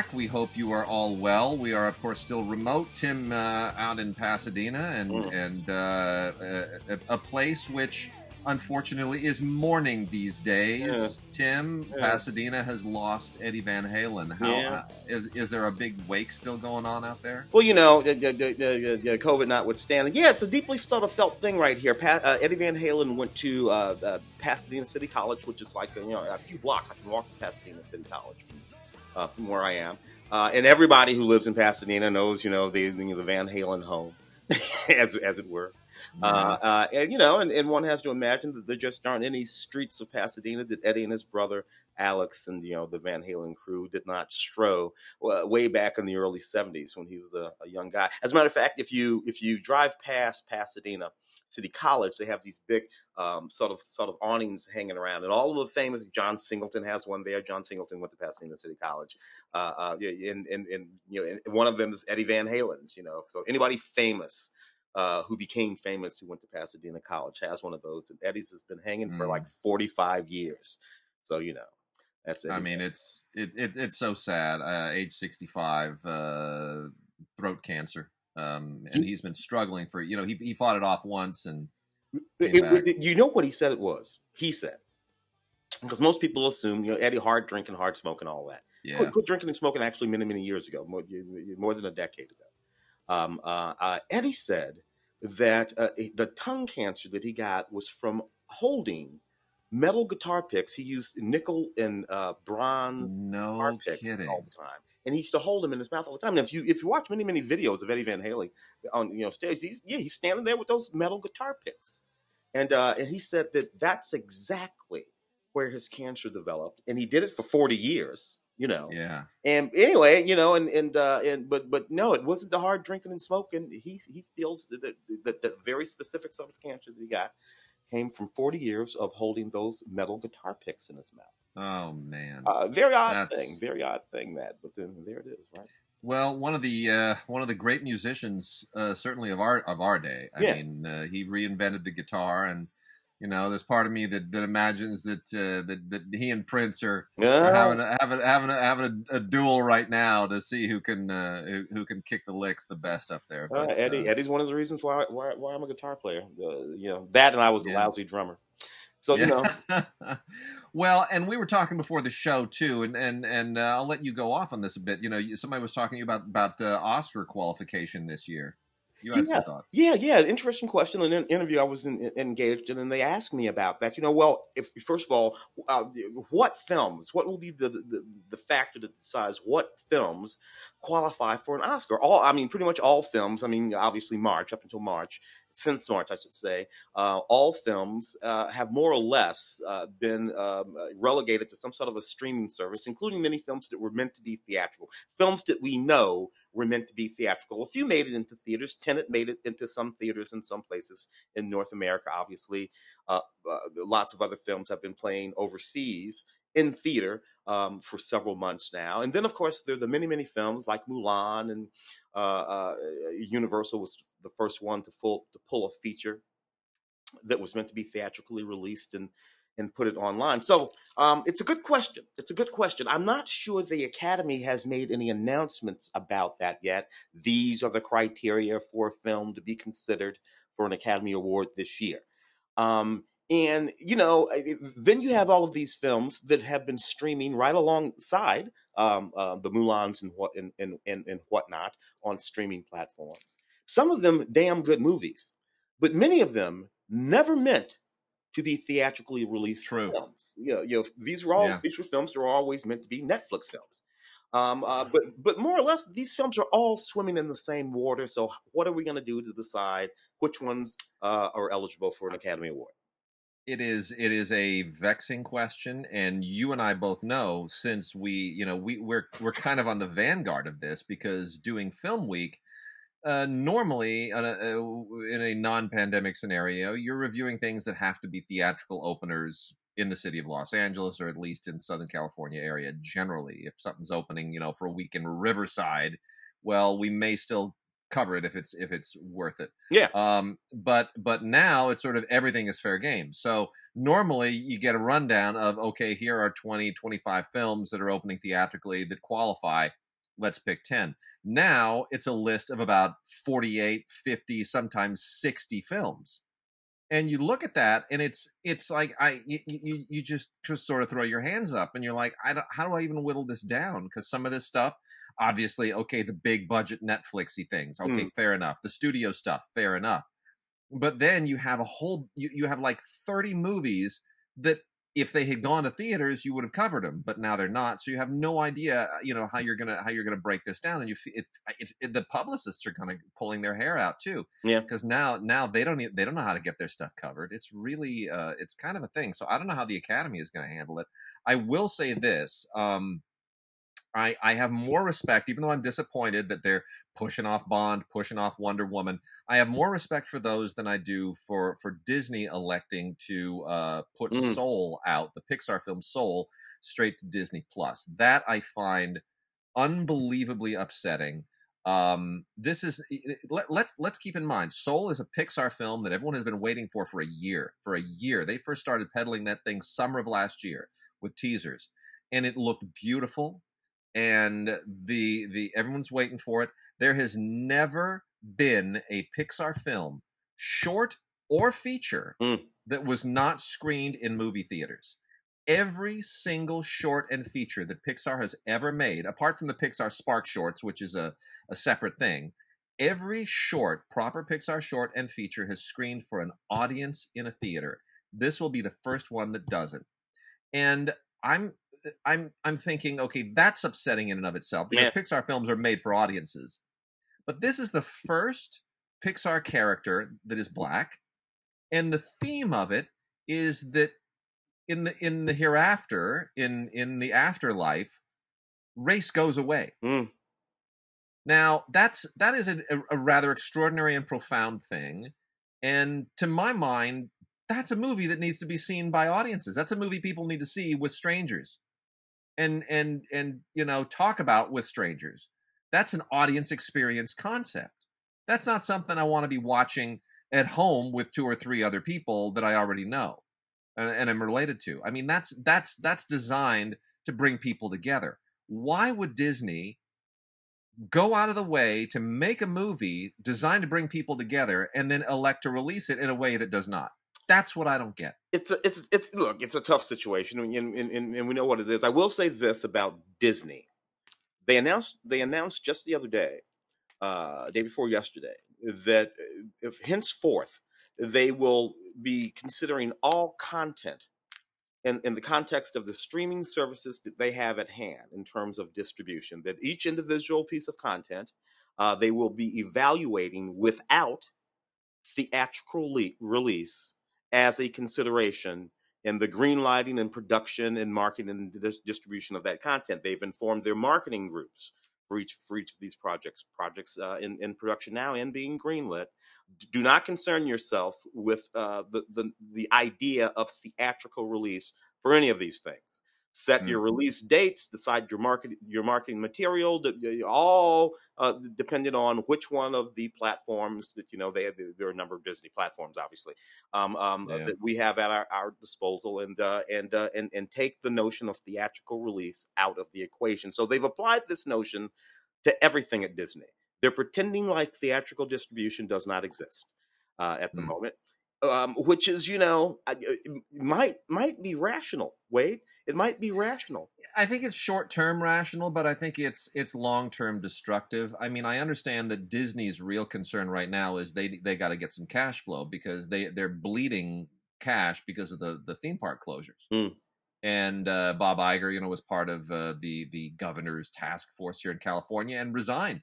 back. We hope you are all well. We are, of course, still remote. Tim out in Pasadena, and a place which, unfortunately, is mourning these days. Tim, Pasadena has lost Eddie Van Halen. Is there a big wake still going on out there? Well, the COVID notwithstanding, it's a deeply sort of felt thing right here. Eddie Van Halen went to Pasadena City College, which is like a few blocks. I can walk to Pasadena City College from where I am, and everybody who lives in Pasadena knows the Van Halen home, as it were. And one has to imagine that there just aren't any streets of Pasadena that Eddie and his brother Alex and the Van Halen crew did not stroll way back in the early 70s when he was a young guy. As a matter of fact, if you drive past Pasadena City College, they have these big sort of awnings hanging around, and all of the famous. John Singleton has one there. John Singleton went to Pasadena City College, and one of them is Eddie Van Halen's. So anybody famous who became famous who went to Pasadena College has one of those, and Eddie's has been hanging for like 45 years. So that's Eddie. I mean, it's so sad. Age 65, throat cancer. And he's been struggling for, he fought it off once and you know what he said it was? He said, because most people assume, Eddie hard drinking, hard smoking, all that. Yeah. Quit drinking and smoking actually many, many years ago, more than a decade ago. Eddie said that the tongue cancer that he got was from holding metal guitar picks. He used nickel and bronze guitar picks all the time. And he used to hold them in his mouth all the time. And if you watch many, many videos of Eddie Van Halen on stage, he's standing there with those metal guitar picks. And he said that that's exactly where his cancer developed. And he did it for 40 years, Yeah. And anyway, but no, it wasn't the hard drinking and smoking. He feels that the very specific sort of cancer that he got came from 40 years of holding those metal guitar picks in his mouth. Oh man, very odd thing, Matt. But then there it is, right? Well, one of the great musicians, certainly of our day. I mean, he reinvented the guitar, and there's part of me that imagines that he and Prince are having a duel right now to see who can kick the licks the best up there. But, Eddie's one of the reasons why I'm a guitar player. That, and I was a lousy drummer. So Well, and we were talking before the show too, and I'll let you go off on this a bit. Somebody was talking about Oscar qualification this year. You had some thoughts. Yeah. Interesting question. In an interview I was engaged in, and they asked me about that. If first of all, what films? What will be the factor that decides what films qualify for an Oscar? Pretty much all films. Obviously up until March. Since March, I should say, all films have more or less been relegated to some sort of a streaming service, including many films that were meant to be theatrical. Films that we know were meant to be theatrical. A few made it into theaters. Tenet made it into some theaters in some places in North America, obviously. Lots of other films have been playing overseas in theater for several months now. And then, of course, there are the many, many films like Mulan, and Universal was the first one to pull a feature that was meant to be theatrically released and put it online. So it's a good question. I'm not sure the Academy has made any announcements about that yet. These are the criteria for a film to be considered for an Academy Award this year. And then you have all of these films that have been streaming right alongside the Mulans and whatnot on streaming platforms. Some of them damn good movies, but many of them never meant to be theatrically released films. These were films that were always meant to be Netflix films. But more or less, these films are all swimming in the same water. So what are we going to do to decide which ones are eligible for an Academy Award? It is a vexing question, and you and I both know, since we're kind of on the vanguard of this, because doing Film Week, normally in a non-pandemic scenario, you're reviewing things that have to be theatrical openers in the city of Los Angeles, or at least in Southern California area. Generally, if something's opening, for a week in Riverside, well, we may still cover it if it's worth it. But now it's sort of everything is fair game. So normally you get a rundown of, okay, here are 20, 25 films that are opening theatrically that qualify. let's pick 10. Now it's a list of about 48, 50, sometimes 60 films. And you look at that, and it's like you just sort of throw your hands up, and you're like, how do I even whittle this down? Because some of this stuff, obviously, okay, the big budget Netflixy things, okay, fair enough. The studio stuff, fair enough. But then you have you have like 30 movies that if they had gone to theaters, you would have covered them, but now they're not. So you have no idea, how you're gonna break this down, and the publicists are kind of pulling their hair out too, because now they don't know how to get their stuff covered. It's really it's kind of a thing. So I don't know how the Academy is going to handle it. I will say this. I have more respect, even though I'm disappointed that they're pushing off Bond, pushing off Wonder Woman. I have more respect for those than I do for Disney electing to put Soul out, the Pixar film Soul, straight to Disney Plus. That I find unbelievably upsetting. This is let's keep in mind, Soul is a Pixar film that everyone has been waiting for a year. For a year, they first started peddling that thing summer of last year with teasers, and it looked beautiful. And the everyone's waiting for it. There has never been a Pixar film, short or feature, that was not screened in movie theaters. Every single short and feature that Pixar has ever made, apart from the Pixar Spark shorts, which is a separate thing, every short, proper Pixar short and feature has screened for an audience in a theater. This will be the first one that doesn't. And I'm thinking, okay, that's upsetting in and of itself, because Pixar films are made for audiences. But this is the first Pixar character that is black, and the theme of it is that in the hereafter, in the afterlife, race goes away. Now that is a rather extraordinary and profound thing, and to my mind, that's a movie that needs to be seen by audiences. That's a movie people need to see with strangers. And talk about with strangers. That's an audience experience concept. That's not something I want to be watching at home with 2 or 3 other people that I already know and I'm related to. I mean, that's designed to bring people together. Why would Disney go out of the way to make a movie designed to bring people together and then elect to release it in a way that does not? That's what I don't get. It's a tough situation, and we know what it is. I will say this about Disney: they announced just the other day, day before yesterday, that if henceforth they will be considering all content in the context of the streaming services that they have at hand in terms of distribution. That each individual piece of content they will be evaluating without theatrical release as a consideration in the green lighting and production and marketing and distribution of that content. They've informed their marketing groups for each of these projects in production now and being greenlit. Do not concern yourself with the idea of theatrical release for any of these things. Set your release dates, decide your marketing material, all dependent on which one of the platforms that there are a number of Disney platforms, obviously, that we have at our disposal, and take the notion of theatrical release out of the equation. So they've applied this notion to everything at Disney. They're pretending like theatrical distribution does not exist at the moment. Which is, might be rational, Wade. It might be rational. I think it's short-term rational, but I think it's long-term destructive. I mean, I understand that Disney's real concern right now is they got to get some cash flow, because they're bleeding cash because of the theme park closures. And Bob Iger, was part of the governor's task force here in California and resigned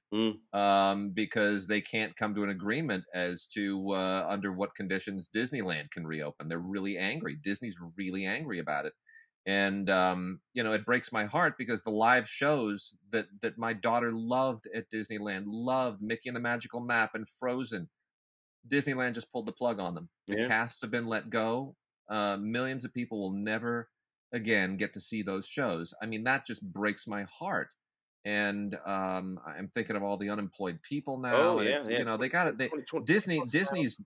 because they can't come to an agreement as to under what conditions Disneyland can reopen. They're really angry. Disney's really angry about it. And, it breaks my heart, because the live shows that my daughter loved at Disneyland, loved Mickey and the Magical Map and Frozen, Disneyland just pulled the plug on them. The casts have been let go. Millions of people will never again get to see those shows. I mean, that just breaks my heart. And I'm thinking of all the unemployed people now. They got it. Disney's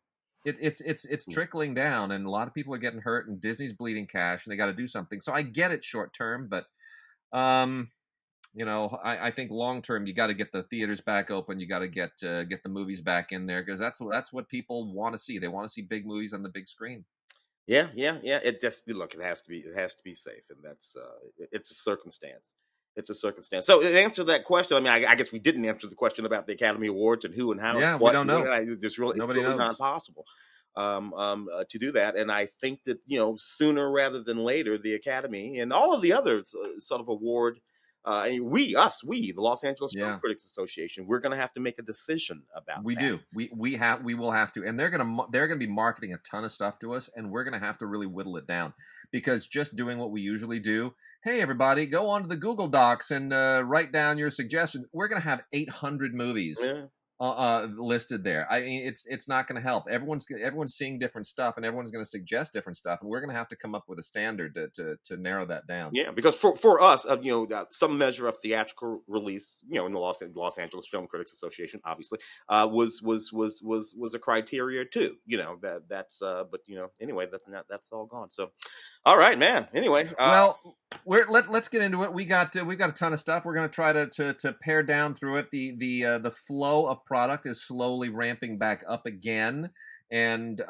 it's trickling down, and a lot of people are getting hurt, and Disney's bleeding cash, and they got to do something. So I get it short term, but I think long term you got to get the theaters back open. You got to get the movies back in there, because that's what people want to see. They want to see big movies on the big screen. Yeah, yeah, yeah. It just look. It has to be safe, and that's it's a circumstance. It's a circumstance. So, in answer to that question, I mean, I guess we didn't answer the question about the Academy Awards and who and how and Yeah, we what. don't know. It's Nobody really not knows. possible to do that. And I think that sooner rather than later, the Academy and all of the other sort of award. And we, the Los Angeles Film Yeah. Critics Association, we're going to have to make a decision about We that. do. We will have to, and they're gonna be marketing a ton of stuff to us, and we're gonna have to really whittle it down, because just doing what we usually do. Hey, everybody, go onto the Google Docs and write down your suggestions. We're gonna have 800 movies Yeah. listed there. I mean, it's not going to help. Everyone's seeing different stuff, and everyone's going to suggest different stuff, and we're going to have to come up with a standard to narrow that down. Yeah, because for us, some measure of theatrical release, in the Los Angeles Film Critics Association, obviously, was a criteria too. That's but anyway, that's all gone. So, all right, man. Anyway, Well, let's get into it. We got a ton of stuff. We're going to try to pare down through it. The flow of product is slowly ramping back up again. And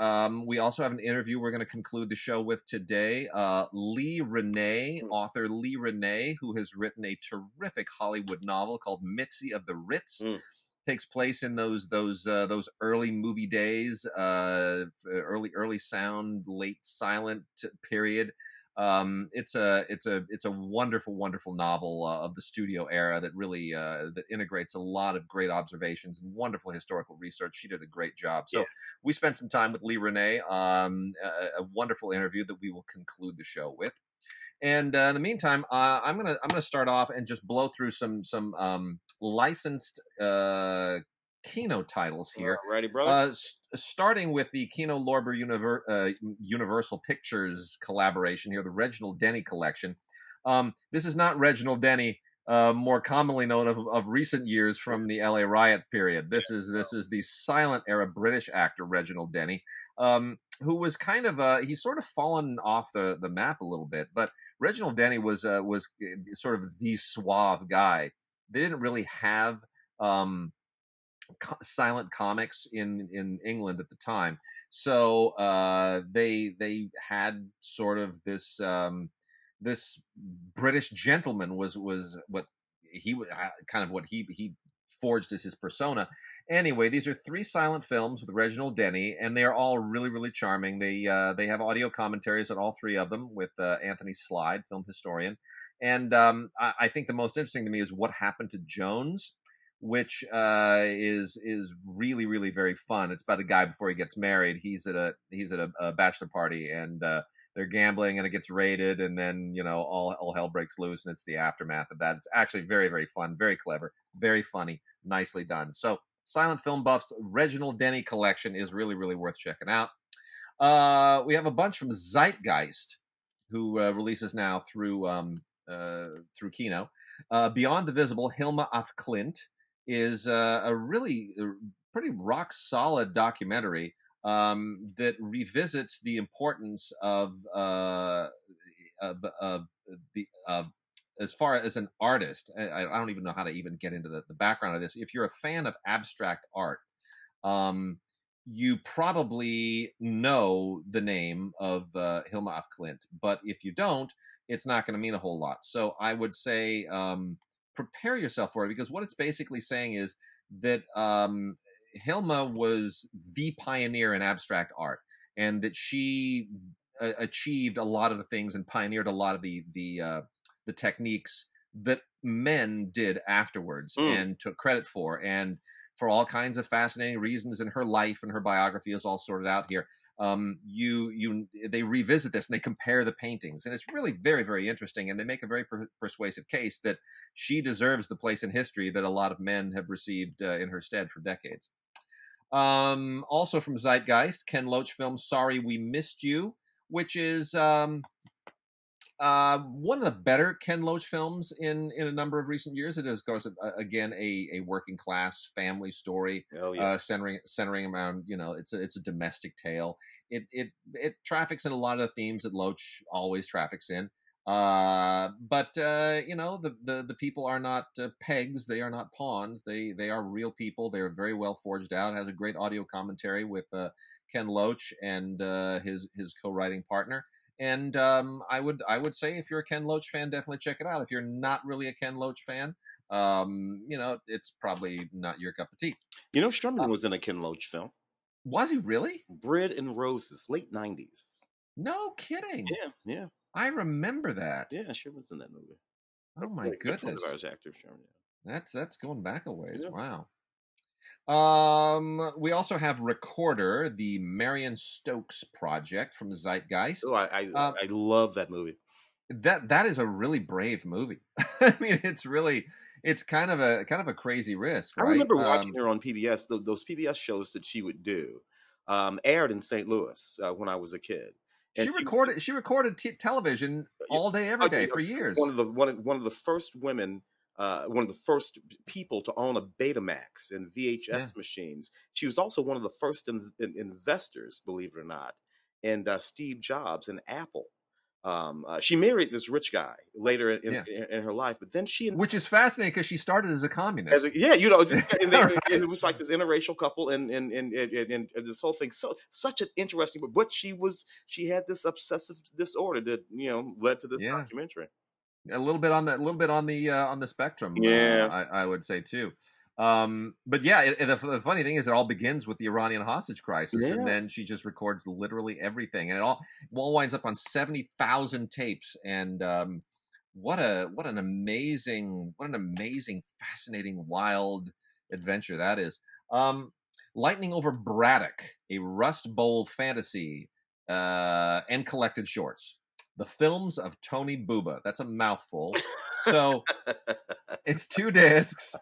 we also have an interview we're going to conclude the show with today. Lee René, author Lee René, who has written a terrific Hollywood novel called Mitzi of the Ritz. Takes place in those early movie days, early sound, late silent period. It's a wonderful novel of the studio era that really that integrates a lot of great observations and wonderful historical research. She did a great job. So we spent some time with Lee René, a wonderful interview that we will conclude the show with. And in the meantime, I'm gonna start off and just blow through some licensed Kino titles here. Ready, brother? Starting with the Kino Lorber Universal Pictures collaboration here, the Reginald Denny collection. This is not Reginald Denny, more commonly known of recent years from the LA riot period. This is the silent era British actor Reginald Denny, who was kind of he's sort of fallen off the map a little bit, but Reginald Denny was sort of the suave guy. They didn't really have silent comics in England at the time, so they had sort of this this British gentleman was what he kind of what he forged as his persona. Anyway, these are 3 silent films with Reginald Denny, and they are all really charming. They have audio commentaries on all 3 of them with Anthony Slide, film historian. And I think the most interesting to me is What Happened to Jones, which is really very fun. It's about a guy before he gets married. He's at a bachelor party, and they're gambling, and it gets raided, and then all hell breaks loose, and it's the aftermath of that. It's actually very fun, very clever, very funny, nicely done. So silent film buffs, Reginald Denny collection is really worth checking out. We have a bunch from Zeitgeist, who releases now through Kino. Beyond the Visible, Hilma af Klint is a really pretty rock solid documentary that revisits the importance of as far as an artist. I don't even know how to even get into the background of this. If you're a fan of abstract art, you probably know the name of Hilma af Klint, but if you don't, it's not going to mean a whole lot. So I would say prepare yourself for it, because what it's basically saying is that Hilma was the pioneer in abstract art, and that she achieved a lot of the things and pioneered a lot of the techniques that men did afterwards and took credit for, and for all kinds of fascinating reasons. And her life and her biography is all sorted out here. They revisit this and they compare the paintings, and it's really very interesting, and they make a very persuasive case that she deserves the place in history that a lot of men have received in her stead for decades. Also from Zeitgeist, Ken Loach film Sorry We Missed You, which is one of the better Ken Loach films in a number of recent years. It is, of course, again a working class family story, centering around it's a domestic tale. It traffics in a lot of the themes that Loach always traffics in. But the people are not pegs. They are not pawns. They are real people. They're very well forged out. It has a great audio commentary with Ken Loach and his co-writing partner. And I would say if you're a Ken Loach fan, definitely check it out. If you're not really a Ken Loach fan, it's probably not your cup of tea. Sherman was in a Ken Loach film. Was he really? Bread and Roses, late 90s. No kidding. Yeah. I remember that. Yeah, Sherman's in that movie. Oh my goodness. Good friend of ours, actor Sherman. Yeah. That's going back a ways. Yeah. Wow. We also have Recorder, the Marion Stokes project from Zeitgeist. Oh, I love that movie. That is a really brave movie. I mean, it's kind of a crazy risk, right? I remember watching her on PBS. Those PBS shows that she would do aired in St. Louis when I was a kid. And she recorded television all day, every day for years. One of the first women, one of the first people to own a Betamax and VHS machines. She was also one of the first investors, believe it or not, in Steve Jobs and Apple. She married this rich guy later in her life, but then which is fascinating because she started as a communist. And it was like this interracial couple, and this whole thing. So such an interesting, but she had this obsessive disorder that led to this documentary. A little bit on the spectrum, I would say too. But the funny thing is, it all begins with the Iranian hostage crisis, and then she just records literally everything, and it all winds up on 70,000 tapes. And what an amazing, fascinating, wild adventure that is. Lightning Over Braddock, a Rust Bowl fantasy, and collected shorts. The Films of Tony Bubba. That's a mouthful. So it's 2 discs.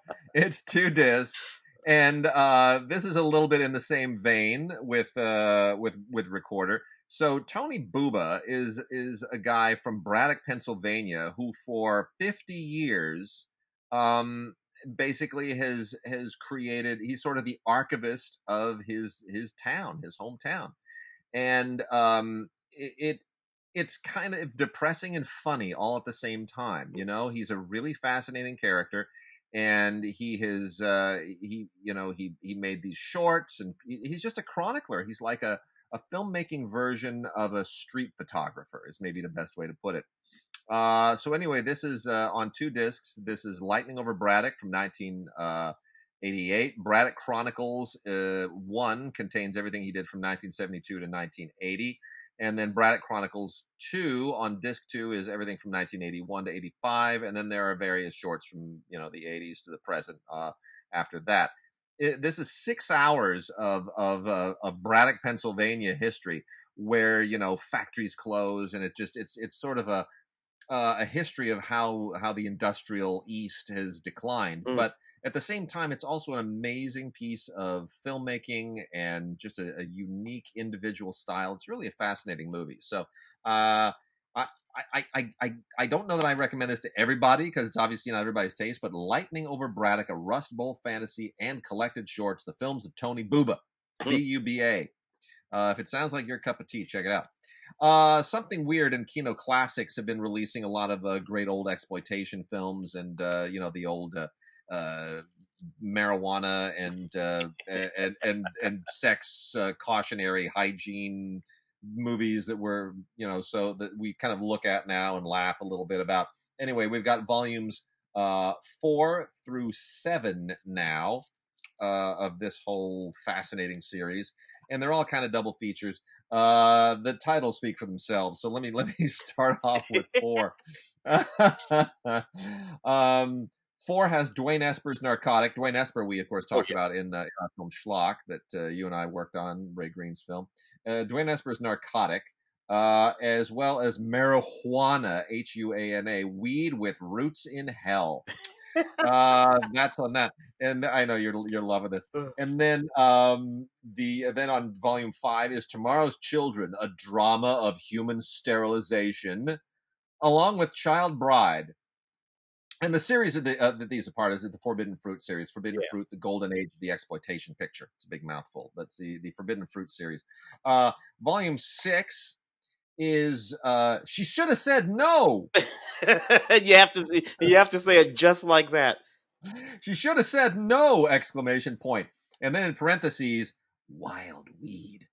And this is a little bit in the same vein with Recorder. So Tony Bubba is a guy from Braddock, Pennsylvania, who for 50 years basically has created. He's sort of the archivist of his town, his hometown, and it's kind of depressing and funny all at the same time. He's a really fascinating character, and he made these shorts, and he's just a chronicler. He's like a filmmaking version of a street photographer is maybe the best way to put it. So anyway, this is on 2 discs. This is Lightning Over Braddock from 1988. Braddock Chronicles 1 contains everything he did from 1972 to 1980. And then Braddock Chronicles 2 on disc 2 is everything from 1981 to 85. And then there are various shorts from, the 80s to the present after that. This is 6 hours of Braddock, Pennsylvania history where, factories close, and it's sort of a history of how the industrial East has declined. But at the same time, it's also an amazing piece of filmmaking and just a unique individual style. It's really a fascinating movie. So I don't know that I recommend this to everybody because it's obviously not everybody's taste, but Lightning Over Braddock, a Rust Bowl fantasy and collected shorts, The Films of Tony Bubba, Buba. If it sounds like your cup of tea, check it out. Something Weird and Kino Classics have been releasing a lot of great old exploitation films, and the old marijuana and sex cautionary hygiene movies that were so that we kind of look at now and laugh a little bit about. Anyway, we've got volumes 4 through 7 now of this whole fascinating series, and they're all kind of double features. The titles speak for themselves, so let me start off with 4. 4 has Dwayne Esper's Narcotic. Dwayne Esper, we of course talked about in our film Schlock that you and I worked on, Ray Green's film. Dwayne Esper's Narcotic, as well as Marijuana, Huana, Weed with Roots in Hell. That's on that, and I know you're loving this. And then then on volume 5 is Tomorrow's Children, a drama of human sterilization, along with Child Bride. And the series that these are part of is the Forbidden Fruit series. Forbidden Fruit, the golden age of the exploitation picture. It's a big mouthful. That's the Forbidden Fruit series. Volume 6 is she should have said no. You have to say it just like that. She should have said no! Exclamation point. And then in parentheses, wild weed.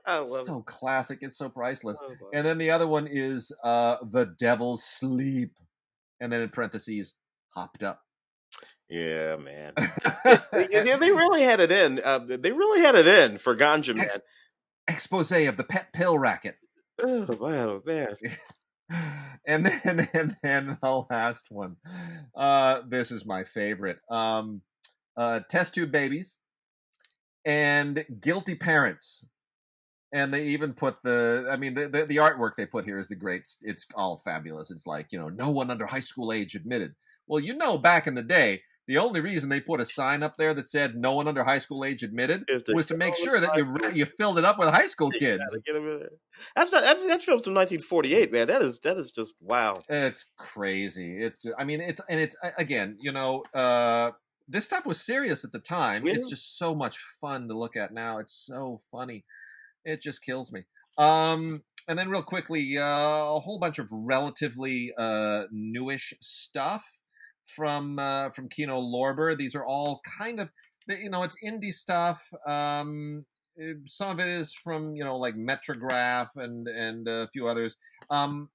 I It's love so classic. It's so priceless. it. Oh, And then the other one is the devil's sleep. And then in parentheses, hopped up. yeah, man. They really had it in. They really had it in for Ganja Man. Expose of the pet pill racket. Oh man. And then the last one. This is my favorite. Test tube babies and guilty parents. And they even put the artwork they put here is the great. It's all fabulous. It's like, no one under high school age admitted. Well, back in the day, the only reason they put a sign up there that said no one under high school age admitted was to make sure that you filled it up with high school kids. Get them in there. That film's from 1948, man. That is just wow. It's crazy. It's again, this stuff was serious at the time. Yeah. It's just so much fun to look at now. It's so funny. It just kills me. And then real quickly, a whole bunch of relatively newish stuff from Kino Lorber. These are all kind of, it's indie stuff. Some of it is from, like Metrograph and a few others.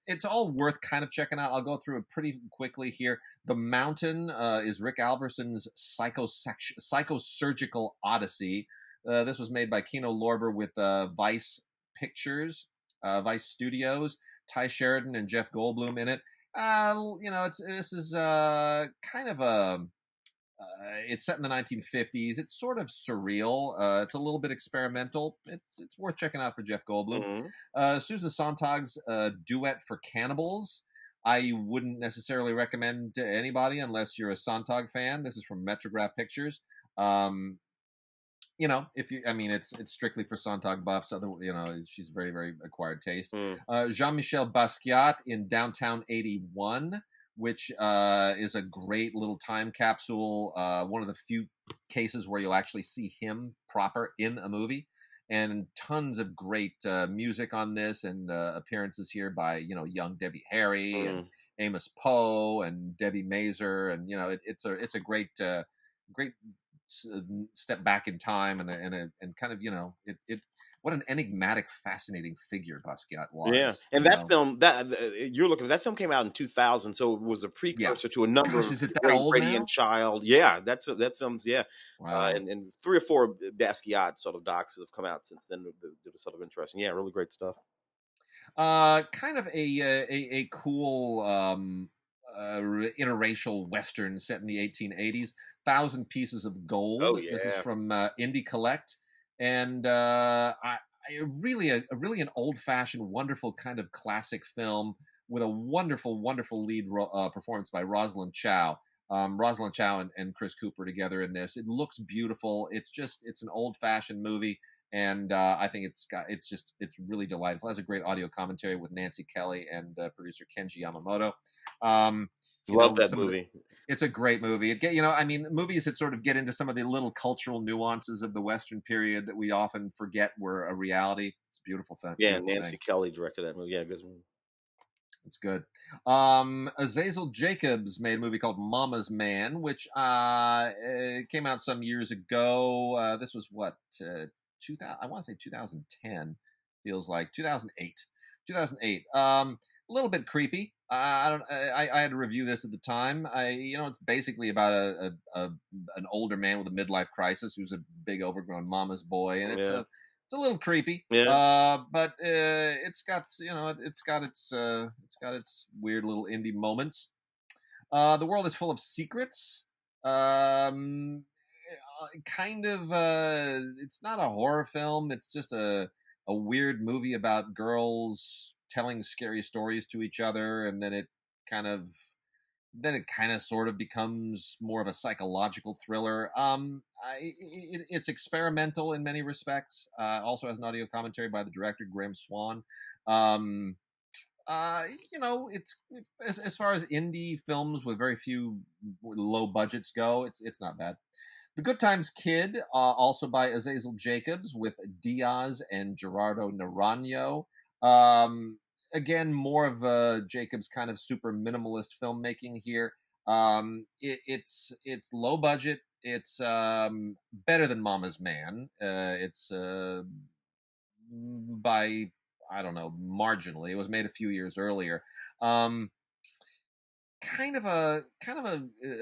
It's all worth kind of checking out. I'll go through it pretty quickly here. The Mountain is Rick Alverson's psychosurgical odyssey. This was made by Kino Lorber with Vice Pictures, Vice Studios, Ty Sheridan and Jeff Goldblum in it. This is kind of a. It's set in the 1950s. It's sort of surreal. It's a little bit experimental. It's worth checking out for Jeff Goldblum. Mm-hmm. Susan Sontag's Duet for Cannibals. I wouldn't necessarily recommend to anybody unless you're a Sontag fan. This is from Metrograph Pictures. It's strictly for Sontag buffs. She's very, very acquired taste. Jean-Michel Basquiat in Downtown 81, which is a great little time capsule. One of the few cases where you'll actually see him proper in a movie, and tons of great music on this, and appearances here by young Debbie Harry and Amos Poe and Debbie Mazur, and it's a great step back in time and kind of what an enigmatic, fascinating figure Basquiat was. Yeah, and that film you're looking at, that film came out in 2000, so it was a precursor to a number of is it that old Radiant Child. Yeah, that film's wow. And 3 or 4 Basquiat sort of docs that have come out since then. They're sort of interesting. Yeah, really great stuff. Kind of a cool interracial Western set in the 1880s. 1,000 Pieces of Gold. Oh, yeah. This is from Indie Collect, and really an old-fashioned, wonderful kind of classic film with a wonderful, wonderful lead performance by Rosalind Chow. Rosalind Chow and Chris Cooper together in this. It looks beautiful. It's an old-fashioned movie, and I think it's really delightful. It has a great audio commentary with Nancy Kelly and producer Kenji Yamamoto. Love that movie. It's a great movie. Movies that sort of get into some of the little cultural nuances of the Western period that we often forget were a reality. It's a beautiful thing. Yeah, Nancy Kelly directed that movie. Yeah, good movie. It's good. Azazel Jacobs made a movie called Mama's Man, which came out some years ago. This was 2000. I want to say 2010. Feels like 2008. 2008. A little bit creepy. I had to review this at the time. It's basically about an older man with a midlife crisis who's a big overgrown mama's boy, and it's a little creepy. Yeah. But it's got its weird little indie moments. The World is Full of Secrets. Kind of. It's not a horror film. It's just a weird movie about girls telling scary stories to each other, and then it kind of sort of becomes more of a psychological thriller. It's experimental in many respects. Also has an audio commentary by the director Graham Swan. It's as far as indie films with very few low budgets go, it's not bad. The Good Times Kid, also by Azazel Jacobs with Diaz and Gerardo Naranjo. Um, Again, more of Jacob's kind of super minimalist filmmaking here. It's low budget. It's better than Mama's Man. It's by, I don't know, marginally. It was made a few years earlier. Um, kind of a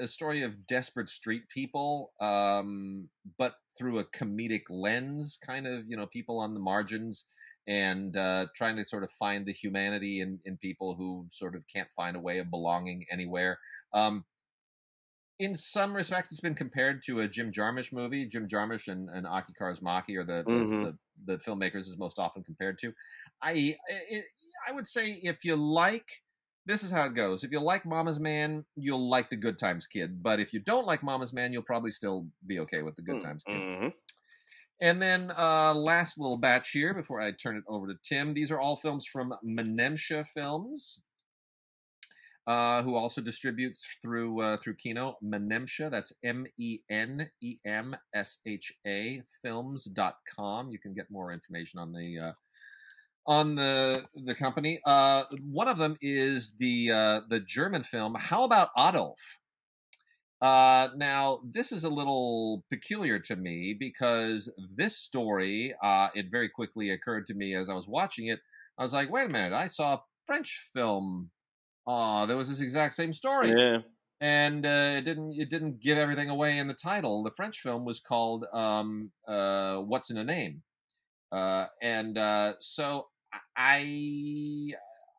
story of desperate street people, but through a comedic lens, kind of, people on the margins, and trying to sort of find the humanity in people who sort of can't find a way of belonging anywhere. In some respects, it's been compared to a Jim Jarmusch movie. Jim Jarmusch and Aki Kaurismäki are the filmmakers is most often compared to. I would say, if you like, this is how it goes. If you like Mama's Man, you'll like The Good Times Kid. But if you don't like Mama's Man, you'll probably still be okay with The Good Times Kid. Mm-hmm. And then last little batch here before I turn it over to Tim. These are all films from Menemsha Films, who also distributes through Kino. Menemsha, that's MENEMSHA films.com. You can get more information on the company. One of them is the German film How About Adolf? Now, this is a little peculiar to me because this story, it very quickly occurred to me as I was watching it. I was like, wait a minute, I saw a French film. There was this exact same story. Yeah. And it didn't give everything away in the title. The French film was called What's in a Name? So I'm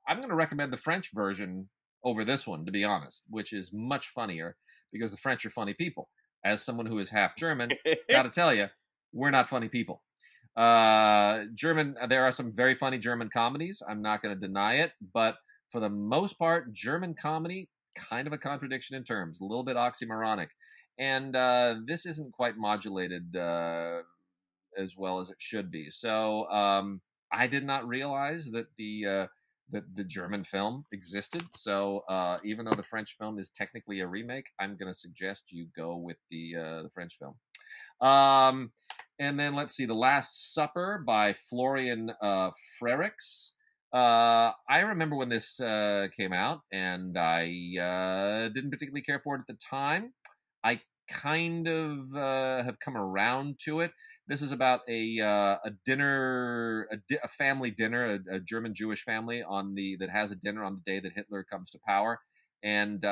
going to recommend the French version over this one, to be honest, which is much funnier because the French are funny people. As someone who is half German, got to tell you, we're not funny people. There are some very funny German comedies. I'm not going to deny it, but for the most part, German comedy, kind of a contradiction in terms, a little bit oxymoronic. And this isn't quite modulated as well as it should be. So I did not realize that the German film existed. So even though the French film is technically a remake, I'm going to suggest you go with the French film. And then let's see, The Last Supper by Florian Frerichs. I remember when this came out, and I didn't particularly care for it at the time. I kind of have come around to it. This is about a dinner, a family dinner, a German Jewish family that has a dinner on the day that Hitler comes to power, and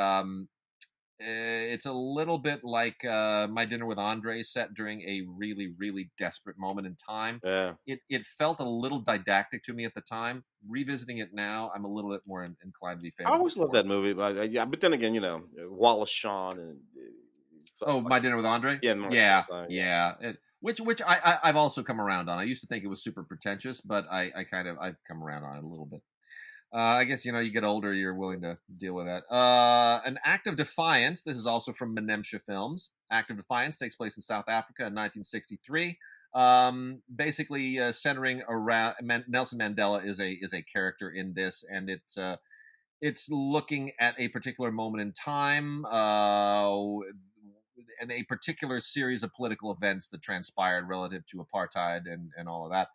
it's a little bit like My Dinner with Andre, set during a really, really desperate moment in time. Yeah. It felt a little didactic to me at the time. Revisiting it now, I'm a little bit more inclined to be I favorable. always love that movie, but then again, Wallace Shawn and My Dinner with Andre. Yeah, yeah. Which I've also come around on. I used to think it was super pretentious, but I've come around on it a little bit. I guess, you get older, you're willing to deal with that. An Act of Defiance. This is also from Menemsha Films. Act of Defiance takes place in South Africa in 1963. Basically centering around Nelson Mandela is a character in this, and it's looking at a particular moment in time, and a particular series of political events that transpired relative to apartheid and all of that.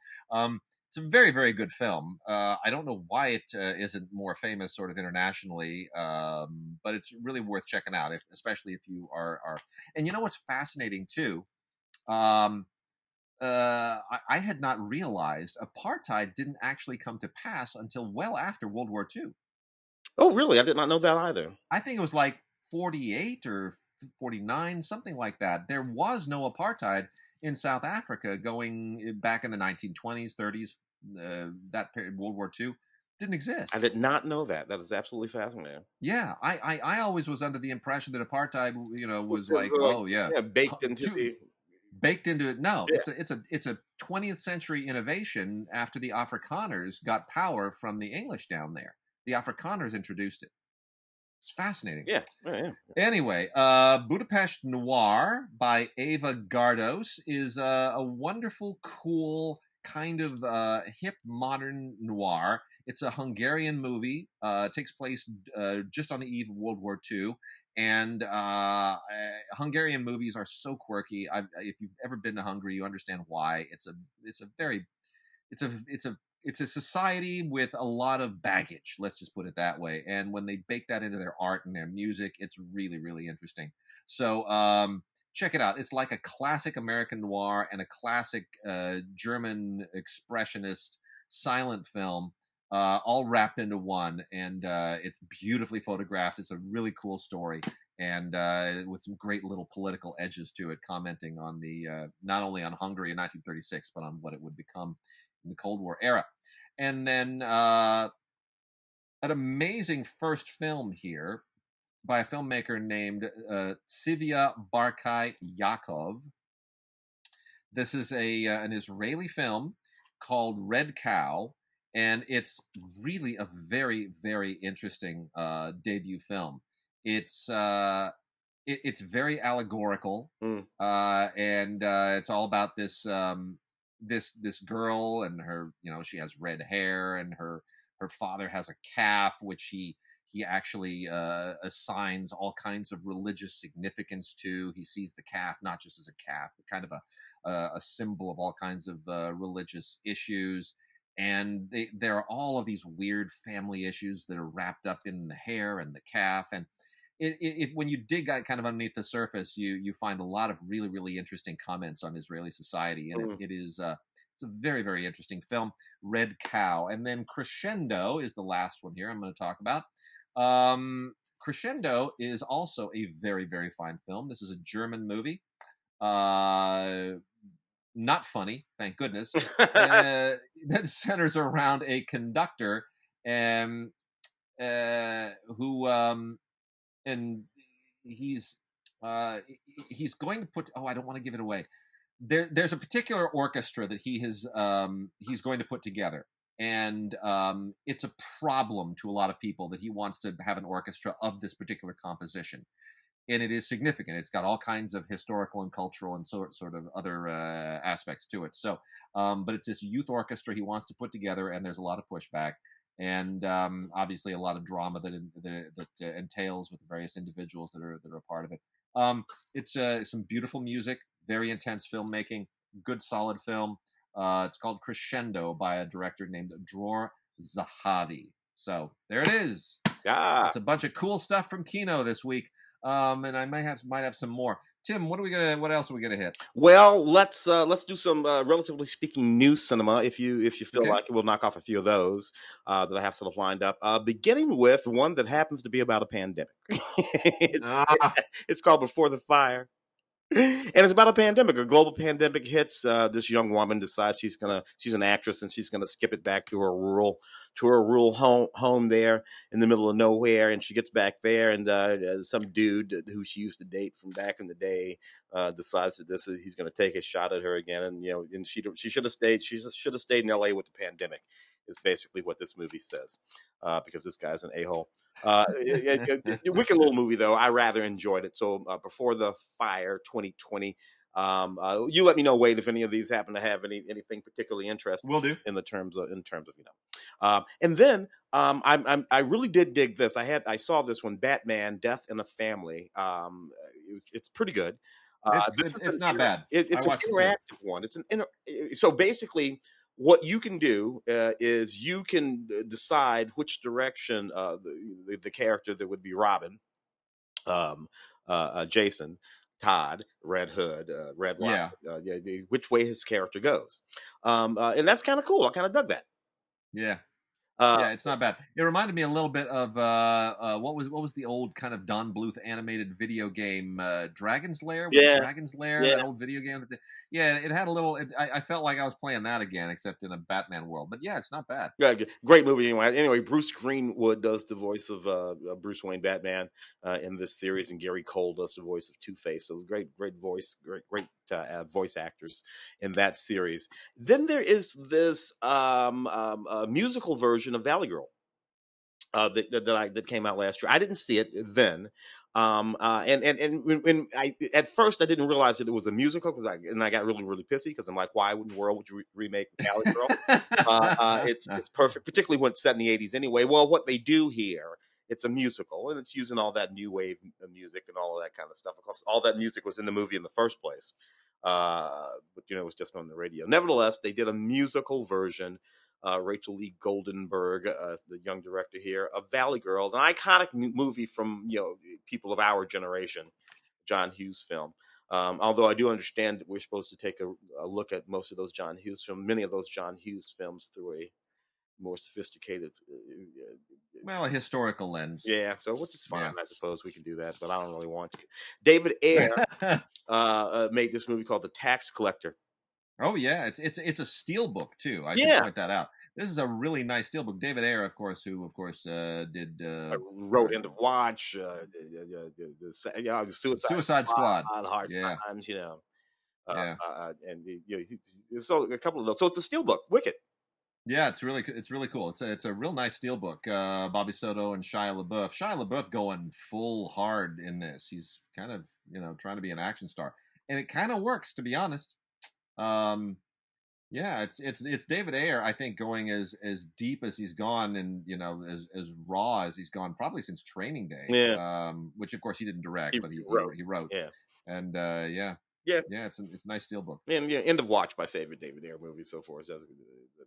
It's a very, very good film. I don't know why it isn't more famous sort of internationally, but it's really worth checking out, especially if you are. And you know what's fascinating too? I had not realized apartheid didn't actually come to pass until well after World War II. Oh, really? I did not know that either. I think it was like 48 or 49, something like that. There was no apartheid in South Africa going back in the 1920s, 30s. That period, World War II, didn't exist. I did not know that. That is absolutely fascinating. Yeah, I always was under the impression that apartheid, was like, oh yeah, baked into it. No, yeah. It's a 20th century innovation after the Afrikaners got power from the English down there. The Afrikaners introduced it. It's fascinating. Yeah. Yeah. Anyway, Budapest Noir by Ava Gardos is a wonderful, cool, kind of hip, modern noir. It's a Hungarian movie. It takes place just on the eve of World War II. And Hungarian movies are so quirky. If you've ever been to Hungary, you understand why. It's a it's a society with a lot of baggage. Let's just put it that way. And when they bake that into their art and their music, it's really, really interesting. So check it out. It's like a classic American noir and a classic German expressionist silent film, all wrapped into one. And it's beautifully photographed. It's a really cool story, and with some great little political edges to it, commenting on the not only on Hungary in 1936, but on what it would become in the Cold War era. And then an amazing first film here by a filmmaker named Sivia Barkai Yakov. This is an Israeli film called Red Cow, and it's really a very, very interesting debut film. It's very allegorical, and it's all about this this girl and her. She has red hair, and her father has a calf, which he actually assigns all kinds of religious significance to. He sees the calf not just as a calf, but kind of a symbol of all kinds of religious issues. And there are all of these weird family issues that are wrapped up in the hair and the calf. And when you dig kind of underneath the surface, you find a lot of really, really interesting comments on Israeli society. And it's a very, very interesting film, Red Cow. And then Crescendo is the last one here I'm going to talk about. Crescendo is also a very, very fine film. This is a German movie. Not funny, thank goodness. That centers around a conductor who and he's going to put. Oh, I don't want to give it away. There's a particular orchestra that he's going to put together, and it's a problem to a lot of people that he wants to have an orchestra of this particular composition. And it is significant. It's got all kinds of historical and cultural and sort of other aspects to it. So, but it's this youth orchestra he wants to put together, and there's a lot of pushback, and obviously a lot of drama that entails with the various individuals that are a part of it. It's some beautiful music, very intense filmmaking, good solid film. It's called Crescendo by a director named Dror Zahavi. So there it is. Yeah, it's a bunch of cool stuff from Kino this week. And I might have some more. Tim, what else are we gonna hit? Well, let's do some relatively speaking new cinema. If you feel like it, we'll knock off a few of those that I have sort of lined up. Beginning with one that happens to be about a pandemic. It's called Before the Fire. And it's about a pandemic. A global pandemic hits. This young woman decides she's an actress, and she's gonna skip it back to her rural home there in the middle of nowhere. And she gets back there, and some dude who she used to date from back in the day decides that he's gonna take a shot at her again. And she should have stayed. She should have stayed in L.A. with the pandemic. Is basically what this movie says, because this guy's an a-hole. Wicked little movie, though. I rather enjoyed it. So Before the Fire 2020. You let me know, Wade, if any of these happen to have anything particularly interesting. Will do. In terms of and then I really did dig this. I saw this one, Batman: Death in a Family. It's pretty good. It's not bad. It's an interactive one. So basically, what you can do is you can decide which direction the character that would be Robin, Jason, Todd, Red Hood, Red Light, which way his character goes. And that's kind of cool. I kind of dug that. Yeah. It's not bad. It reminded me a little bit of what was the old kind of Don Bluth animated video game, Dragon's Lair? Dragon's Lair, that old video game. It had a little. I felt like I was playing that again, except in a Batman world. But yeah, it's not bad. Yeah, great movie anyway. Bruce Greenwood does the voice of Bruce Wayne Batman in this series, and Gary Cole does the voice of Two-Face. So great voice, great voice actors in that series. Then there is this musical version of Valley Girl that came out last year. I didn't see it then. And when I at first I didn't realize that it was a musical because I got really, really pissy because I'm like, why in the world would you remake Valley Girl? It's perfect, particularly when it's set in the 80s anyway. Well, what they do here, it's a musical, and it's using all that new wave music and all of that kind of stuff. Of course, all that music was in the movie in the first place, but it was just on the radio. Nevertheless, they did a musical version Rachel Lee Goldenberg, the young director here, of Valley Girl, an iconic movie from people of our generation, John Hughes film. Although I do understand that we're supposed to take a look at most of those John Hughes films, many of those John Hughes films through a more sophisticated, Well, a historical lens. yeah. So which is fine, Yeah. I suppose we can do that, but I don't really want to. David Ayer made this movie called The Tax Collector. Oh yeah, it's a steel book too. I should Yeah, point that out. This is a really nice steel book. David Ayer, of course, who of course did wrote End of Watch, Suicide Suicide Squad. Hard Yeah, Times, yeah, and so a couple of those. So it's a steel book, Wicked. yeah. It's really cool. It's a real nice steel book. Bobby Soto and Shia LaBeouf. Shia LaBeouf going full hard in this. He's kind of trying to be an action star, and it kind of works, to be honest. Yeah, it's David Ayer, I think, going as deep as he's gone, and as raw as he's gone, probably since Training Day. Yeah. Which of course he didn't direct, but he wrote. Yeah. And yeah, it's a nice steelbook. And End of Watch, my favorite David Ayer movie so far, as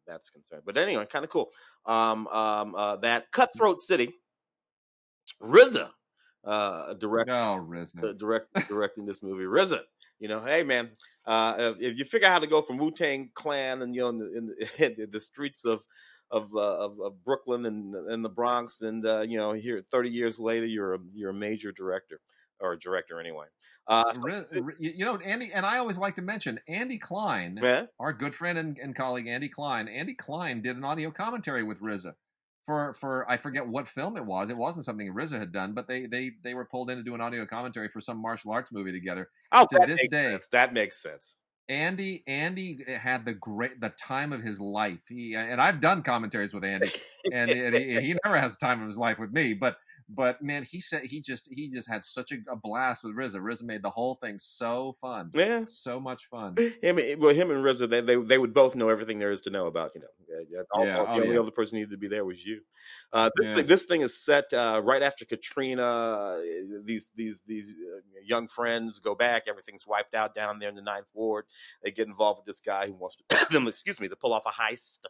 that's concerned. But anyway, kind of cool. That Cutthroat City, RZA, directing this movie. RZA, hey man, if you figure out how to go from Wu-Tang Clan and in the streets of Brooklyn and the Bronx, and here 30 years later you're a major director, or a director anyway. Andy, and I always like to mention Andy Klein, our good friend and colleague Andy Klein. Andy Klein did an audio commentary with RZA for I forget what film it was. It wasn't something RZA had done, but they were pulled in to do an audio commentary for some martial arts movie together. Oh, that makes sense. Andy had the time of his life. And I've done commentaries with Andy, and he never has the time of his life with me. But man, he said he just had such a blast with RZA. RZA made the whole thing so fun. Yeah, so much fun. Him and RZA, they would both know everything there is to know about. The only other person needed to be there was you. This thing is set right after Katrina. These young friends go back. Everything's wiped out down there in the Ninth Ward. They get involved with this guy who wants to pull off a heist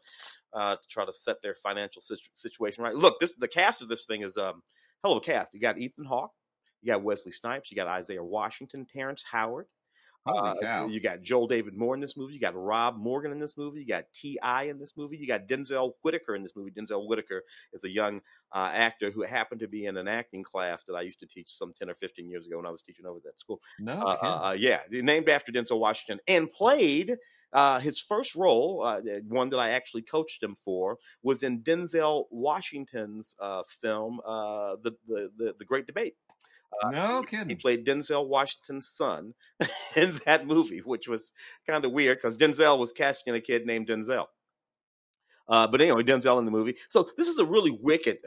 to try to set their financial situation right. Look, the cast of this thing is hell of a cast. You got Ethan Hawke, you got Wesley Snipes, you got Isaiah Washington, Terrence Howard. Holy cow. You got Joel David Moore in this movie. You got Rob Morgan in this movie. You got T.I. in this movie. You got Denzel Whitaker in this movie. Denzel Whitaker is a young actor who happened to be in an acting class that I used to teach some 10 or 15 years ago when I was teaching over at that school. No kidding. Named after Denzel Washington, and played his first role, one that I actually coached him for, was in Denzel Washington's film, The Great Debate. No kidding. He played Denzel Washington's son in that movie, which was kind of weird because Denzel was casting a kid named Denzel. But anyway, Denzel in the movie. So this is a really wicked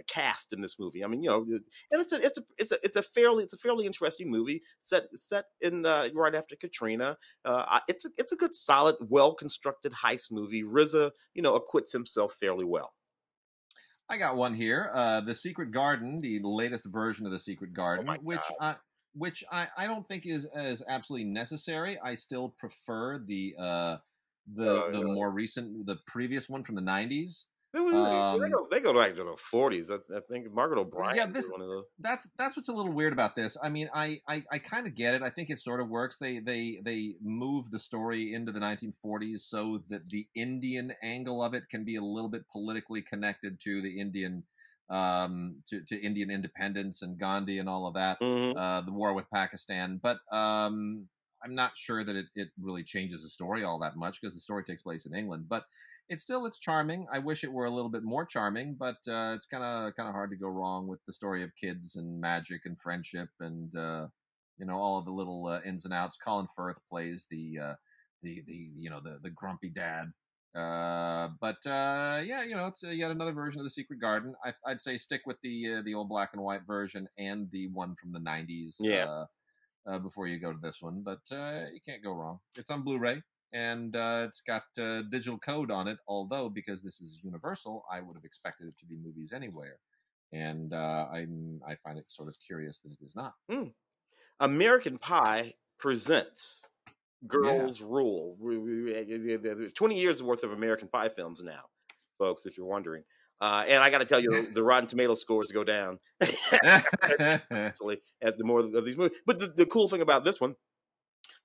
cast in this movie. I mean, and it's a fairly interesting movie set in right after Katrina. It's a good, solid, well constructed heist movie. RZA, acquits himself fairly well. I got one here. The Secret Garden, the latest version of The Secret Garden, which I don't think is absolutely necessary. I still prefer the more recent, the previous one from the 90s. They go back to the 40s. I think Margaret O'Brien. Yeah, one of those. That's what's a little weird about this. I mean, I kind of get it. I think it sort of works. They move the story into the 1940s so that the Indian angle of it can be a little bit politically connected to the Indian to Indian independence and Gandhi and all of that. Mm-hmm. The war with Pakistan, but I'm not sure that it really changes the story all that much because the story takes place in England, but it's charming. I wish it were a little bit more charming, but it's kind of hard to go wrong with the story of kids and magic and friendship and all of the little ins and outs. Colin Firth plays the grumpy dad. It's yet another version of The Secret Garden. I'd say stick with the old black and white version and the one from the 90s. Yeah. Before you go to this one, but you can't go wrong. It's on Blu-ray, and it's got digital code on it, although because this is Universal, I would have expected it to be movies anywhere, and I find it sort of curious that it is not. American Pie presents Girls rule. 20 years worth of American Pie films now, folks, if you're wondering. And I got to tell you, the Rotten Tomato scores go down actually as the more of these movies. But the cool thing about this one,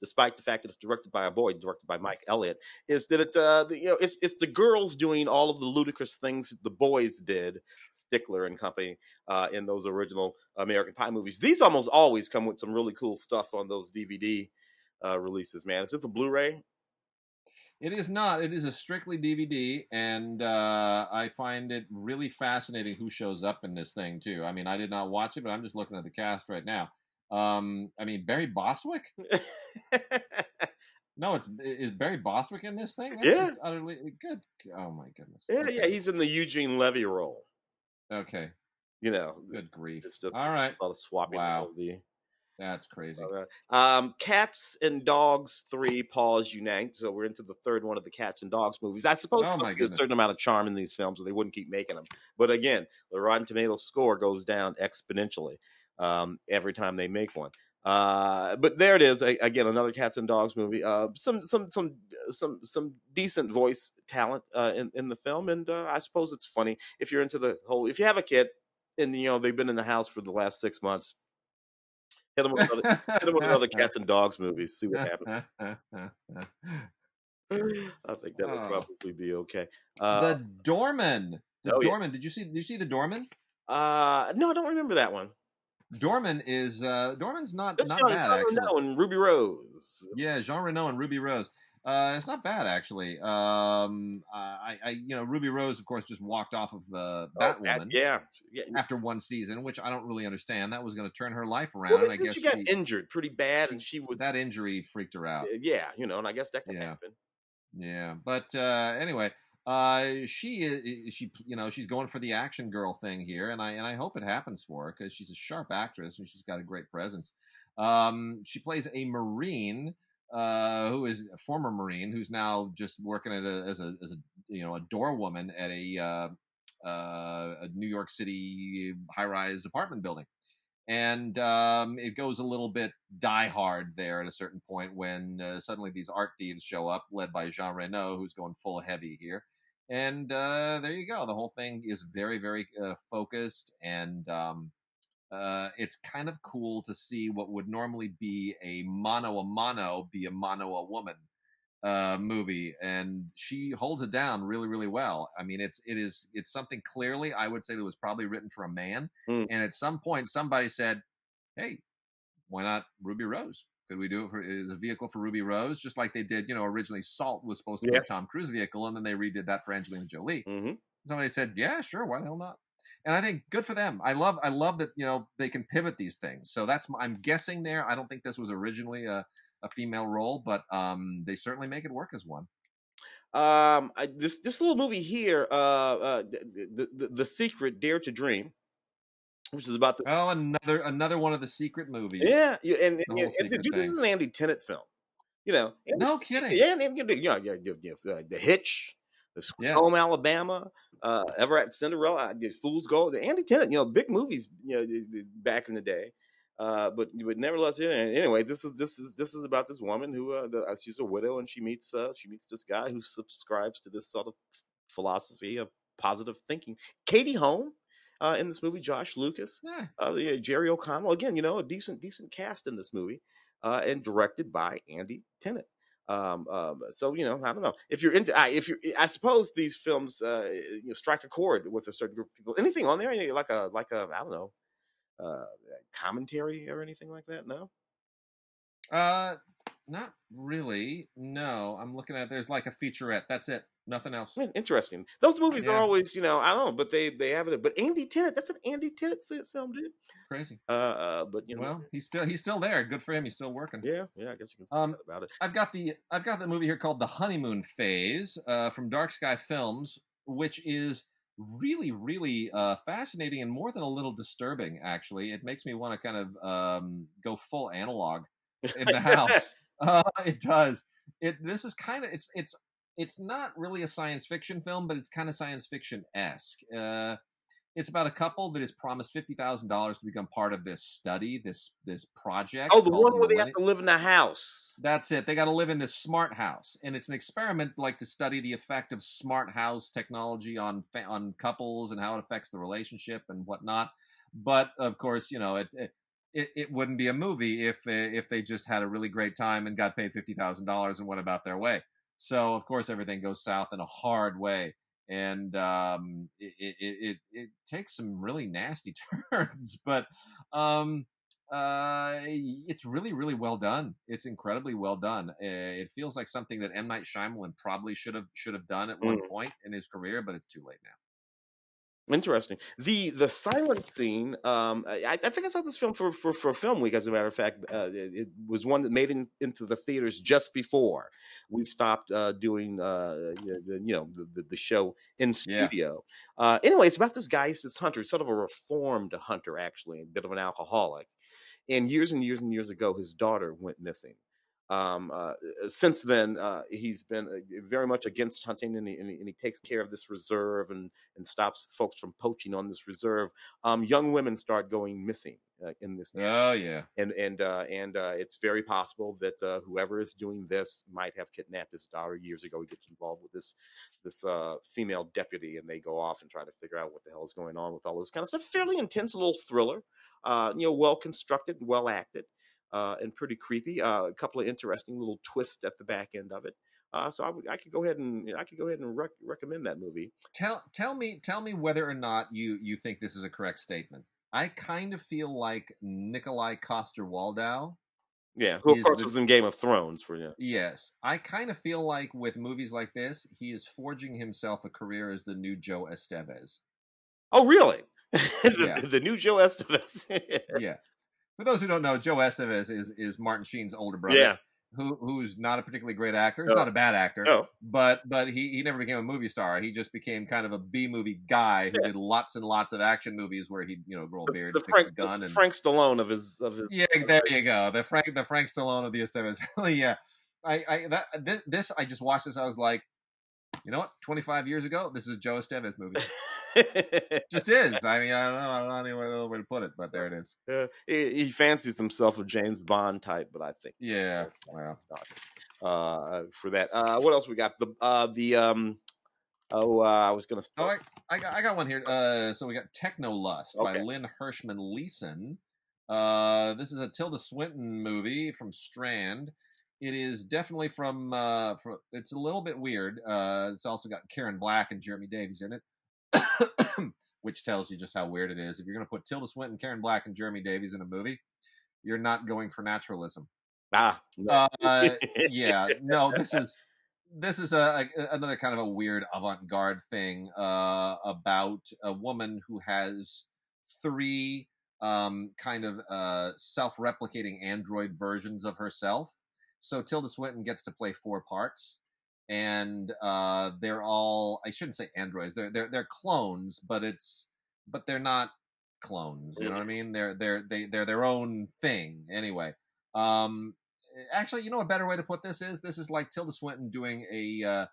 despite the fact that it's directed by a boy, directed by Mike Elliott, is that it's the girls doing all of the ludicrous things the boys did, Stickler and company, in those original American Pie movies. These almost always come with some really cool stuff on those DVD releases. Man, is this a Blu-ray? It is not. It is a strictly DVD, and I find it really fascinating who shows up in this thing too. I mean, I did not watch it, but I'm just looking at the cast right now. I mean, Barry Bostwick. No, is Barry Bostwick in this thing? That's just utterly good. Oh my goodness. Yeah, okay. Yeah, he's in the Eugene Levy role. Okay. Good grief. It's just all right. A lot of swapping. Wow. That's crazy. Cats and Dogs 3, Paws Unite. So we're into the third one of the Cats and Dogs movies. I suppose there's a certain amount of charm in these films, or they wouldn't keep making them. But again, the Rotten Tomato score goes down exponentially every time they make one. But there it is. Again, another Cats and Dogs movie. Some decent voice talent in the film, and I suppose it's funny if you're into the whole. If you have a kid and they've been in the house for the last 6 months. Hit them with another Cats and Dogs movies. See what happens. I think that would probably be okay. The Doorman. Doorman. Yeah. Did you see the Doorman? No, I don't remember that one. Doorman is Doorman's not bad actually. Jean Reno and Ruby Rose. Yeah, Jean Reno and Ruby Rose. It's not bad actually. Ruby Rose, of course, just walked off of Batwoman. After one season, which I don't really understand. That was going to turn her life around. Well, and I guess she got injured pretty bad, and she was that injury freaked her out. Yeah, and I guess that can happen. Yeah, but anyway, she's going for the action girl thing here, and I hope it happens for her because she's a sharp actress and she's got a great presence. She plays a Marine. Who is a former Marine who's now just working as a doorwoman at a New York City high-rise apartment building, and it goes a little bit die-hard there at a certain point when suddenly these art thieves show up, led by Jean Reno, who's going full heavy here, and there you go. The whole thing is very, very focused and. It's kind of cool to see what would normally be a mano a woman movie, and she holds it down really, really well. I mean, it's something clearly I would say that was probably written for a man, and at some point somebody said, "Hey, why not Ruby Rose? Could we do it as a vehicle for Ruby Rose, just like they did? Originally Salt was supposed to be a Tom Cruise vehicle, and then they redid that for Angelina Jolie." Mm-hmm. Somebody said, "Yeah, sure, why the hell not?" And I think good for them. I love that they can pivot these things. So I'm guessing there. I don't think this was originally a female role, but they certainly make it work as one. This little movie here, the Secret, Dare to Dream, which is about another one of the Secret movies. Yeah, and this is an Andy Tennant film. No kidding. Yeah, and The Hitch. Sweet Home Alabama, Ever After Cinderella, Fool's Gold, Andy Tennant, big movies, back in the day. But nevertheless, anyway, this is about this woman who she's a widow, and she meets this guy who subscribes to this sort of philosophy of positive thinking. Katie Holmes in this movie, Josh Lucas, Jerry O'Connell, again, a decent cast in this movie, and directed by Andy Tennant. So I don't know if you're into. I suppose these films strike a chord with a certain group of people. Anything on there like a I don't know commentary or anything like that? No. Not really. No, I'm looking at. There's like a featurette. That's it. Nothing else. Interesting. Those movies are always, I don't know, but they have it. But Andy Tennant, that's an Andy Tennant film, dude. Crazy. But well, he's still there. Good for him. He's still working. Yeah. I guess you can say that about it. I've got the movie here called The Honeymoon Phase from Dark Sky Films, which is really, really fascinating and more than a little disturbing. Actually, it makes me want to kind of go full analog in the house. It does. This is kind of it's not really a science fiction film, but it's kind of science fiction-esque. It's about a couple that is promised $50,000 to become part of this study, this project Oh, the called one the where they have Millennium. to live in the house. That's it. They got to live in this smart house, and it's an experiment, like to study the effect of smart house technology on couples and how it affects the relationship and whatnot. But of course, it wouldn't be a movie if they just had a really great time and got paid $50,000 and went about their way. So of course everything goes south in a hard way, and it takes some really nasty turns. But it's really, really well done. It's incredibly well done. It feels like something that M. Night Shyamalan probably should have done at one point in his career, but it's too late now. Interesting. The silent scene. I think I saw this film for Film Week. As a matter of fact, it was one that made it into the theaters just before we stopped doing the show in Yeah. studio. Anyway, it's about this guy. He's this hunter, sort of a reformed hunter, actually, a bit of an alcoholic. And years and years and years ago, his daughter went missing. Since then, he's been very much against hunting, and he takes care of this reserve and stops folks from poaching on this reserve. Young women start going missing in this area. Oh yeah. And it's very possible that whoever is doing this might have kidnapped his daughter years ago. He gets involved with this female deputy, and they go off and try to figure out what the hell is going on with all this kind of stuff. Fairly intense little thriller, well constructed, well acted. And pretty creepy. A couple of interesting little twists at the back end of it. So I could go ahead and recommend that movie. Tell me whether or not you think this is a correct statement. I kind of feel like Nikolai Coster-Waldau. Yeah, who of course was in Game of Thrones for you. Yes, I kind of feel like with movies like this, he is forging himself a career as the new Joe Estevez. Oh, really? Yeah. the new Joe Estevez. Yeah. For those who don't know, Joe Estevez is Martin Sheen's older brother. Yeah. Who's not a particularly great actor. He's not a bad actor. No. But he never became a movie star. He just became kind of a B-movie guy who did lots and lots of action movies where he'd grow a beard, fix a gun, and Frank Stallone of his. Yeah, there you go. The Frank Stallone of the Estevez. Yeah. I just watched this. I was like, you know what? 25 years ago, this is a Joe Estevez movie. Just is. I mean, I don't know any other way to put it, but there it is. He fancies himself a James Bond type, but I think well, for that. What else we got? I was gonna start. I got one here. So we got Techno Lust by Lynn Hirschman Leeson. This is a Tilda Swinton movie from Strand. It is definitely from it's a little bit weird. It's also got Karen Black and Jeremy Davies in it. Which tells you just how weird it is. If you're going to put Tilda Swinton, Karen Black, and Jeremy Davies in a movie, you're not going for naturalism. No. Yeah, no. This is another kind of a weird avant-garde thing about a woman who has three kind of self-replicating android versions of herself. So Tilda Swinton gets to play 4 parts. And they're all, I shouldn't say androids, they're clones, but they're not clones, you know what I mean? They're their own thing anyway. Actually, a better way to put this is like Tilda Swinton doing a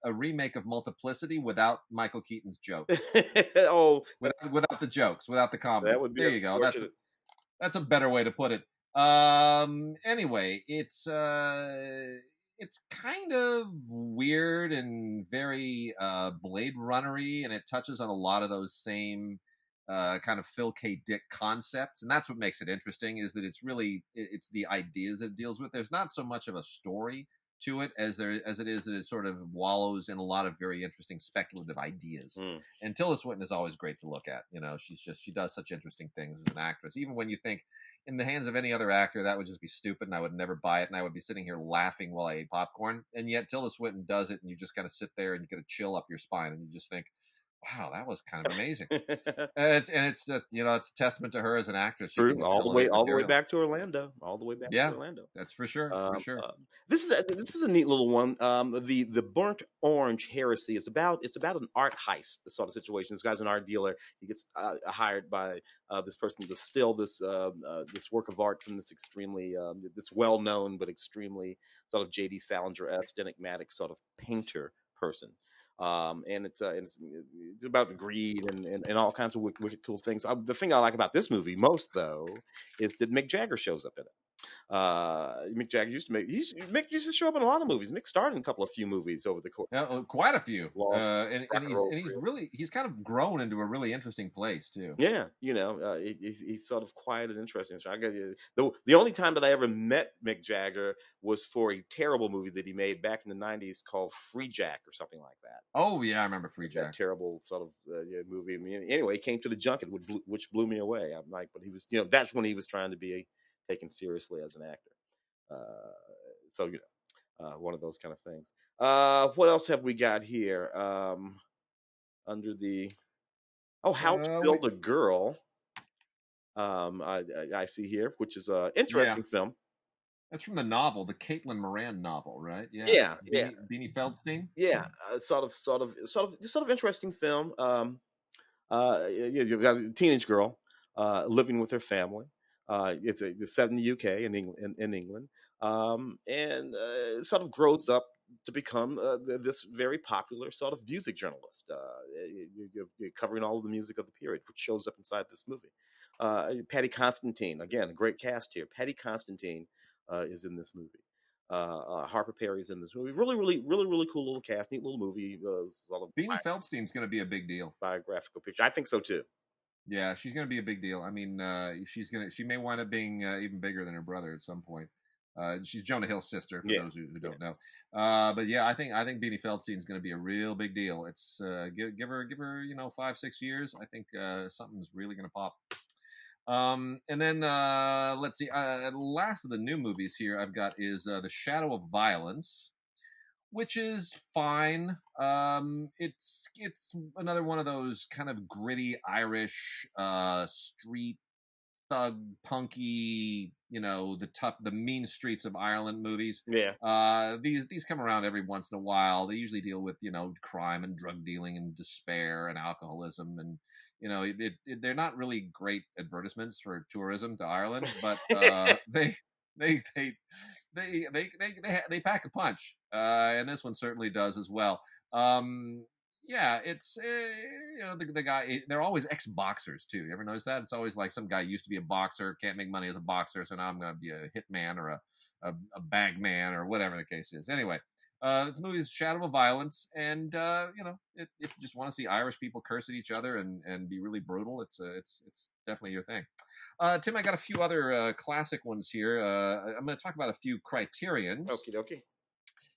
remake of Multiplicity without Michael Keaton's jokes. Without the jokes, without the comedy. That would be, there you go. That's a better way to put it. Anyway, it's kind of weird and very Blade Runner-y, and it touches on a lot of those same kind of Phil K. Dick concepts, and that's what makes it interesting, is that it's the ideas it deals with. There's not so much of a story to it as it is that it sort of wallows in a lot of very interesting speculative ideas. And Tilda Swinton is always great to look at. She does such interesting things as an actress, even when you think, in the hands of any other actor, that would just be stupid, and I would never buy it, and I would be sitting here laughing while I ate popcorn. And yet Tilda Swinton does it, and you just kind of sit there and you get a chill up your spine, and you just think, wow, that was kind of amazing. It's a testament to her as an actress. All the way back to Orlando. All the way back to Orlando. That's for sure. This is a neat little one. The Burnt Orange Heresy is about an art heist sort of situation. This guy's an art dealer. He gets hired by this person to steal this work of art from this extremely this well known but extremely sort of J.D. Salinger-esque enigmatic sort of painter person. And it's about greed and all kinds of wicked cool things. The thing I like about this movie most, though, is that Mick Jagger shows up in it. Mick Jagger Mick used to show up in a lot of movies. Mick starred in a few movies over the course Yeah, of his quite a few, long rock and and roll he's career. really he's kind of grown into a really interesting place too. Yeah, he's sort of quiet and interesting. So I got the only time that I ever met Mick Jagger was for a terrible movie that he made back in the '90s called Free Jack or something like that. Oh yeah, I remember Free That Jack. terrible sort of movie. I mean, anyway, he came to the junket, which blew me away. I'm like, but he was, that's when he was trying to be taken seriously as an actor. So one of those kind of things. What else have we got here? Under the How to We Build a Girl. I see here, which is an Yeah, interesting film. that's from the novel, the Caitlin Moran novel, right? Yeah, Yeah, yeah, Beanie Feldstein. yeah. Sort of interesting film. You got a teenage girl living with her family. It's set in the UK in England, and sort of grows up to become this very popular sort of music journalist. You're covering all of the music of the period, which shows up inside this movie. Patty Constantine, again, a great cast here. Patty Constantine is in this movie. Harper Perry's in this movie. Really, really, really, really cool little cast, neat little movie. Sort of Beanie Feldstein's going to be a big deal. biographical picture. I think so too. Yeah, she's going to be a big deal. I mean, she may wind up being even bigger than her brother at some point. She's Jonah Hill's sister, for those who don't know. But yeah, I think Beanie Feldstein's going to be a real big deal. It's give her 5-6 years. I think something's really going to pop. And then let's see. Last of the new movies here I've got is The Shadow of Violence, which is fine. It's another one of those kind of gritty Irish street thug punky, the mean streets of Ireland movies. Yeah. These come around every once in a while. They usually deal with crime and drug dealing and despair and alcoholism, and they're not really great advertisements for tourism to Ireland, but they they they they pack a punch, and this one certainly does as well. Yeah, it's the guy. They're always ex-boxers too. You ever notice that? It's always like some guy used to be a boxer, can't make money as a boxer, so now I'm going to be a hitman or a bag man or whatever the case is. Anyway, this movie is Shadow of Violence, and if you just want to see Irish people curse at each other and be really brutal, it's definitely your thing. Tim, I got a few other classic ones here. I'm going to talk about a few Criterions. Okie dokie.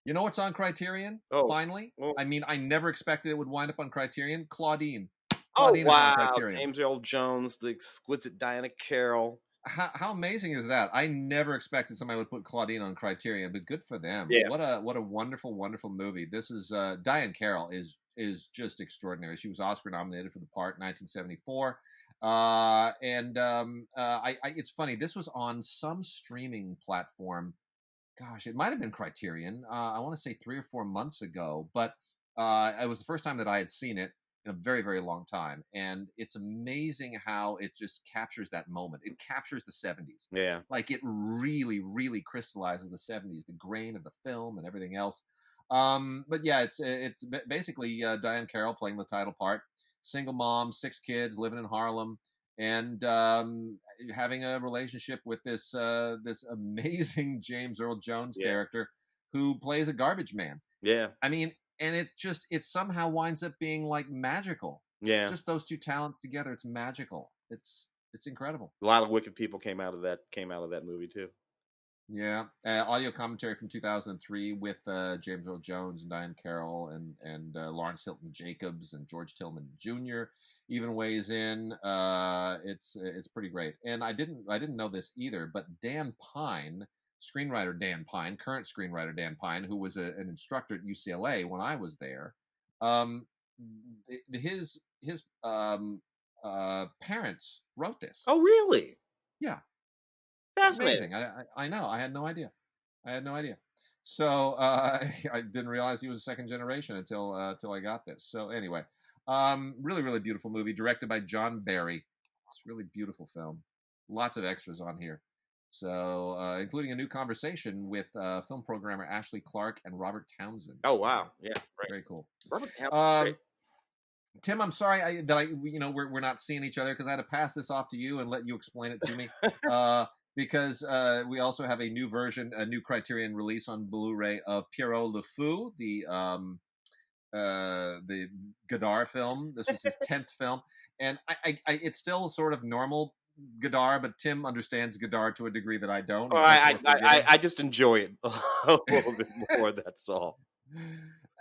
You know what's on Criterion? Oh, finally. oh. I mean, I never expected it would wind up on Criterion. Claudine. Claudine is on Criterion. James Earl Jones, the exquisite Diana Carroll. How amazing is that? I never expected somebody would put Claudine on Criterion, but good for them. Yeah. What a wonderful, wonderful movie. This is Diane Carroll is just extraordinary. She was Oscar nominated for the part in 1974. It's funny. This was on some streaming platform. Gosh, it might have been Criterion. I want to say 3 or 4 months ago, but it was the first time that I had seen it in a very, very long time. And it's amazing how it just captures that moment. It captures the 70s. Yeah. Like it really, really crystallizes the 70s, the grain of the film and everything else. But yeah, it's basically Diane Carroll playing the title part. Single mom, 6 kids, living in Harlem, and having a relationship with this amazing James Earl Jones character who plays a garbage man. Yeah. I mean, and it somehow winds up being like magical. Yeah. Just those two talents together, it's magical. It's incredible. A lot of wicked people came out of that movie too. Yeah, audio commentary from 2003 with James Earl Jones and Diane Carroll and Lawrence Hilton Jacobs and George Tillman Jr. even weighs in. It's pretty great. And I didn't know this either, but Dan Pine, screenwriter Dan Pine, current screenwriter Dan Pine, who was an instructor at UCLA when I was there, his parents wrote this. Oh, really? Yeah. Fascinating. Amazing. I know. I had no idea. So I didn't realize he was a second generation until I got this. So anyway, really, really beautiful movie directed by John Barry. It's a really beautiful film. Lots of extras on here. So, including a new conversation with film programmer Ashley Clark and Robert Townsend. Oh, So, wow. Yeah, right. very cool. Robert Townsend, great. Um, Tim, I'm sorry we're not seeing each other because I had to pass this off to you and let you explain it to me. Because we also have a new version, a new Criterion release on Blu-ray of Pierrot Le Fou, the Godard film. This was his 10th film, and it's still sort of normal Godard, but Tim understands Godard to a degree that I don't. Oh, He's much more forgiving. I just enjoy it a little bit more. That's all.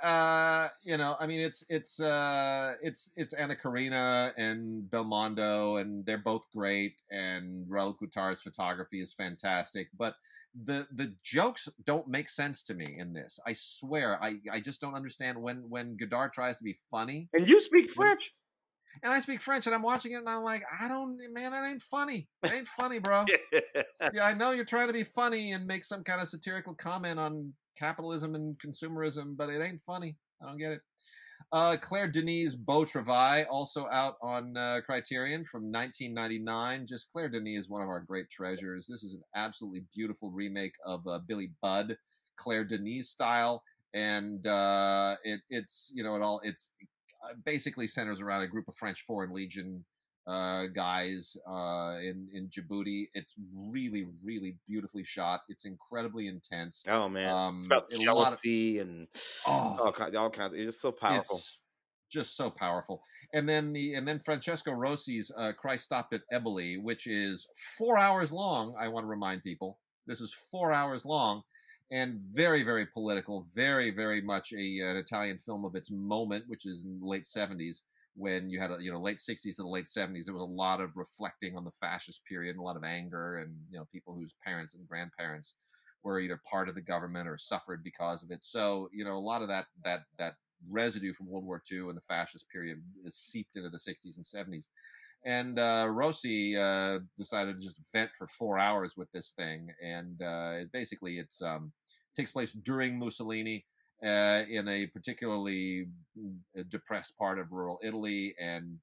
I mean, it's Anna Karina and Belmondo, and they're both great, and Raoul Coutar's photography is fantastic, but the jokes don't make sense to me in this. I swear, I just don't understand when Godard tries to be funny. And you speak French. And I speak French, and I'm watching it, and I'm like, man, that ain't funny. That ain't funny, bro. Yeah, I know you're trying to be funny and make some kind of satirical comment on capitalism and consumerism, but it ain't funny. I don't get it. Claire Denis' Beau Travail, also out on Criterion from 1999. Just Claire Denis is one of our great treasures. This is an absolutely beautiful remake of Billy Budd, Claire Denis style, and it's basically centers around a group of French Foreign Legion guys in Djibouti. It's really, really beautifully shot. It's incredibly intense. Oh man, it's about jealousy and all kinds. It's just so powerful. It's just so powerful. And then Francesco Rossi's Christ Stopped at Eboli, which is 4 hours long. I want to remind people this is 4 hours long. And very, very political, very, very much an Italian film of its moment, which is in the late 70s, when you had late 60s to the late 70s. There was a lot of reflecting on the fascist period and a lot of anger, and people whose parents and grandparents were either part of the government or suffered because of it. So a lot of that residue from World War II and the fascist period is seeped into the 60s and 70s. And Rossi decided to just vent for 4 hours with this thing, and basically it takes place during Mussolini in a particularly depressed part of rural Italy, and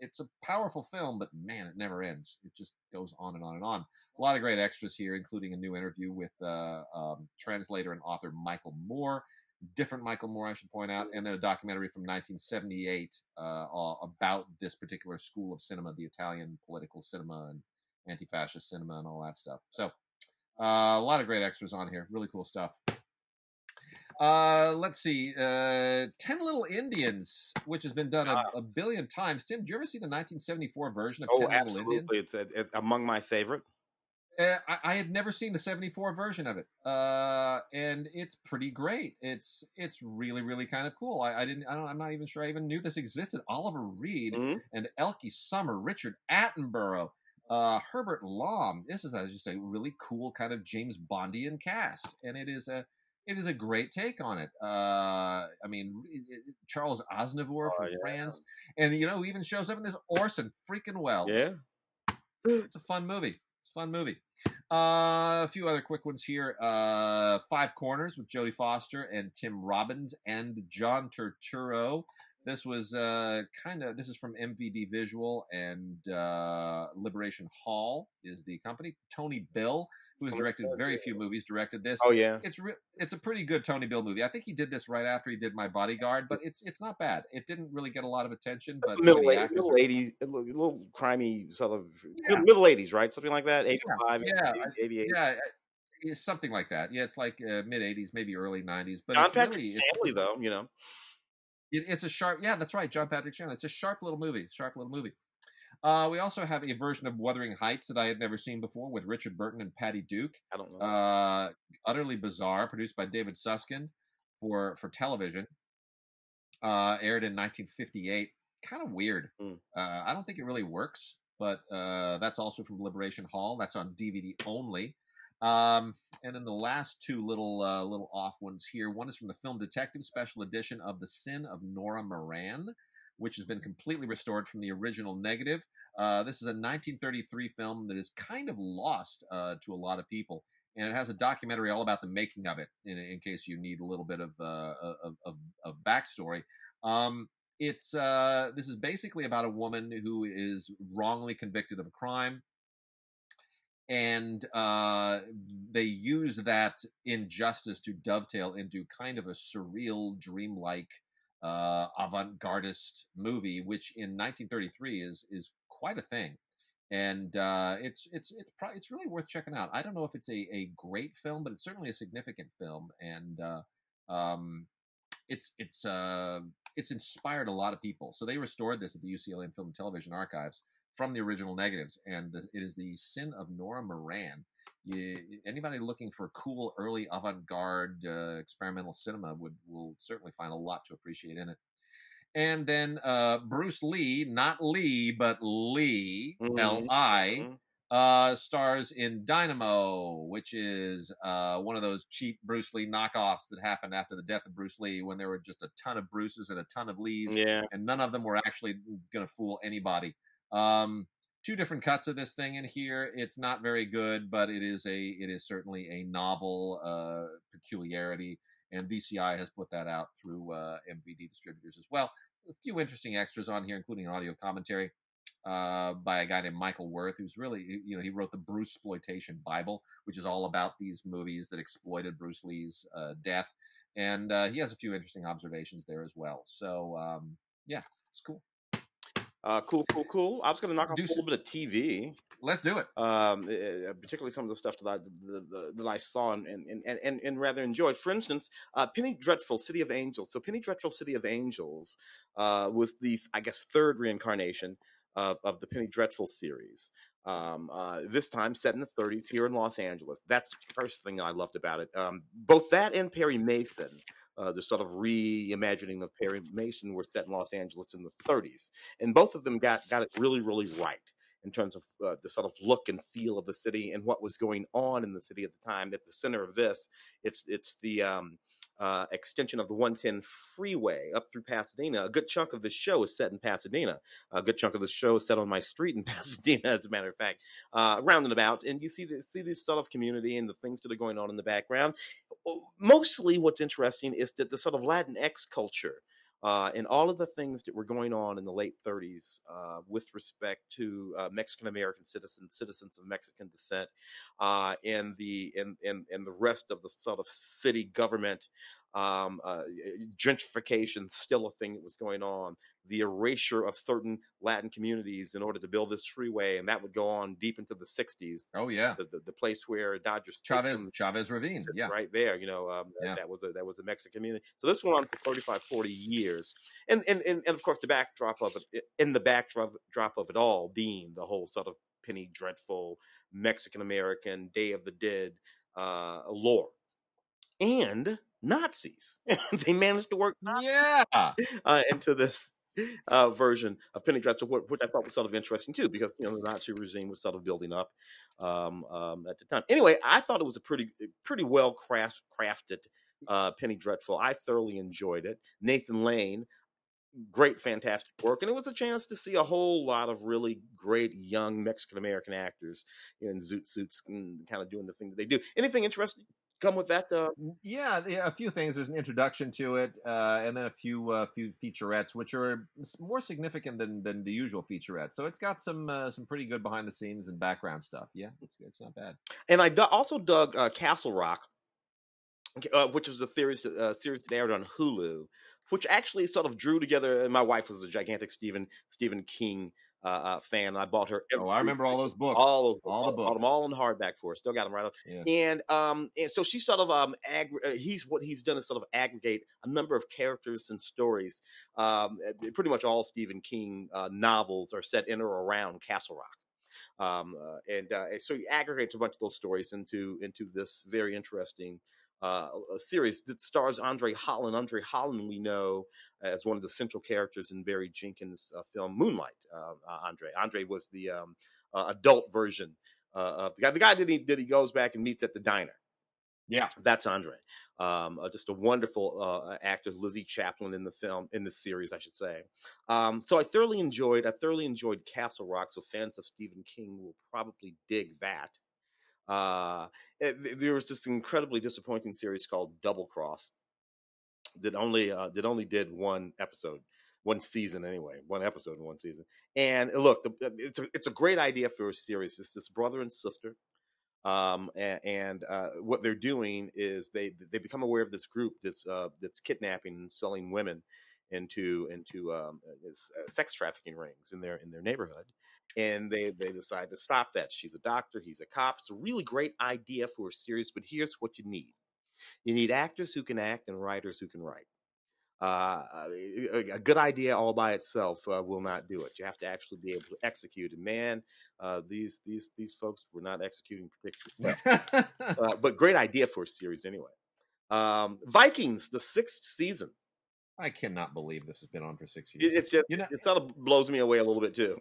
it's a powerful film, but man, it never ends. It just goes on and on and on. A lot of great extras here, including a new interview with translator and author Michael Moore. Different Michael Moore, I should point out, and then a documentary from 1978 about this particular school of cinema, the Italian political cinema and anti-fascist cinema and all that stuff. So a lot of great extras on here. Really cool stuff. Let's see. 10 Little Indians, which has been done a billion times. Tim, did you ever see the 1974 version of 10 Little Indians? It's among my favorite. I had never seen the 74 version of it, and it's pretty great. It's really, really kind of cool. I'm not even sure I even knew this existed. Oliver Reed and Elke Summer, Richard Attenborough, Herbert Lom. This is, as you say, really cool kind of James Bondian cast, and it is a great take on it. Charles Aznavour from France, and who even shows up in this, Orson freaking Welles. Yeah, it's a fun movie. It's a fun movie. A few other quick ones here. Five Corners with Jodie Foster and Tim Robbins and John Turturro. This was this is from MVD Visual, and Liberation Hall is the company. Tony Bill, who has directed very few movies, directed this. Oh yeah, it's a pretty good Tony Bill movie. I think he did this right after he did My Bodyguard, but it's not bad. It didn't really get a lot of attention, but middle 80s, a little crimey sort of middle 80s, right? Something like that. 85, 88. Yeah. It's something like that. Yeah, it's like mid 80s, maybe early 90s. But John it's Patrick really, Stanley, though, it's a sharp. Yeah, that's right, John Patrick Stanley. It's a sharp little movie. We also have a version of Wuthering Heights that I had never seen before with Richard Burton and Patty Duke. I don't know. Utterly bizarre, produced by David Susskind for television. Aired in 1958. Kind of weird. I don't think it really works, but that's also from Liberation Hall. That's on DVD only. And then the last two little off ones here. One is from the Film Detective Special Edition of The Sin of Nora Moran, which has been completely restored from the original negative. This is a 1933 film that is kind of lost to a lot of people, and it has a documentary all about the making of it. In case you need a little bit of backstory, this is basically about a woman who is wrongly convicted of a crime, and they use that injustice to dovetail into kind of a surreal, dreamlike, avant-gardist movie, which in 1933 is quite a thing, and it's really worth checking out. I don't know if it's a great film, but it's certainly a significant film, and um, it's it's uh it's inspired a lot of people. So they restored this at the UCLA Film and Television Archives from the original negatives, and it is the Sin of Nora Moran. Anybody looking for cool early avant-garde experimental cinema will certainly find a lot to appreciate in it. And then Bruce Lee, not Lee, but Lee, Mm-hmm. L-I, stars in Dynamo, which is one of those cheap Bruce Lee knockoffs that happened after the death of Bruce Lee, when there were just a ton of Bruces and a ton of Lees, Yeah. and none of them were actually going to fool anybody. Um, Two different cuts of this thing in here. It's not very good, but it is certainly a novel peculiarity, and VCI has put that out through MVD distributors as well. A few interesting extras on here, including an audio commentary by a guy named Michael Worth, who's really, he wrote the Bruce Exploitation Bible, which is all about these movies that exploited Bruce Lee's death. And he has a few interesting observations there as well. So, yeah, it's cool. Cool. I was going to knock off a little bit of TV. Let's do it. Particularly some of the stuff that I saw and rather enjoyed. For instance, Penny Dreadful, City of Angels. So Penny Dreadful, City of Angels was the, I guess, third reincarnation of the Penny Dreadful series. This time set in the 30s here in Los Angeles. That's the first thing I loved about it. Both that and Perry Mason. The sort of reimagining of Perry Mason were set in Los Angeles in the 30s, and both of them got it really, really right in terms of the sort of look and feel of the city and what was going on in the city at the time. At the center of this, it's the extension of the 110 freeway up through Pasadena. A good chunk of the show is set in Pasadena. A good chunk of the show is set on my street in Pasadena, as a matter of fact, round and about. And you see this sort of community and the things that are going on in the background. Mostly what's interesting is that the sort of Latinx culture and all of the things that were going on in the late 30s with respect to Mexican American citizens of Mexican descent, and the rest of the sort of city government, gentrification still a thing that was going on. The erasure of certain Latin communities in order to build this freeway, and that would go on deep into the 60s. Oh yeah, the place where Dodger Chavez Ravine, sits yeah, right there. yeah. That was a Mexican community. So this went on for 35, 40 years, and of course the backdrop of it, of it all being the whole sort of Penny Dreadful Mexican American Day of the Dead lore and Nazis. They managed to work into this version of Penny Dreadful, which I thought was sort of interesting too, because the Nazi regime was sort of building up at the time. Anyway, I thought it was a pretty well crafted Penny Dreadful. I thoroughly enjoyed it. Nathan Lane, great, fantastic work, and it was a chance to see a whole lot of really great young Mexican American actors in zoot suits and kind of doing the thing that they do. Anything interesting come with that? Yeah, a few things. There's an introduction to it, and then a few featurettes, which are more significant than the usual featurettes. So it's got some pretty good behind the scenes and background stuff. Yeah, it's not bad. And I also dug Castle Rock, which was a series that aired on Hulu, which actually sort of drew together. And my wife was a gigantic Stephen King fan. I bought her. I remember all those books. All the books. Bought them all in hardback for her. Still got them right up. Yeah. And so she sort of he's done is sort of aggregate a number of characters and stories. Pretty much all Stephen King novels are set in or around Castle Rock. So he aggregates a bunch of those stories into this very interesting a series that stars Andre Holland. Andre Holland, we know as one of the central characters in Barry Jenkins' film Moonlight. Andre was the adult version of the guy that he goes back and meets at the diner. Yeah, that's Andre. Just a wonderful actor, Lizzie Chaplin in the series, I should say. So I thoroughly enjoyed Castle Rock. So fans of Stephen King will probably dig that. There was this incredibly disappointing series called Double Cross that only did one season anyway, one episode in one season. And look, it's a great idea for a series. It's this brother and sister What they're doing is they become aware of this group that's kidnapping and selling women into sex trafficking rings in their neighborhood, and they decide to stop that. She's a doctor, he's a cop. It's a really great idea for a series, but here's what you need: you need actors who can act and writers who can write. A good idea all by itself will not do it. You have to actually be able to execute. And man, these folks were not executing particularly well. But great idea for a series anyway. Vikings, the 6th season. I cannot believe this has been on for 6 years. It's just it sort of blows me away a little bit too.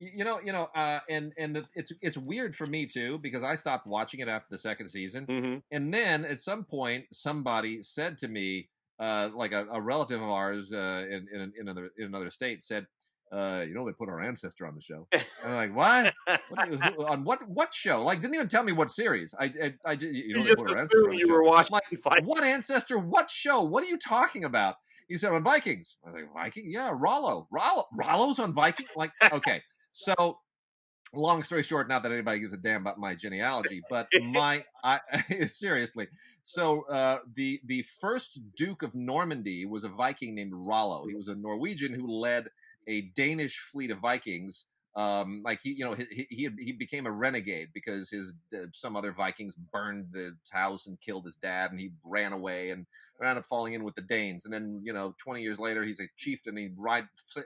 It's weird for me too, because I stopped watching it after the 2nd season, Mm-hmm. and then at some point somebody said to me, like a relative of ours in another state said, they put our ancestor on the show. And I'm like, what? On what show? Like, didn't even tell me what series. I just, you just assumed you were watching. Like, what ancestor? What show? What are you talking about? He said on Vikings. I was like, Viking? Yeah, Rollo's on Viking. Like, okay. So, long story short, not that anybody gives a damn about my genealogy, but seriously. So, the first Duke of Normandy was a Viking named Rollo. He was a Norwegian who led a Danish fleet of Vikings. He became a renegade because some other Vikings burned the house and killed his dad, and he ran away and ended up falling in with the Danes. And then 20 years later, he's a chieftain. He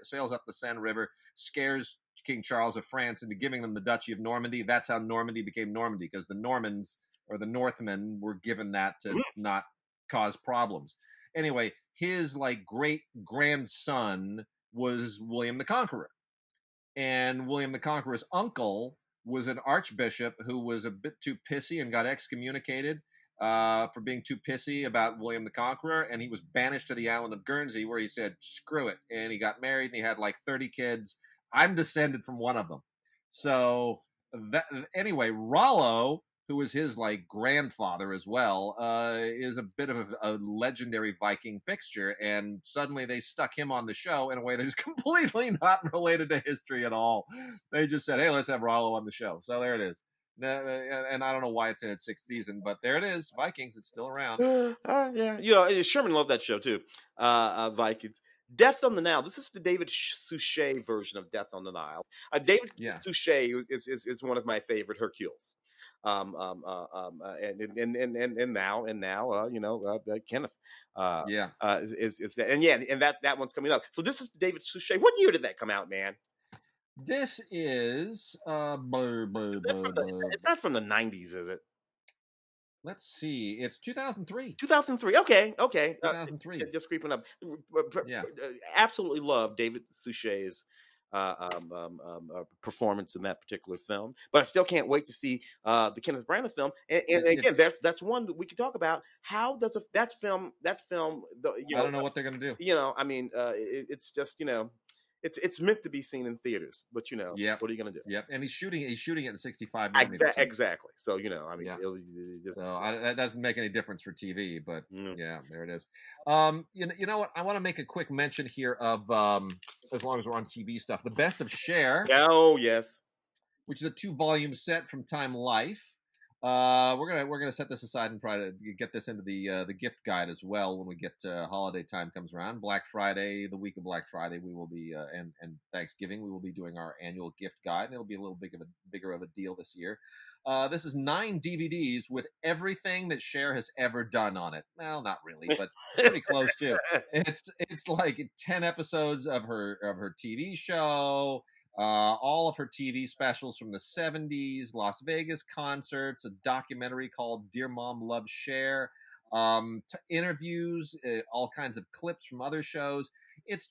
sails up the Seine River, scares King Charles of France into giving them the Duchy of Normandy. That's how Normandy became Normandy, because the Normans or the Northmen were given that to not cause problems. Anyway, his great grandson was William the Conqueror. And William the Conqueror's uncle was an archbishop who was a bit too pissy and got excommunicated for being too pissy about William the Conqueror. And he was banished to the island of Guernsey, where he said, screw it. And he got married, and he had 30 kids. I'm descended from one of them. So anyway, Rollo, who was his grandfather as well, is a bit of a legendary Viking fixture. And suddenly they stuck him on the show in a way that is completely not related to history at all. They just said, hey, let's have Rollo on the show. So there it is. And I don't know why it's in its 6th season, but there it is. Vikings, it's still around. Yeah. Sherman loved that show too. Vikings. Death on the Nile. This is the David Suchet version of Death on the Nile. David Suchet is one of my favorite Hercules. And now Kenneth is that, and that one's coming up. So this is David Suchet. What year did that come out, man? This is it's not from the 90s, is it? Let's see. It's 2003. 2003. Okay. 2003. Just creeping up. Absolutely love David Suchet's performance in that particular film, but I still can't wait to see the Kenneth Branagh film. And again, that's one that we could talk about. How does that film? I don't know what they're gonna do. It's just it's meant to be seen in theaters, but what are you gonna do? Yep, and he's shooting it in 65 exactly. So that doesn't make any difference for TV, but yeah, there it is. You know what? I want to make a quick mention here of as long as we're on TV stuff, The Best of Cher. Oh yes, which is a 2-volume set from Time Life. We're gonna set this aside and try to get this into the gift guide as well when we get holiday time comes around. Black Friday, the week of Black Friday, we will be and Thanksgiving, we will be doing our annual gift guide, and it'll be a little bigger of a deal this year. This is 9 DVDs with everything that Cher has ever done on it. Well, not really, but pretty close too. It's 10 episodes of her TV show. All of her TV specials from the 70s, Las Vegas concerts, a documentary called Dear Mom Loves Cher, interviews, all kinds of clips from other shows. It's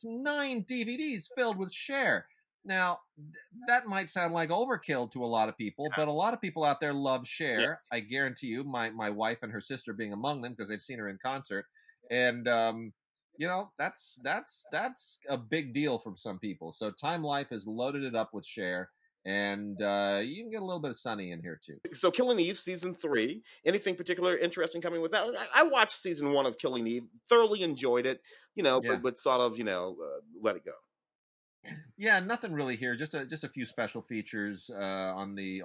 9 DVDs filled with Cher. Now, that might sound like overkill to a lot of people, but a lot of people out there love Cher. Yeah. I guarantee you, my wife and her sister being among them, because they've seen her in concert. And, that's a big deal for some people. So Time Life has loaded it up with Cher, and you can get a little bit of Sunny in here too. So Killing Eve season 3, anything particular interesting coming with that? I watched season 1 of Killing Eve, thoroughly enjoyed it, but sort of let it go. Yeah, nothing really here. Just a few special features on the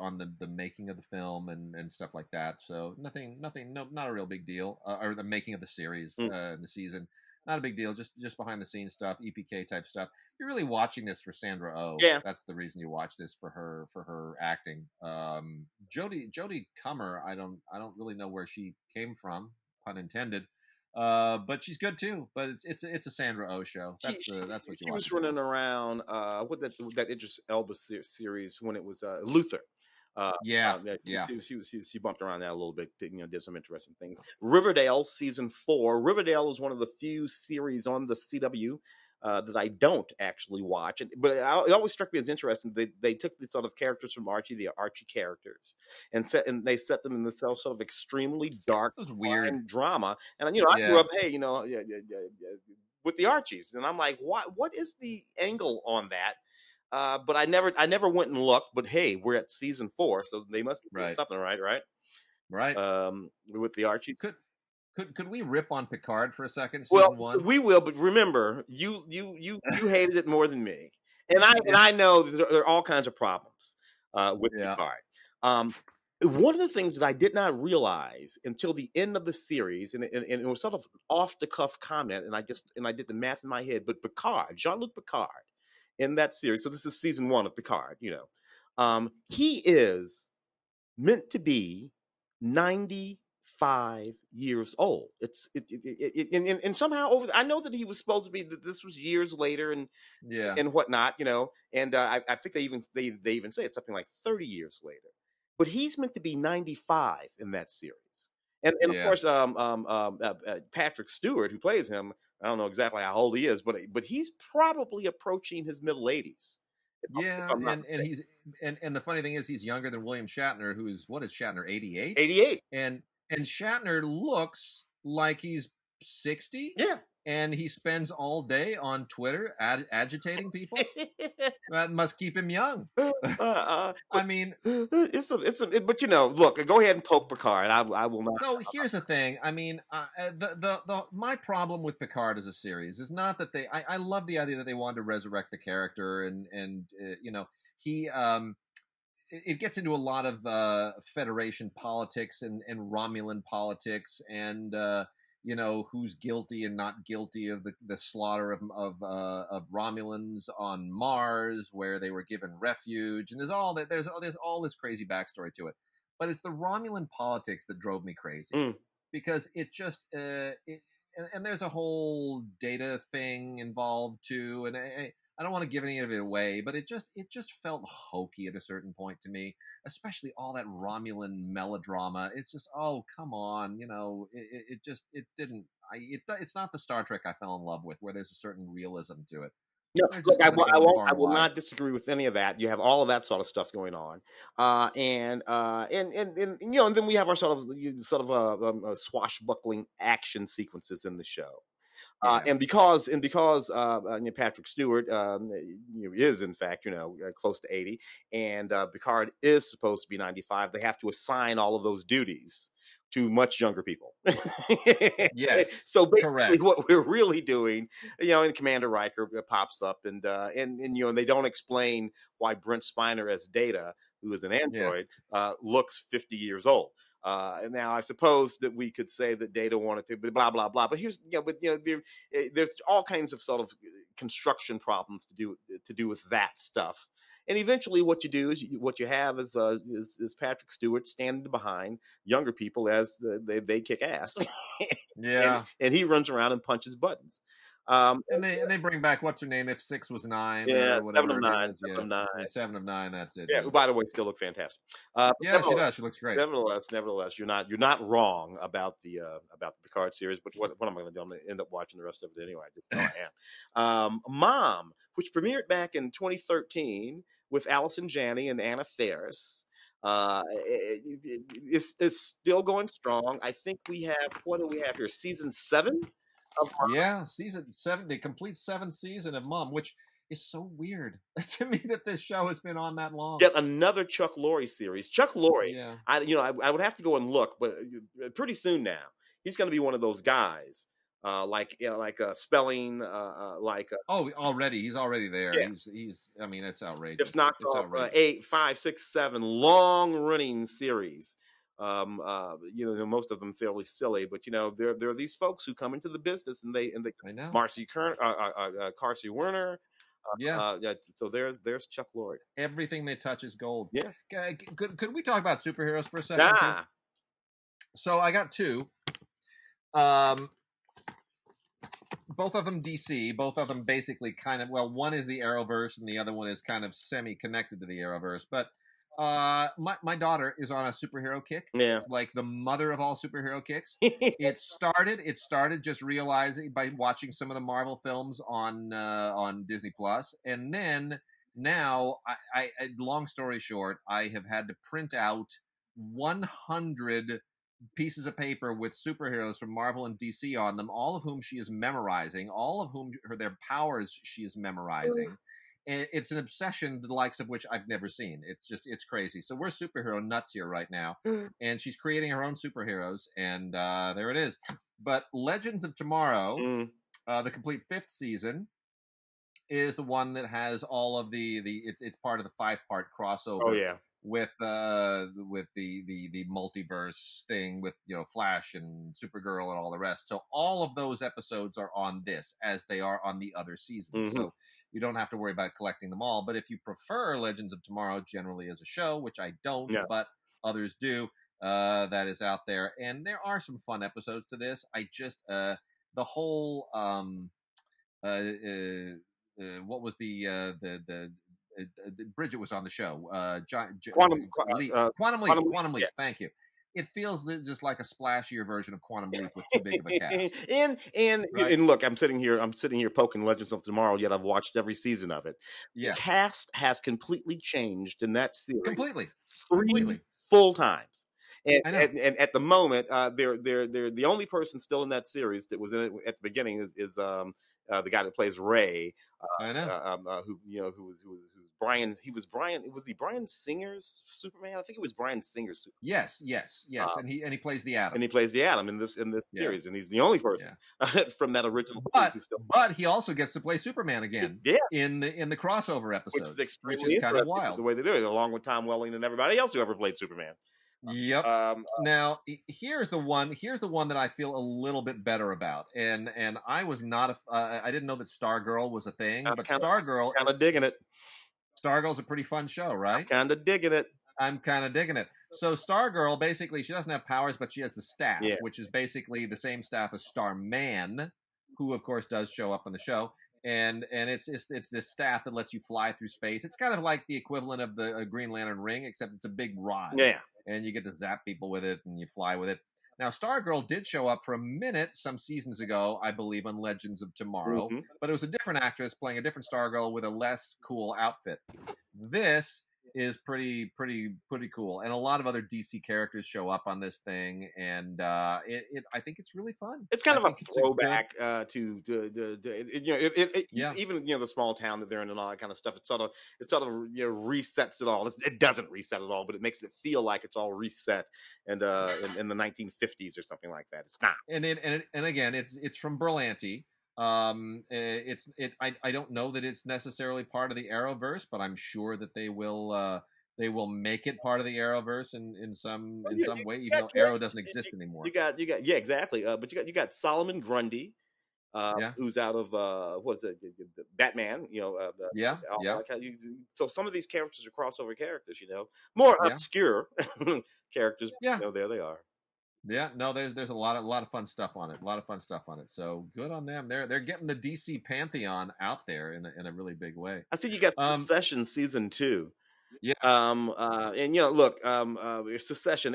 making of the film and stuff like that. So nothing, no, not a real big deal. Or the making of the series, Mm. the season, not a big deal. Just behind the scenes stuff, EPK type stuff. You're really watching this for Sandra Oh. Yeah. That's the reason you watch this, for her acting. Jodie Comer, I don't really know where she came from, pun intended. But she's good too. But it's a Sandra Oh show. She That's what you she watch was it for. running around what that Idris Elba series when it was Luther. Yeah, Yeah, yeah. she bumped around that a little bit, did some interesting things. Riverdale season 4. Riverdale is one of the few series on the CW that I don't actually watch, but it always struck me as interesting. They took the sort of characters from Archie, the Archie characters, and they set them in the sort of extremely dark It was weird. crime drama. And I grew Yeah, up, hey, with the Archies, and I'm like, what is the angle on that? But I never went and looked. But hey, we're at season 4, so they must be doing right, something right? right. With the Archies. Could we rip on Picard for a second? Well, Season one. we will, but remember, you hated it more than me, and Yeah, I know that there are all kinds of problems with yeah, Picard. Um, One of the things that I did not realize until the end of the series, and it was sort of off the cuff comment, and I did the math in my head. But Picard, Jean-Luc Picard, in that series, so this is season 1 of Picard. He is meant to be 95 years old. And somehow I know that he was supposed to be that this was years later yeah, and whatnot, and I think they even say it's something like 30 years later. But he's meant to be 95 in that series. And of yeah, course, Patrick Stewart, who plays him, I don't know exactly how old he is, but he's probably approaching his middle 80s, if yeah. I'm not And mistaken. he's and the funny thing is, he's younger than William Shatner, who's, what is Shatner, 88? 88. And Shatner looks like he's 60, Yeah. and he spends all day on Twitter agitating people. That must keep him young. I But mean, but look, go ahead and poke Picard. I will not. so here's the thing. I mean, the my problem with Picard as a series is not that I love the idea that they wanted to resurrect the character, and he it gets into a lot of Federation politics and Romulan politics, and who's guilty and not guilty of the slaughter of Romulans on Mars, where they were given refuge, and there's all this crazy backstory to it. But it's the Romulan politics that drove me crazy, Mm. because it just and there's a whole data thing involved too, and I don't want to give any of it away, but it just felt hokey at a certain point to me, especially all that Romulan melodrama. It's just, oh, come on, it didn't. It's not the Star Trek I fell in love with, where there's a certain realism to it. No, They're look, just kind of I going won't. far I and will wide. not disagree with any of that. You have all of that sort of stuff going on, and then we have our swashbuckling action sequences in the show. Yeah, And because Patrick Stewart is in fact close to 80, and Picard is supposed to be 95, they have to assign all of those duties to much younger people. yes, So basically, correct. what we're really doing, and Commander Riker pops up, and they don't explain why Brent Spiner as Data, who is an Yeah, android, looks 50 years old. And now I suppose that we could say that Data wanted to, but blah blah blah. But there's all kinds of sort of construction problems to do with that stuff. And eventually, what you do is what you have is Patrick Stewart standing behind younger people as they kick ass, and yeah. he runs around and punches buttons. Um, And they bring back, what's her name, if 6 was 9 yeah, or whatever it is. seven Yeah, of nine. yeah, 7 of 9. That's it. Yeah, Yeah, who by the way still look fantastic. But yeah. She does. She looks great. nevertheless, you're not wrong about the Picard series. But what am I going to do? I'm going to end up watching the rest of it anyway. I just know I am. Mom, which premiered back in 2013 with Allison Janney and Anna Faris. Is still going strong. I think we have, what do we have here? Season 7 of Yeah, season 7, the complete 7th season of Mom, which is so weird to me that this show has been on that long. yet another Chuck Lorre series. Chuck Lorre, Yeah, I would have to go and look, but pretty soon now he's going to be one of those guys like spelling, Oh, he's already there. yeah. He's. I mean, it's Just outrageous. knocked It's off outrageous. 8, 5, 6, 7 long running series. Most of them fairly silly, but there are these folks who come into the business and they I know. Marcy Kern, Carsey Werner. Yeah. Yeah, so there's Chuck Lorre. Everything they touch is gold. Yeah. Could we talk about superheroes for a second too? Ah. So I got two. Both of them DC. Both of them basically kind of, well, one is the Arrowverse and the other one is kind of semi-connected to the Arrowverse. But my daughter is on a superhero kick. Yeah. Like the mother of all superhero kicks. It started just realizing by watching some of the Marvel films on Disney Plus, and then now I long story short, I have had to print out 100 pieces of paper with superheroes from Marvel and DC on them, all of whom she is memorizing, all of whom their powers she is memorizing. It's an obsession, the likes of which I've never seen. It's crazy. So we're superhero nuts here right now, and she's creating her own superheroes, and there it is. But Legends of Tomorrow, the complete 5th season, is the one that has all of it's part of the 5-part crossover. Oh yeah. With the multiverse thing with Flash and Supergirl and all the rest. So all of those episodes are on this, as they are on the other seasons. Mm-hmm. So you don't have to worry about collecting them all. But if you prefer Legends of Tomorrow generally as a show, which I don't, but others do, that is out there. And there are some fun episodes to this. I just the whole what was the Bridget was on the show. Quantum Leap. Quantum Leap. Yeah. Thank you. It feels just like a splashier version of Quantum Leap with too big of a cast. and look, I'm sitting here poking Legends of Tomorrow, yet I've watched every season of it. Yeah. The cast has completely changed in that series. Completely. 3 full times. And at the moment, they're the only person still in that series that was in it at the beginning is the guy that plays Ray. I know. Who's Brian? Was he Brian Singer's Superman? I think it was Brian Singer's Superman. Yes. And he plays the Atom. And he plays the Atom in this series, and he's the only person from that original series who's still. But he also gets to play Superman again. Yeah. In the crossover episodes, which is kind of wild. The way they do it, along with Tom Welling and everybody else who ever played Superman. Yep. Now here's the one that I feel a little bit better about, and I was not I didn't know that Stargirl was a thing, but Stargirl, kind of digging it. Stargirl's a pretty fun show, right? Kind of digging it. I'm kind of digging it. So Stargirl, basically, she doesn't have powers, but she has the staff, which is basically the same staff as Starman, who of course does show up on the show. And it's this staff that lets you fly through space. It's kind of like the equivalent of the Green Lantern ring, except it's a big rod. Yeah. And you get to zap people with it, and you fly with it. Now, Stargirl did show up for a minute some seasons ago, I believe, on Legends of Tomorrow, but it was a different actress playing a different Stargirl with a less cool outfit. This is pretty cool, and a lot of other DC characters show up on this thing, and I think it's really fun. It's kind of a throwback to even the small town that they're in and all that kind of stuff. It sort of resets it all. It doesn't reset it all, but it makes it feel like it's all reset and in the 1950s or something like that. It's not. And again, it's from Berlanti. I don't know that it's necessarily part of the Arrowverse, but I'm sure that they will make it part of the Arrowverse in some way, even though Arrow doesn't exist anymore. You got exactly. But you got Solomon Grundy, who's out of what's it, the Batman? So some of these characters are crossover characters. More obscure characters. Yeah, there they are. Yeah, no, there's a lot of fun stuff on it. So good on them. They're getting the DC pantheon out there in a really big way. I see you got Succession season 2. Yeah. And look, Succession.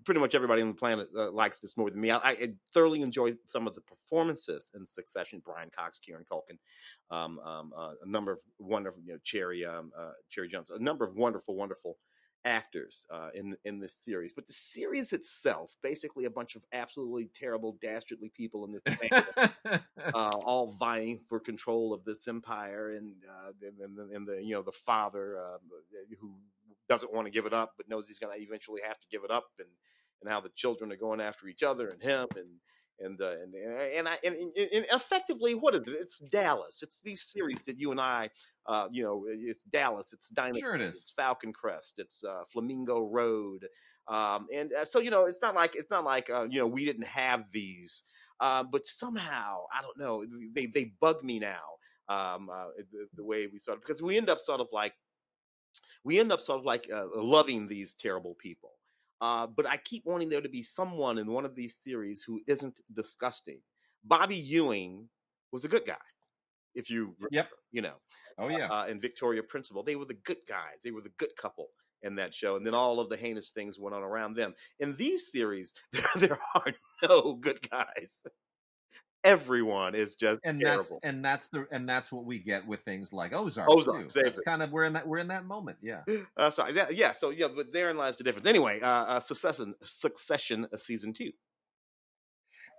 Pretty much everybody on the planet likes this more than me. I thoroughly enjoy some of the performances in Succession. Brian Cox, Kieran Culkin, a number of wonderful, Cherry Jones, a number of wonderful actors in this series. But the series itself, basically a bunch of absolutely terrible, dastardly people in this family, all vying for control of this empire, and the father who doesn't want to give it up but knows he's going to eventually have to give it up, and how the children are going after each other and him, and And effectively, what is it? It's Dallas. It's these series that you and I, it's Dallas. It's Dynasty. Sure it is. It's Falcon Crest. It's Flamingo Road. So it's not like we didn't have these, but somehow I don't know, they bug me now. The way we sort of, because we end up sort of like loving these terrible people. But I keep wanting there to be someone in one of these series who isn't disgusting. Bobby Ewing was a good guy, if you remember, Yep. Oh yeah. And Victoria Principal, they were the good guys. They were the good couple in that show, and then all of the heinous things went on around them. In these series, there are no good guys. Everyone is just terrible. That's what we get with things like Ozark too. Exactly. That's kind of we're in that moment. Yeah. But therein lies the difference. Anyway, Succession season 2.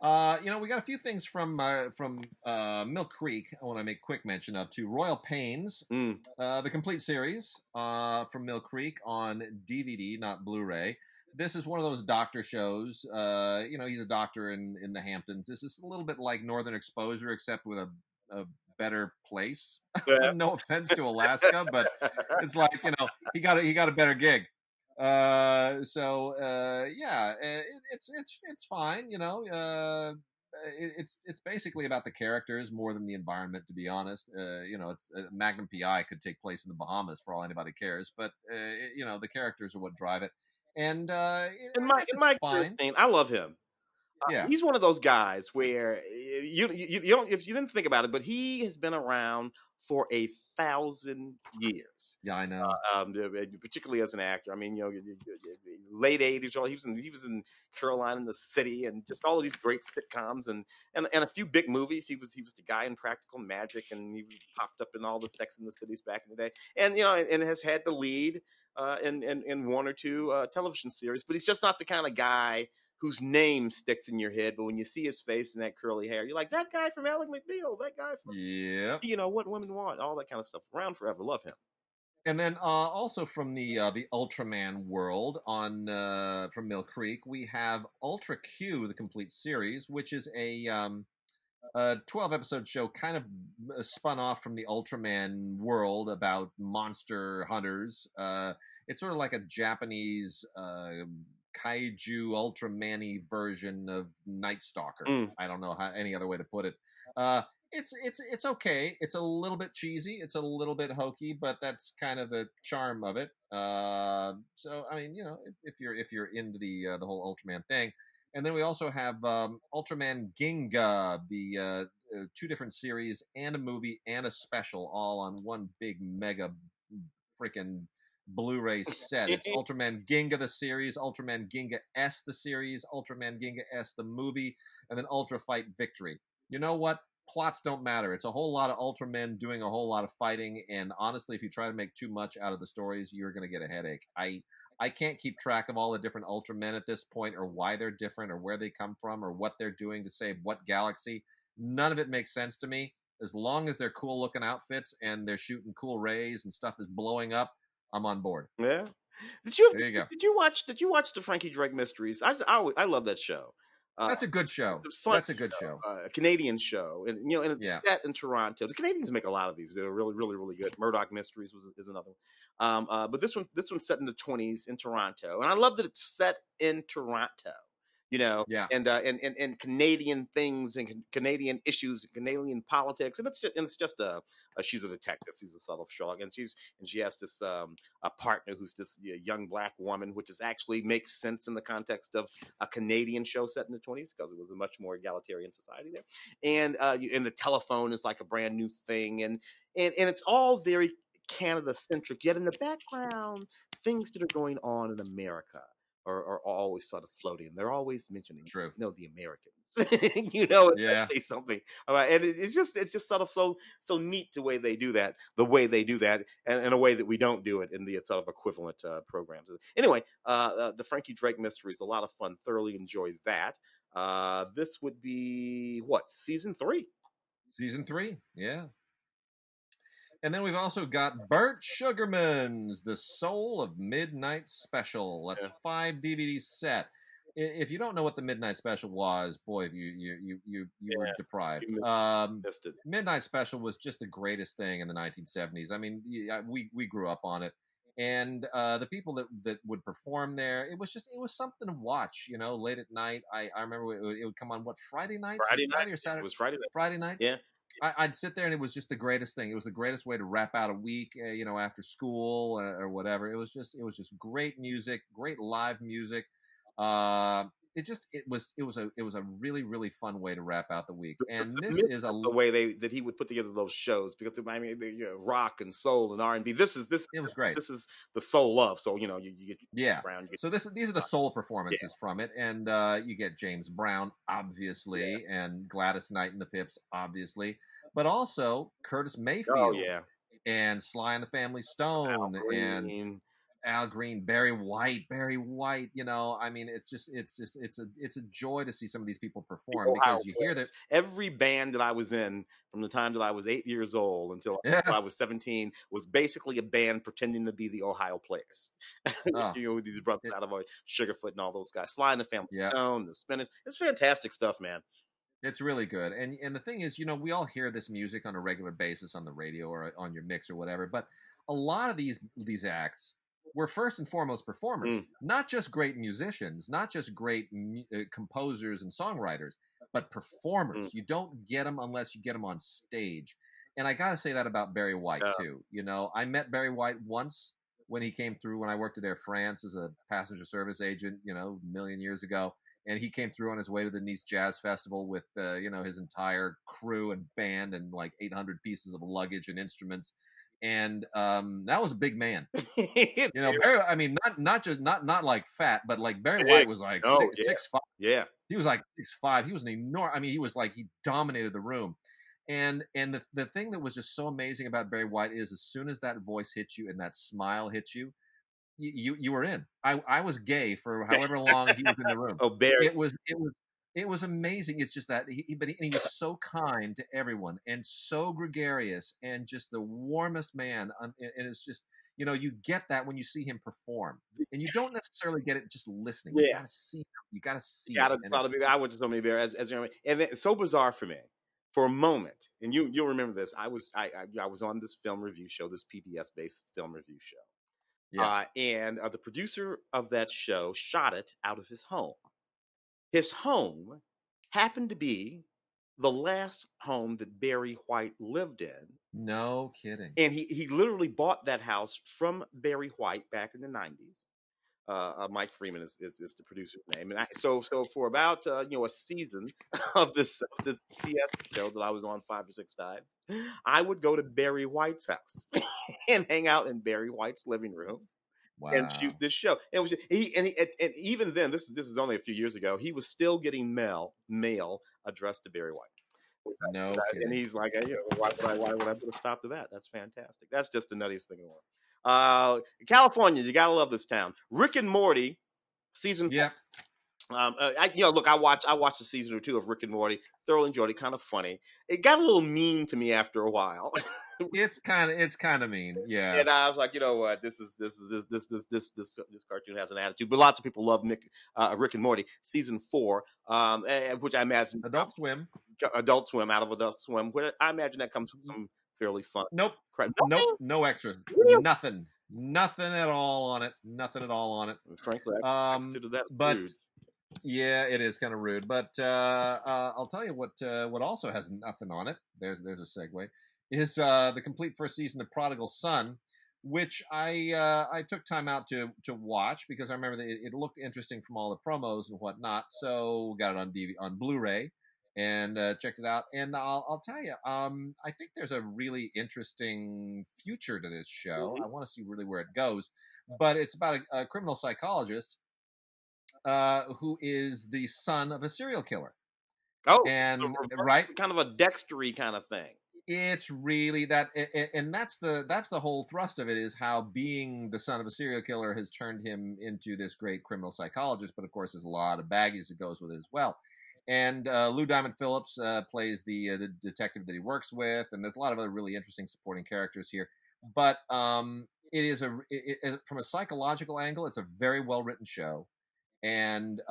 We got a few things from Mill Creek. I want to make quick mention of to Royal Pains, the complete series from Mill Creek on DVD, not Blu-ray. This is one of those doctor shows. He's a doctor in the Hamptons. This is a little bit like Northern Exposure, except with a better place. Yeah. No offense to Alaska, but it's like he got a better gig. It's fine. It's basically about the characters more than the environment, to be honest. It's Magnum PI could take place in the Bahamas for all anybody cares, but the characters are what drive it. And in my fine. I love him. Yeah, he's one of those guys where you don't, if you didn't think about it, but he has been around for 1,000 years. Yeah, I know. Particularly as an actor. I mean, late 80s. He was in Caroline in the City, and just all of these great sitcoms and a few big movies. He was the guy in Practical Magic, and he popped up in all the Sex and the Cities back in the day. And and has had the lead in one or two television series. But he's just not the kind of guy whose name sticks in your head, but when you see his face and that curly hair, you're like, that guy from Ally McBeal, that guy from What Women Want, all that kind of stuff. Around forever, love him. And then also from the Ultraman world on from Mill Creek, we have Ultra Q, the complete series, which is a 12-episode show kind of spun off from the Ultraman world about monster hunters. It's sort of like a Japanese kaiju Ultraman-y version of Night Stalker. I don't know any other way to put it. It's okay. It's a little bit cheesy. It's a little bit hokey, but that's kind of the charm of it. So I mean, if you're into the whole Ultraman thing. And then we also have Ultraman Ginga, the 2 different series and a movie and a special, all on one big mega freaking Blu-ray set. It's Ultraman Ginga the series, Ultraman Ginga S the series, Ultraman Ginga S the movie, and then Ultra Fight Victory. You know what? Plots don't matter. It's a whole lot of Ultramen doing a whole lot of fighting, and honestly, if you try to make too much out of the stories, you're going to get a headache. I can't keep track of all the different Ultramen at this point, or why they're different, or where they come from, or what they're doing to save what galaxy. None of it makes sense to me. As long as they're cool-looking outfits and they're shooting cool rays and stuff is blowing up, I'm on board. Yeah. There you go. Did you watch the Frankie Drake Mysteries? I love that show. That's a good show. That's a good show. A Canadian show, and it's set in Toronto. The Canadians make a lot of these. They're really, really, really good. Murdoch Mysteries is another one. But this one's set in the 20s in Toronto, and I love that it's set in Toronto. And Canadian things and Canadian issues, and Canadian politics, and it's just she's a detective, she's a subtle Sherlock, and she has this a partner who's this young black woman, which is actually makes sense in the context of a Canadian show set in the 20s because it was a much more egalitarian society there, and the telephone is like a brand new thing, and it's all very Canada centric, yet in the background things that are going on in America are always sort of floating. They're always mentioning, True. The Americans, yeah. say something. All right, and it's just sort of so neat the way they do that, and in a way that we don't do it in the sort of equivalent programs. Anyway, the Frankie Drake Mysteries, a lot of fun. Thoroughly enjoy that. This would be season 3. Season 3, yeah. And then we've also got Burt Sugarman's The Soul of Midnight Special. That's 5 DVD set. if you don't know what the Midnight Special was, boy, you were deprived. You missed it. Midnight Special was just the greatest thing in the 1970s. I mean, we grew up on it, and the people that would perform there, it was something to watch. You know, late at night. I remember it would come on Friday nights, Friday or Saturday. It was Friday night. Friday nights. Yeah. I'd sit there and it was just the greatest thing. It was the greatest way to wrap out a week, after school or whatever. It was just great music, great live music. It was a really, really fun way to wrap out the week. And this is the way that he would put together those shows, because I mean, rock and soul and R&B. It was great. This is the soul love. So you get Brown. So these are the soul performances from it, and you get James Brown obviously, and Gladys Knight and the Pips obviously, but also Curtis Mayfield, and Sly and the Family Stone, and Al Green, Barry White. You know, I mean, it's a joy to see some of these people perform, because you hear that every band that I was in from the time that I was 8 years old until I was 17 was basically a band pretending to be the Ohio Players. These brothers out of Sugarfoot and all those guys, Sly and the Family Stone, the Spinners. It's fantastic stuff, man. It's really good. And the thing is, we all hear this music on a regular basis on the radio or on your mix or whatever, but a lot of these acts were first and foremost performers, not just great musicians, not just great composers and songwriters, but performers. You don't get them unless you get them on stage. And I got to say that about Barry White too. I met Barry White once when he came through when I worked at Air France as a passenger service agent, a million years ago. And he came through on his way to the Nice Jazz Festival with, his entire crew and band and like 800 pieces of luggage and instruments. And that was a big man. Barry, I mean, not like fat, but like Barry White was like 6'5". Yeah, he was like 6'5". He was an enormous. I mean, he was like, he dominated the room. And the thing that was just so amazing about Barry White is, as soon as that voice hits you and that smile hits you, you were in. I was gay for however long he was in the room. Oh, Barry, it was amazing. It's just that he was so kind to everyone and so gregarious and just the warmest man. And it's just, you get that when you see him perform, and you don't necessarily get it just listening. You gotta see him. You gotta see it. I went to so many bears as and it's so bizarre for me. For a moment, and you'll remember this. I was on this film review show, this PBS based film review show. And the producer of that show shot it out of his home. His home happened to be the last home that Barry White lived in. No kidding. And he literally bought that house from Barry White back in the 90s. Mike Freeman is the producer's name. And so for about a season of this PS show that I was on 5 or 6 times, I would go to Barry White's house and hang out in Barry White's living room. Wow. And shoot this show. And even then, this is only a few years ago, he was still getting mail addressed to Barry White. No kidding. And he's like, why would I put a stop to that? That's fantastic. That's just the nuttiest thing in the world. California, you gotta love this town. Rick and Morty, season 4. I watched a season or 2 of Rick and Morty. Thoroughly enjoyed it. Kind of funny. It got a little mean to me after a while. It's kind of mean, yeah. And I was like, you know what, this cartoon has an attitude. But lots of people love Rick and Morty season 4, which I imagine Adult Swim out of Adult Swim. Where I imagine that comes with some fairly fun. Nope, no extras, really? nothing at all on it. Frankly, I consider that rude. Yeah, it is kind of rude. But I'll tell you what also has nothing on it. There's a segue. Is the complete first season of Prodigal Son, which I took time out to watch because I remember that it looked interesting from all the promos and whatnot. So got it on Blu-ray and checked it out. And I'll tell you, I think there's a really interesting future to this show. I want to see really where it goes. But it's about a criminal psychologist who is the son of a serial killer. Oh, and right, kind of a Dextery kind of thing. It's really that, and that's the whole thrust of it, is how being the son of a serial killer has turned him into this great criminal psychologist. But of course, there's a lot of baggage that goes with it as well. And Lou Diamond Phillips plays the detective that he works with, and there's a lot of other really interesting supporting characters here. But it is from a psychological angle, it's a very well written show. And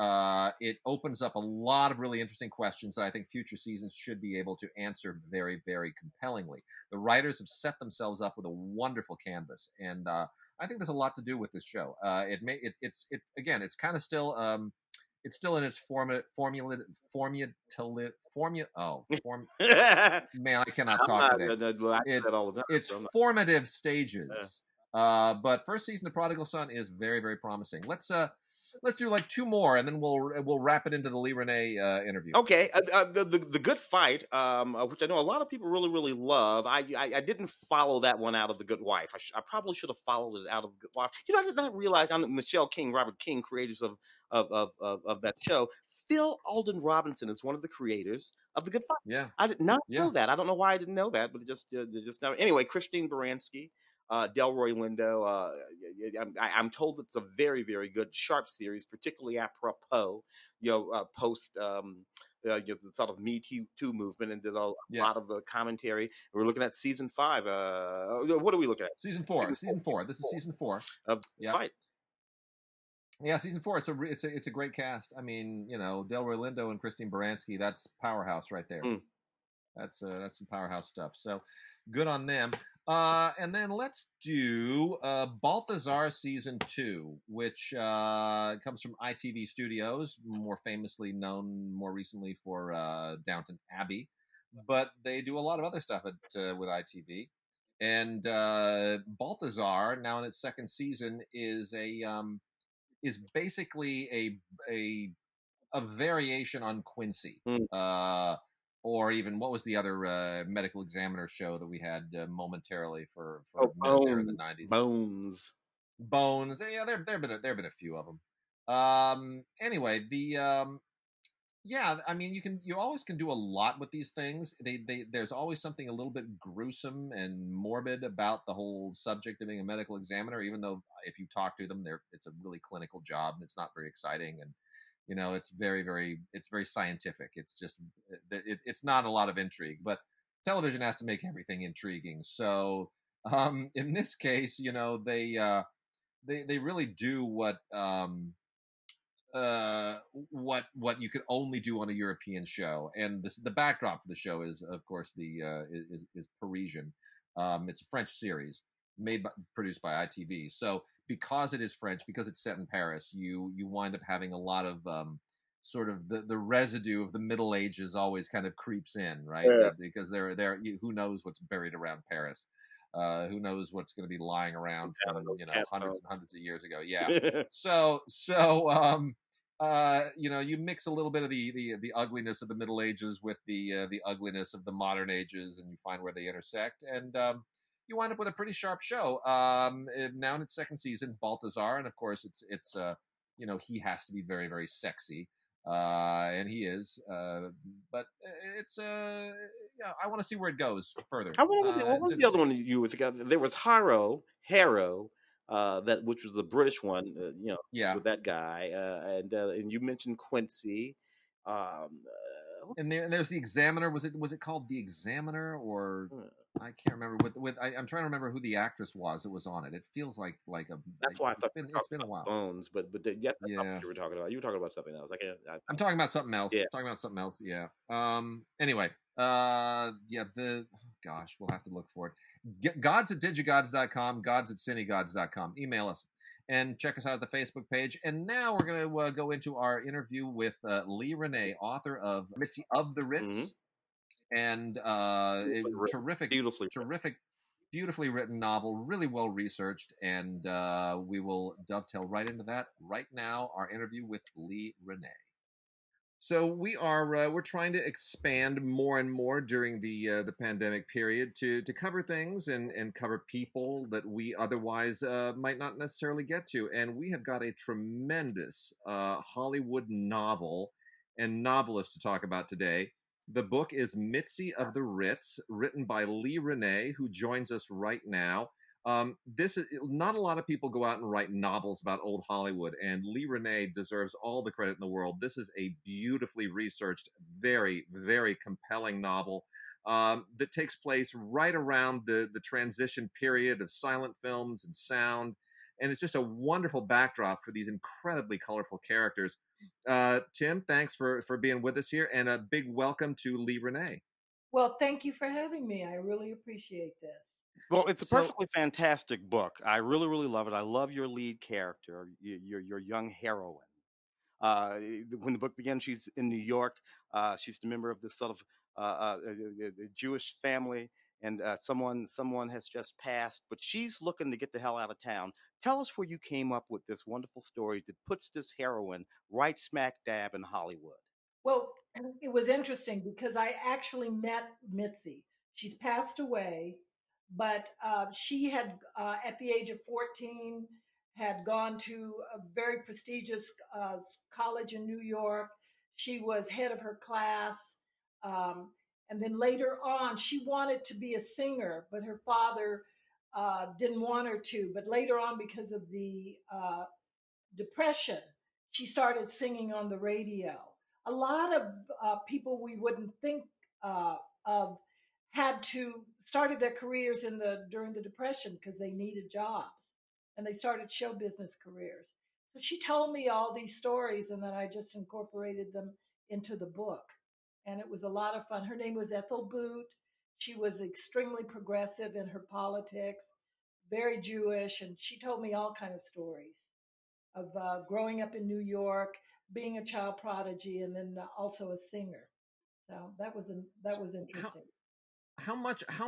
it opens up a lot of really interesting questions that I think future seasons should be able to answer very, very compellingly. The writers have set themselves up with a wonderful canvas, and I think there's a lot to do with this show. It's kind of still it's still in its man, I cannot I'm talk not. today. Well, I do It that all the time. it's So I'm not. formative stages. But first season of Prodigal Son is very, very promising. Let's do like two more, and then we'll wrap it into the Lee René interview. Okay, the Good Fight, which I know a lot of people really really love. I didn't follow that one out of The Good Wife. I probably should have followed it out of The Good Wife. You know, I did not realize Michelle King, Robert King, creators of that show. Phil Alden Robinson is one of the creators of The Good Fight. Yeah, I did not yeah, know that. I don't know why I didn't know that, but it just never. Anyway, Christine Baranski. Delroy Lindo. I'm told it's a very, very good, sharp series, particularly apropos, post the sort of Me Too movement, and did a lot of the commentary. We're looking at season 5. What are we looking at? Season four. This is season 4 of the Fight. Yeah, season 4. It's a great cast. I mean, Delroy Lindo and Christine Baranski. That's powerhouse right there. That's some powerhouse stuff. So good on them. And then let's do Balthazar season 2, which comes from ITV Studios, more famously known more recently for Downton Abbey, but they do a lot of other stuff with ITV. And Balthazar, now in its second season, is basically a variation on Quincy. Or even what was the other medical examiner show that we had momentarily for a minute there in the 90s? Bones. Yeah, there've been a few of them. Anyway, I mean, you always can do a lot with these things. There's always something a little bit gruesome and morbid about the whole subject of being a medical examiner, even though if you talk to them, it's a really clinical job and it's not very exciting, and it's very scientific. It's just it's not a lot of intrigue, but television has to make everything intriguing. So in this case, they really do what you could only do on a European show. And the backdrop for the show is, of course, is Parisian. It's a French series produced by ITV. So because it is French, because it's set in Paris, you wind up having a lot of sort of the residue of the Middle Ages always kind of creeps in, right? Yeah. Because who knows what's buried around Paris. Who knows what's going to be lying around from hundreds and hundreds of years ago? Yeah. So you mix a little bit of the ugliness of the Middle Ages with the ugliness of the modern ages, and you find where they intersect, and you wind up with a pretty sharp show. Now in its second season, Balthazar, and of course it's he has to be very, very sexy. And he is, but it's I want to see where it goes further. What was the other one you were thinking? There was Harrow, which was the British one, with that guy, and you mentioned Quincy. And there's The Examiner. Was it called The Examiner, or I can't remember. I'm trying to remember who the actress was that was on it. It feels like a. That's why I thought it's been a while. Bones, but that's not what you were talking about. You were talking about something else. I'm talking about something else. Yeah. Talking about something else. Yeah. Anyway. Gosh, we'll have to look for it. Gods at DigiGods.com. Gods at CineGods.com. Email us. And check us out at the Facebook page. And now we're going to go into our interview with Lee René, author of Mitzi of the Ritz, and terrific, beautifully written novel, really well researched. And we will dovetail right into that right now. Our interview with Lee René. So we're trying to expand more and more during the pandemic period to cover things and cover people that we otherwise might not necessarily get to. And we have got a tremendous Hollywood novel and novelist to talk about today. The book is Mitzi of the Ritz, written by Lee René, who joins us right now. This is not a lot of people go out and write novels about old Hollywood, and Lee René deserves all the credit in the world. This is a beautifully researched, very, very compelling novel that takes place right around the transition period of silent films and sound, and it's just a wonderful backdrop for these incredibly colorful characters. Tim, thanks for being with us here, and a big welcome to Lee René. Well, thank you for having me. I really appreciate this. Well, it's a So, perfectly fantastic book. I really, really love it. I love your lead character, your young heroine. Uh, when the book begins, she's in New York. She's a member of this sort of Jewish family, and someone has just passed, but she's looking to get the hell out of town. Tell us where you came up with this wonderful story that puts this heroine right smack dab in Hollywood. Well, it was interesting because I actually met Mitzi. She's passed away, but she had, at the age of 14, had gone to a very prestigious college in New York. She was head of her class. Um, and then later on, she wanted to be a singer, but her father didn't want her to. But later on, because of the depression, she started singing on the radio. A lot of people we wouldn't think uh, of had to started their careers in the during the depression because they needed jobs, and they started show business careers. So she told me all these stories, and then I just incorporated them into the book, and it was a lot of fun. Her name was Ethel Boot. She was extremely progressive in her politics, very Jewish, and she told me all kind of stories of growing up in New York, being a child prodigy, and then also a singer. So that was how interesting. how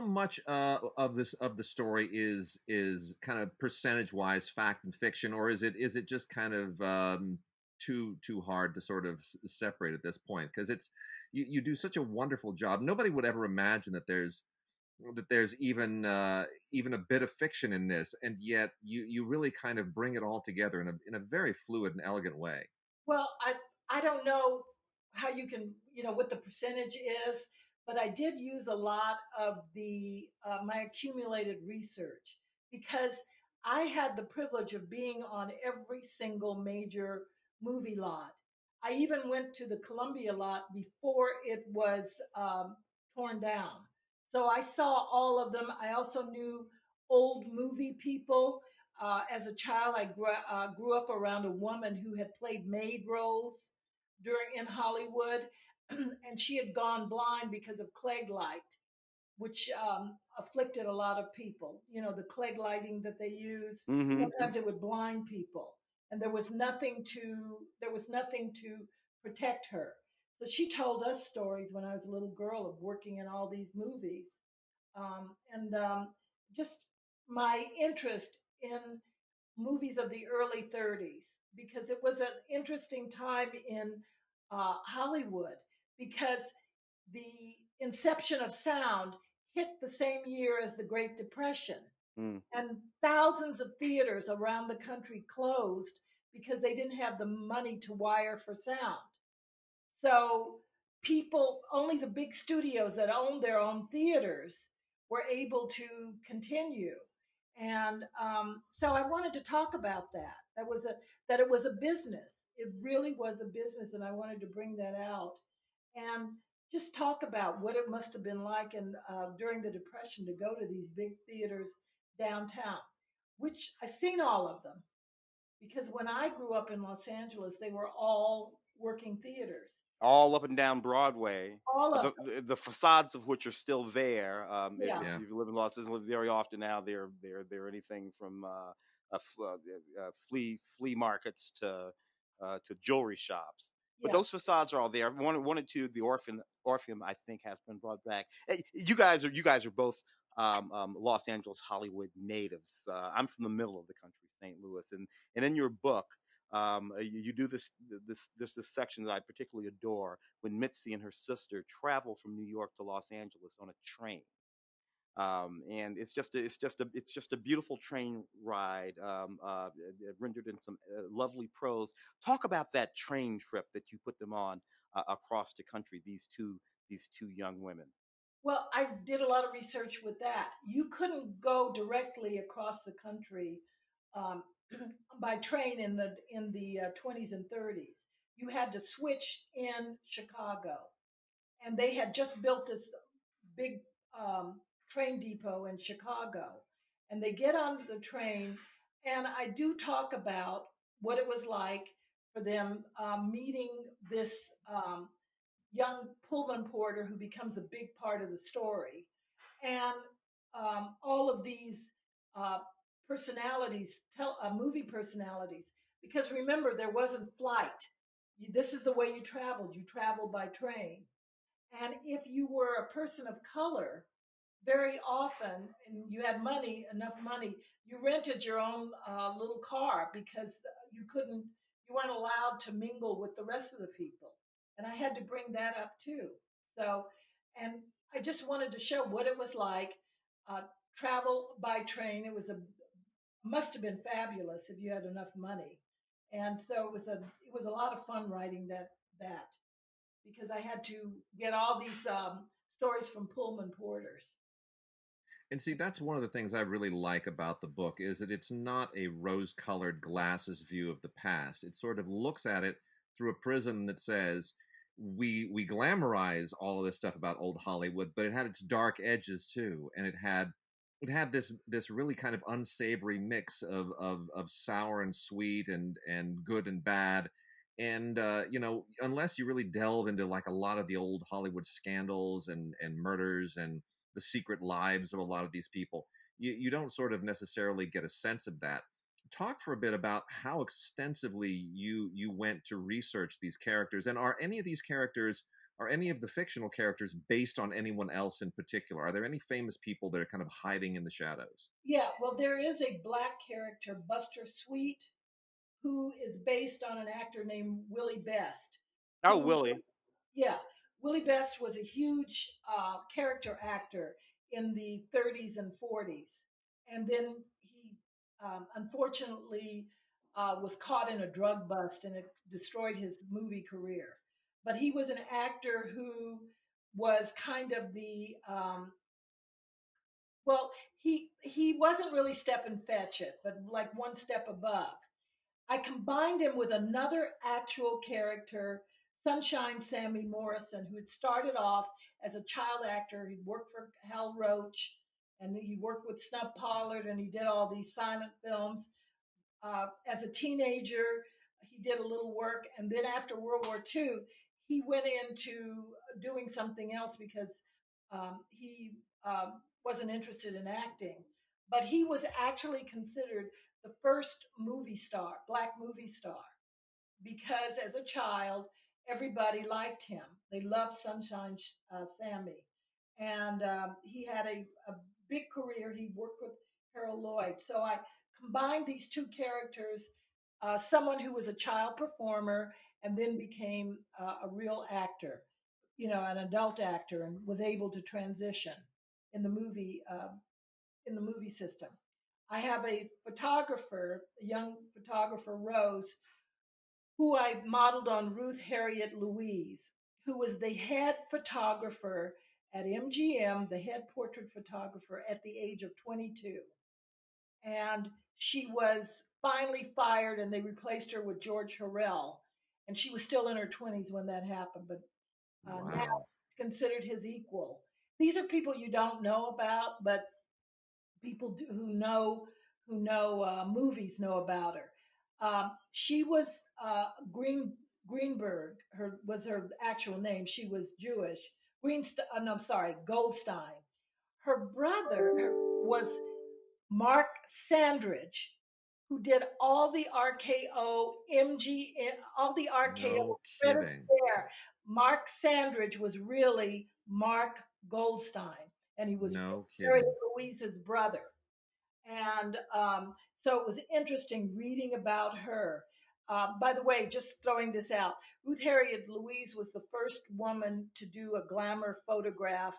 much of the story is kind of percentage wise fact and fiction, or is it just kind of too hard to sort of separate at this point? Because you do such a wonderful job. Nobody would ever imagine that there's even a bit of fiction in this, and yet you really kind of bring it all together in a very fluid and elegant way. Well, I don't know how you can, what the percentage is, but I did use a lot of the my accumulated research because I had the privilege of being on every single major movie lot. I even went to the Columbia lot before it was torn down. So I saw all of them. I also knew old movie people. As a child, I grew up around a woman who had played maid roles during in Hollywood, and she had gone blind because of Klieg light, which afflicted a lot of people. You know, the Klieg lighting that they use. Mm-hmm. Sometimes it would blind people, and there was nothing to protect her. So she told us stories when I was a little girl of working in all these movies, and just my interest in movies of the early 30s because it was an interesting time in Hollywood because the inception of sound hit the same year as the Great Depression. Mm. And thousands of theaters around the country closed because they didn't have the money to wire for sound. So people, only the big studios that owned their own theaters were able to continue. And so I wanted to talk about that. That it was a business. It really was a business, and I wanted to bring that out and just talk about what it must have been like in during the Depression to go to these big theaters downtown, which I've seen all of them because when I grew up in Los Angeles, they were all working theaters, All up and down Broadway, all of them. the facades of which are still there. If Yeah, Yeah. you live in Los Angeles, very often now they're anything from flea markets to jewelry shops. But yeah. those facades are all there. One or two, the Orpheum, I think, has been brought back. You guys are both Los Angeles Hollywood natives. I'm from the middle of the country, St. Louis, and in your book, you do this section that I particularly adore when Mitzi and her sister travel from New York to Los Angeles on a train. And it's just a beautiful train ride, rendered in some lovely prose. Talk about that train trip that you put them on across the country. These two young women. Well, I did a lot of research with that. You couldn't go directly across the country um, by train in the 20s and 30s. You had to switch in Chicago, and they had just built this big train depot in Chicago, and they get onto the train. And I do talk about what it was like for them meeting this young Pullman porter who becomes a big part of the story. And all of these uh, personalities, movie personalities, because remember, there wasn't flight. This is the way you traveled. You traveled by train. And if you were a person of color, very often, and you had money, enough money, you rented your own little car because you weren't allowed to mingle with the rest of the people. And I had to bring that up too. So, and I just wanted to show what it was like uh, travel by train. Must have been fabulous if you had enough money. And so it was a lot of fun writing that because I had to get all these stories from Pullman porters. And see, that's one of the things I really like about the book is that it's not a rose-colored glasses view of the past. It sort of looks at it through a prism that says we glamorize all of this stuff about old Hollywood, but it had its dark edges too, and it had this really kind of unsavory mix of sour and sweet and good and bad. And unless you really delve into like a lot of the old Hollywood scandals and murders and the secret lives of a lot of these people, you don't sort of necessarily get a sense of that. Talk for a bit about how extensively you went to research these characters, and are any of the fictional characters based on anyone else in particular? Are there any famous people that are kind of hiding in the shadows? Yeah, well, there is a black character, Buster Sweet, who is based on an actor named Willie Best, Oh, who, Willie. yeah, Willie Best was a huge character actor in the 30s and 40s. And then he unfortunately was caught in a drug bust and it destroyed his movie career. But he was an actor who was kind of well, he wasn't really step and fetch it, but like one step above. I combined him with another actual character, Sunshine Sammy Morrison, who had started off as a child actor. He'd worked for Hal Roach and he worked with Snub Pollard and he did all these silent films. As a teenager, he did a little work. And then after World War II, he went into doing something else because he wasn't interested in acting. But he was actually considered the first movie star, black movie star, because as a child, everybody liked him. They loved Sunshine Sammy. And he had a big career. He worked with Harold Lloyd. So I combined these two characters, someone who was a child performer and then became a real actor, an adult actor, and was able to transition in the movie system. I have a photographer, a young photographer, Rose, who I modeled on Ruth Harriet Louise, who was the head photographer at MGM, the head portrait photographer at the age of 22. And she was finally fired and they replaced her with George Harrell. And she was still in her 20s when that happened, but now Wow. she's considered his equal. These are people you don't know about, but people who know movies know about her. She was Greenberg. Her actual name. She was Jewish. No, I'm sorry, Goldstein. Her brother was Mark Sandridge, who did all the RKO all the RKO No credits kidding. there. Mark Sandridge was really Mark Goldstein, and he was No Harriet kidding. Louise's brother. And so it was interesting reading about her. By the way, just throwing this out, Ruth Harriet Louise was the first woman to do a glamour photograph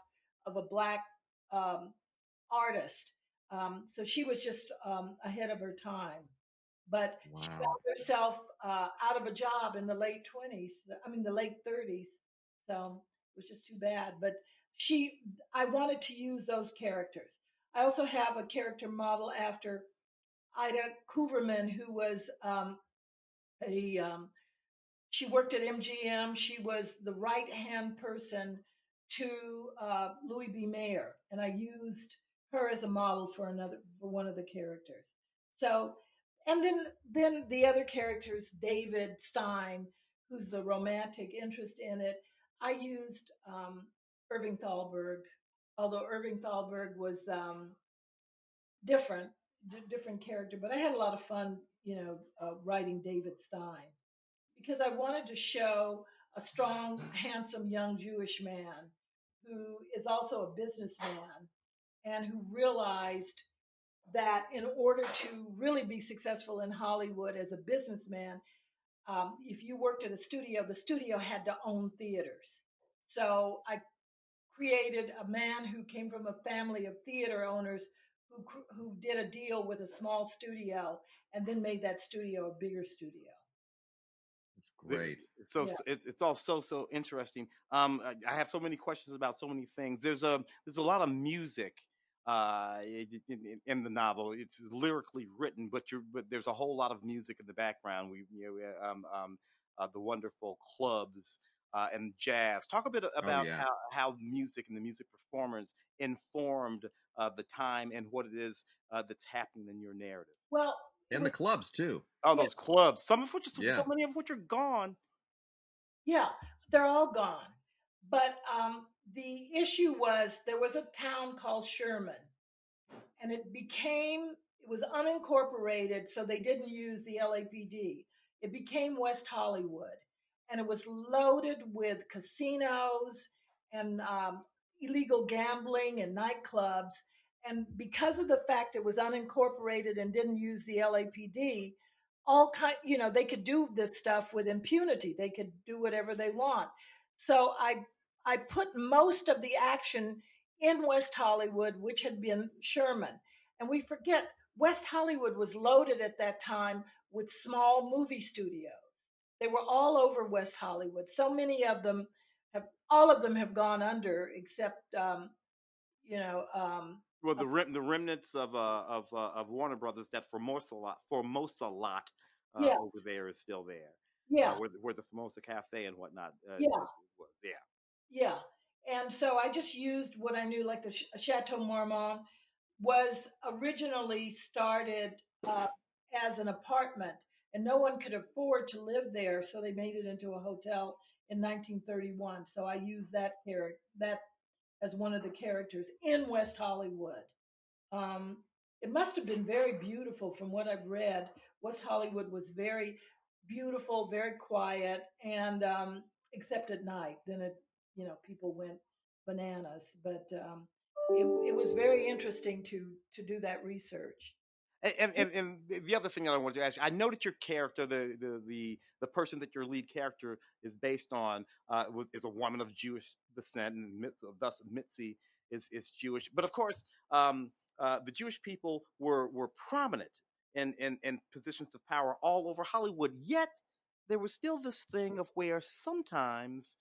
of a black um, artist. So she was just ahead of her time. But she found Wow. herself out of a job in the late 20s, the late 30s. So it was just too bad. But I wanted to use those characters. I also have a character model after Ida Kuverman, who was a she worked at MGM. She was the right hand person to Louis B. Mayer, and I used her as a model for one of the characters. So And then the other characters, David Stein, who's the romantic interest in it. I used Irving Thalberg, although Irving Thalberg was different, different character. But I had a lot of fun, writing David Stein because I wanted to show a strong, handsome young Jewish man who is also a businessman and who realized that in order to really be successful in Hollywood as a businessman, if you worked at a studio, the studio had to own theaters. So I created a man who came from a family of theater owners who did a deal with a small studio and then made that studio a bigger studio. That's great. So Yeah. it's all so interesting. I have so many questions about so many things. There's a lot of music in the novel. It's lyrically written, but there's a whole lot of music in the background. The wonderful clubs and jazz. Talk a bit Oh about yeah. how music and the music performers informed the time and what it is that's happening in your narrative. Well, it And was the clubs too. Oh, yeah, those clubs. Some of which, Yeah. so many of which are gone. yeah, they're all gone. But the issue was there was a town called Sherman, and it was unincorporated, so they didn't use the LAPD. It became West Hollywood, and it was loaded with casinos and illegal gambling and nightclubs. And because of the fact it was unincorporated and didn't use the LAPD, they could do this stuff with impunity. They could do whatever they want. So I put most of the action in West Hollywood, which had been Sherman. And we forget West Hollywood was loaded at that time with small movie studios. They were all over West Hollywood. So many of them all of them have gone under, except, Well, the remnants of Warner Brothers, that Formosa lot over yes, there is still there, yeah, where the Formosa Cafe and whatnot yeah, was. Yeah. yeah. And so I just used what I knew, like the Chateau Marmont was originally started as an apartment, and no one could afford to live there, so they made it into a hotel in 1931. So I used that as one of the characters in West Hollywood. Um, it must have been very beautiful from what I've read. West Hollywood was very beautiful, very quiet, and except at night, then people went bananas. But it was very interesting to do that research. And the other thing that I wanted to ask you, I know that your character, the person that your lead character is based on, is a woman of Jewish descent, and thus Mitzi is Jewish. But of course, the Jewish people were prominent in positions of power all over Hollywood. Yet there was still this thing of where sometimes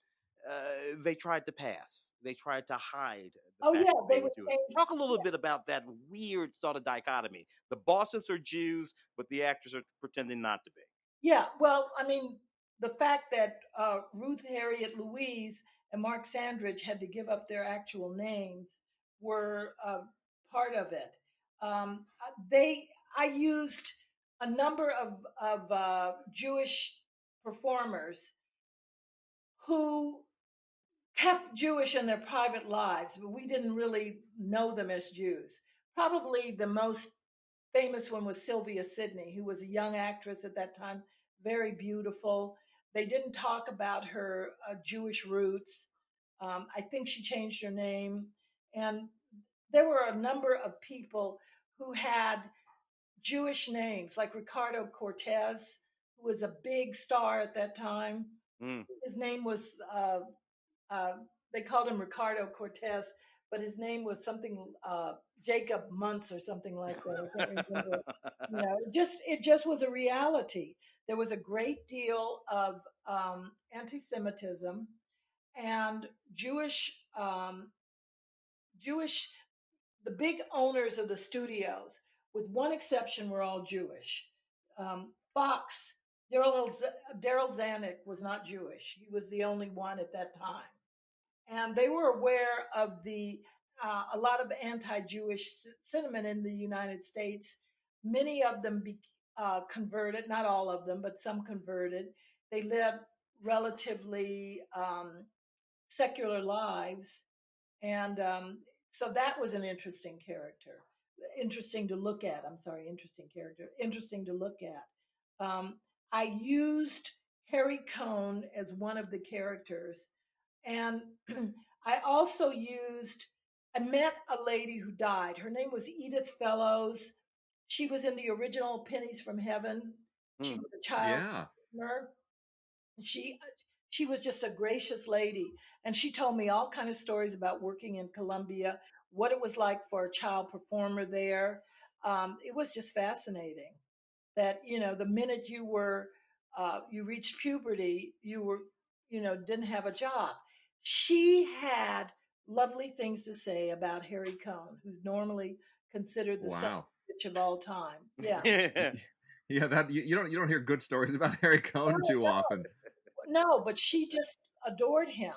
they tried to pass, they tried to hide the Oh fact yeah, that they they were would Jewish. say, Talk a little bit about that weird sort of dichotomy. The bosses are Jews, but the actors are pretending not to be. yeah. Well, I mean, the fact that Ruth Harriet Louise and Mark Sandridge had to give up their actual names were part of it. I used a number of Jewish performers who kept Jewish in their private lives, but we didn't really know them as Jews. Probably the most famous one was Sylvia Sidney, who was a young actress at that time, very beautiful. They didn't talk about her Jewish roots. I think she changed her name. And there were a number of people who had Jewish names, like Ricardo Cortez, who was a big star at that time. Mm. His name was uh, they called him Ricardo Cortez, but his name was something Jacob Muntz or something like that. I can't remember. It just was a reality. There was a great deal of anti-Semitism, and Jewish. The big owners of the studios, with one exception, were all Jewish. Fox, Daryl Zanuck was not Jewish. He was the only one at that time, and they were aware of the a lot of anti-Jewish sentiment in the United States. Many of them converted, not all of them, but some converted. They lived relatively secular lives. And so that was an interesting character. Interesting to look at. I'm sorry, interesting character. Interesting to look at. I used Harry Cohn as one of the characters. And I also I met a lady who died. Her name was Edith Fellows. She was in the original Pennies from Heaven. She was a child Yeah. partner. She she was just a gracious lady, and she told me all kind of stories about working in Colombia, what it was like for a child performer there. It was just fascinating that the minute you reached puberty, you were didn't have a job. She had lovely things to say about Harry Cohn, who's normally considered the son Wow. bitch of all time. Yeah. Yeah, that you don't hear good stories about Harry Cohn too often. No, but she just adored him.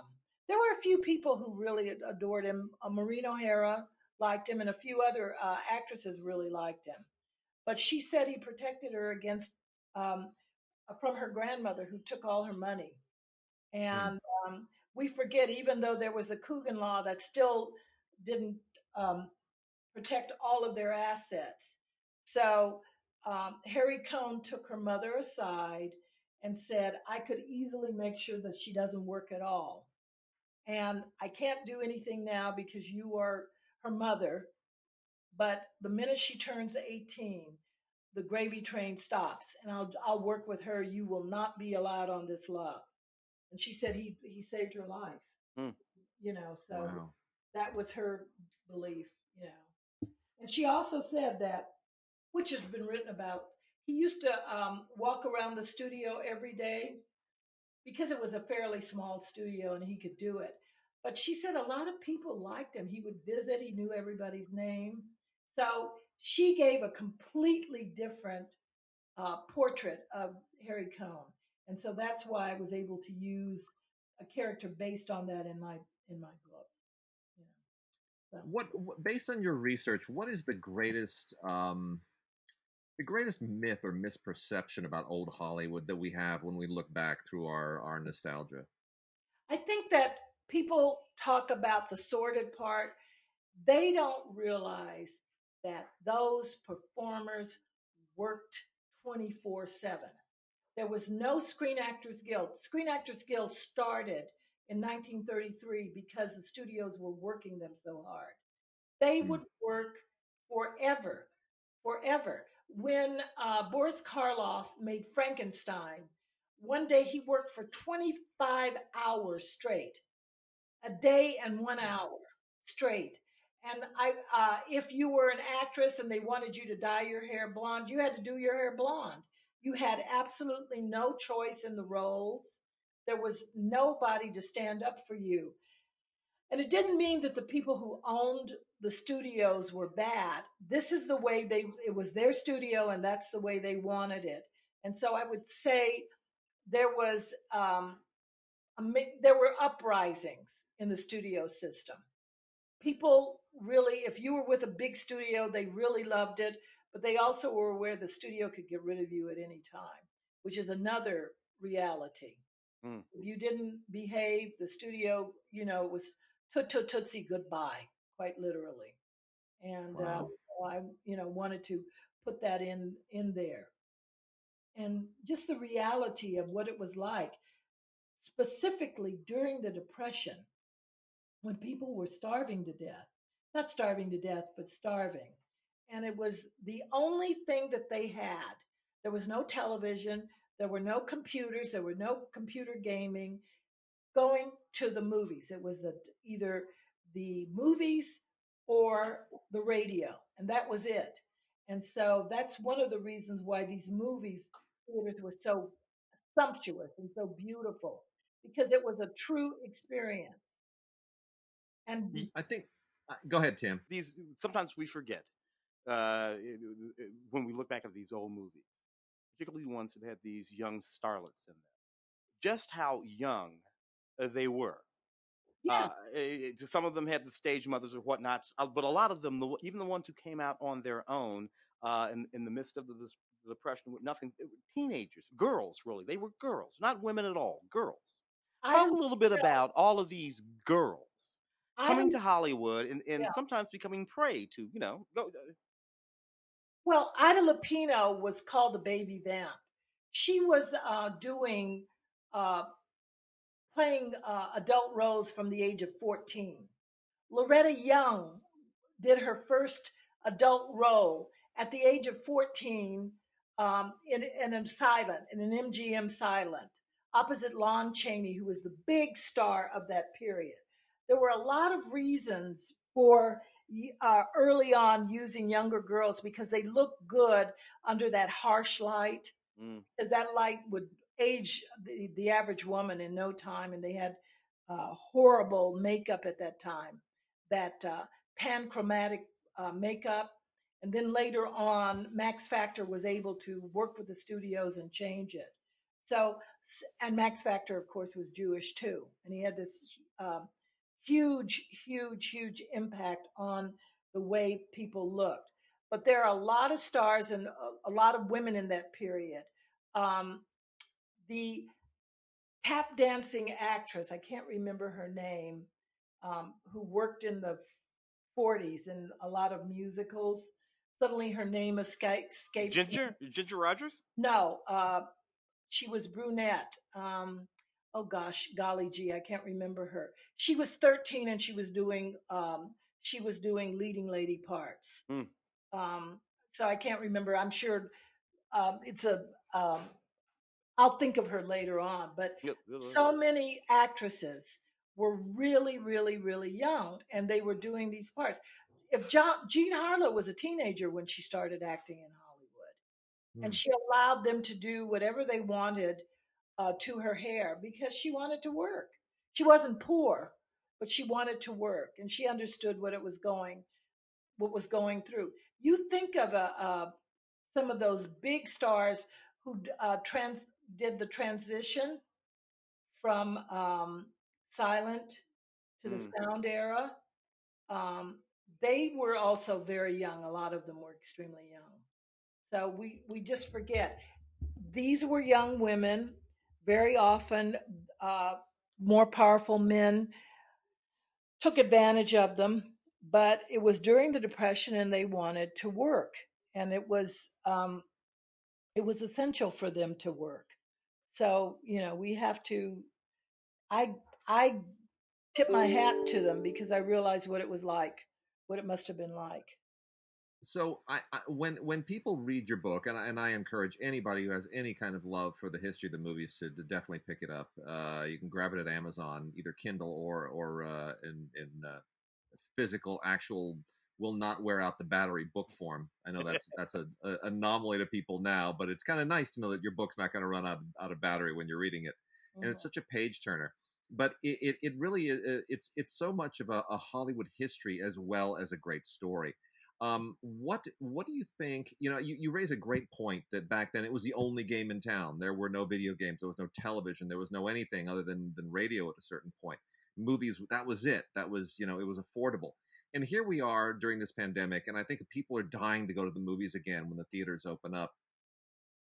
There were a few people who really adored him. Maureen O'Hara liked him, and a few other actresses really liked him. But she said he protected her against um, from her grandmother, who took all her money. Hmm. And we forget, even though there was a Coogan law that still didn't um, protect all of their assets. So Harry Cohn took her mother aside and said, I could easily make sure that she doesn't work at all. And I can't do anything now because you are her mother. But the minute she turns 18, the gravy train stops, and I'll work with her. You will not be allowed on this lot. And she said he saved her life. Mm. So Wow. that was her belief. And she also said that, which has been written about, he used to walk around the studio every day because it was a fairly small studio and he could do it. But she said a lot of people liked him. He would visit, he knew everybody's name. So she gave a completely different portrait of Harry Cohn. And so that's why I was able to use a character based on that in my book. So. What, based on your research, what is the greatest myth or misperception about old Hollywood that we have when we look back through our nostalgia? I think that people talk about the sordid part. They don't realize that those performers worked 24/7. There was no Screen Actors Guild. Screen Actors Guild started in 1933 because the studios were working them so hard. They Hmm. would work forever, forever. When Boris Karloff made Frankenstein, one day he worked for 25 hours straight, a day and 1 hour straight. And if you were an actress and they wanted you to dye your hair blonde, you had to do your hair blonde. You had absolutely no choice in the roles. There was nobody to stand up for you. And it didn't mean that the people who owned the studios were bad. This is the way it was their studio and that's the way they wanted it. And so I would say there was, there were uprisings in the studio system. People really, if you were with a big studio, they really loved it, but they also were aware the studio could get rid of you at any time, which is another reality. Mm. If you didn't behave, the studio, was tootsie goodbye, quite literally. And Wow. I, wanted to put that in there, and just the reality of what it was like, specifically during the Depression, when people were starving to death, not starving to death, but starving. And it was the only thing that they had. There was no television, there were no computers, there were no computer gaming. Going to the movies, it was either the movies or the radio, and that was it. And so that's one of the reasons why these movies theaters were so sumptuous and so beautiful, because it was a true experience. And I think. Go ahead, Tim. These sometimes we forget when we look back at these old movies, particularly the ones that had these young starlets in them, just how young they were. yeah, Some of them had the stage mothers or whatnot, but a lot of them, even the ones who came out on their own in the midst of the Depression, nothing. Teenagers, girls, really, they were girls, not women at all, girls. Talk a Idle, little bit about all of these girls coming idle, to Hollywood and yeah. sometimes becoming prey to, go. Well, Ida Lupino was called the baby vamp. She was doing uh, playing adult roles from the age of 14. Loretta Young did her first adult role at the age of 14 in a silent, in an MGM silent, opposite Lon Chaney, who was the big star of that period. There were a lot of reasons for early on using younger girls because they looked good under that harsh light, Mm, because that light would age the average woman in no time. And they had horrible makeup at that time, that panchromatic makeup. And then later on, Max Factor was able to work with the studios and change it. So, and Max Factor, of course, was Jewish too. And he had this huge impact on the way people looked. But there are a lot of stars and a lot of women in that period. Um, the tap dancing actress, I can't remember her name, who worked in the 40s in a lot of musicals. Suddenly her name escapes me. Ginger Rogers. No, she was brunette. Oh gosh, golly gee, I can't remember her. She was 13 and she was doing leading lady parts. Mm. Um, so I can't remember. I'm sure it's a um, I'll think of her later on. But Yep. so many actresses were really young, and they were doing these parts. If Jean Harlow was a teenager when she started acting in Hollywood, and Hmm. she allowed them to do whatever they wanted to her hair because she wanted to work. She wasn't poor, but she wanted to work, and she understood what was going through. You think of some of those big stars who did the transition from silent to the Mm. sound era. Um, they were also very young. A lot of them were extremely young. So we just forget. These were young women, very often uh, more powerful men took advantage of them, but it was during the Depression and they wanted to work. And it was essential for them to work. So, we have to, I, I tip my hat to them because I realized what it was like, what it must have been like. So when people read your book, and I encourage anybody who has any kind of love for the history of the movies to definitely pick it up. You can grab it at Amazon, either Kindle or in physical, actual, will not wear out the battery book form. I know that's a anomaly to people now, but it's kind of nice to know that your book's not going to run out of battery when you're reading it, and Mhm. it's such a page turner. But it really is, it's so much of a Hollywood history as well as a great story. What do you think? You raise a great point that back then it was the only game in town. There were no video games. There was no television. There was no anything other than radio at a certain point. Movies, that was it. That was, it was affordable. And here we are during this pandemic, and I think people are dying to go to the movies again when the theaters open up.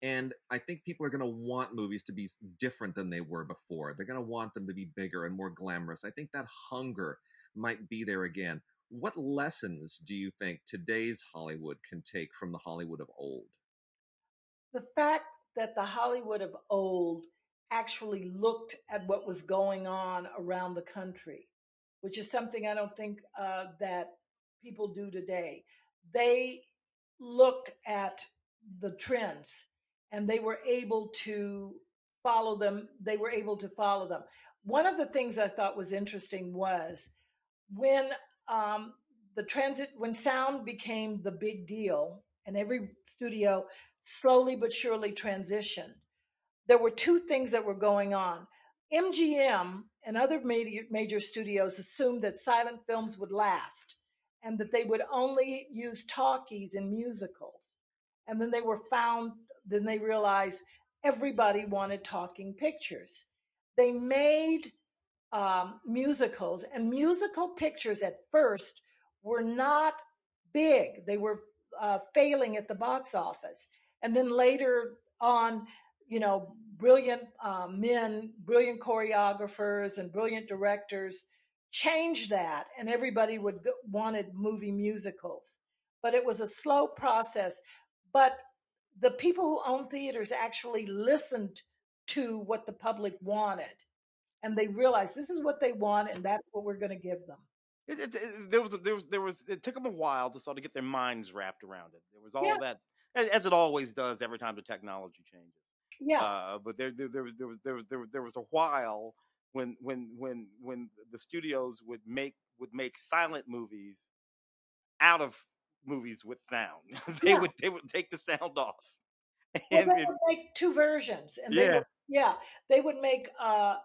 And I think people are going to want movies to be different than they were before. They're going to want them to be bigger and more glamorous. I think that hunger might be there again. What lessons do you think today's Hollywood can take from the Hollywood of old? The fact that the Hollywood of old actually looked at what was going on around the country, which is something I don't think that people do today. They looked at the trends and they were able to follow them. They were able to follow them. One of the things I thought was interesting was when um, when sound became the big deal and every studio slowly but surely transitioned, there were two things that were going on. MGM and other major studios assumed that silent films would last and that they would only use talkies in musicals. And then they realized everybody wanted talking pictures. They made musicals, and musical pictures at first were not big. They were failing at the box office. And then later on, brilliant men, brilliant choreographers, and brilliant directors changed that, and everybody wanted movie musicals. But it was a slow process. But the people who owned theaters actually listened to what the public wanted, and they realized this is what they want, and that's what we're going to give them. It took them a while to sort of get their minds wrapped around it. There was all Yeah, that, as it always does every time the technology changes. yeah, But there was a while when the studios would make silent movies out of movies with sound. they yeah. would they would take the sound off, Well, they and would make two versions, and they yeah, would, yeah, they would make a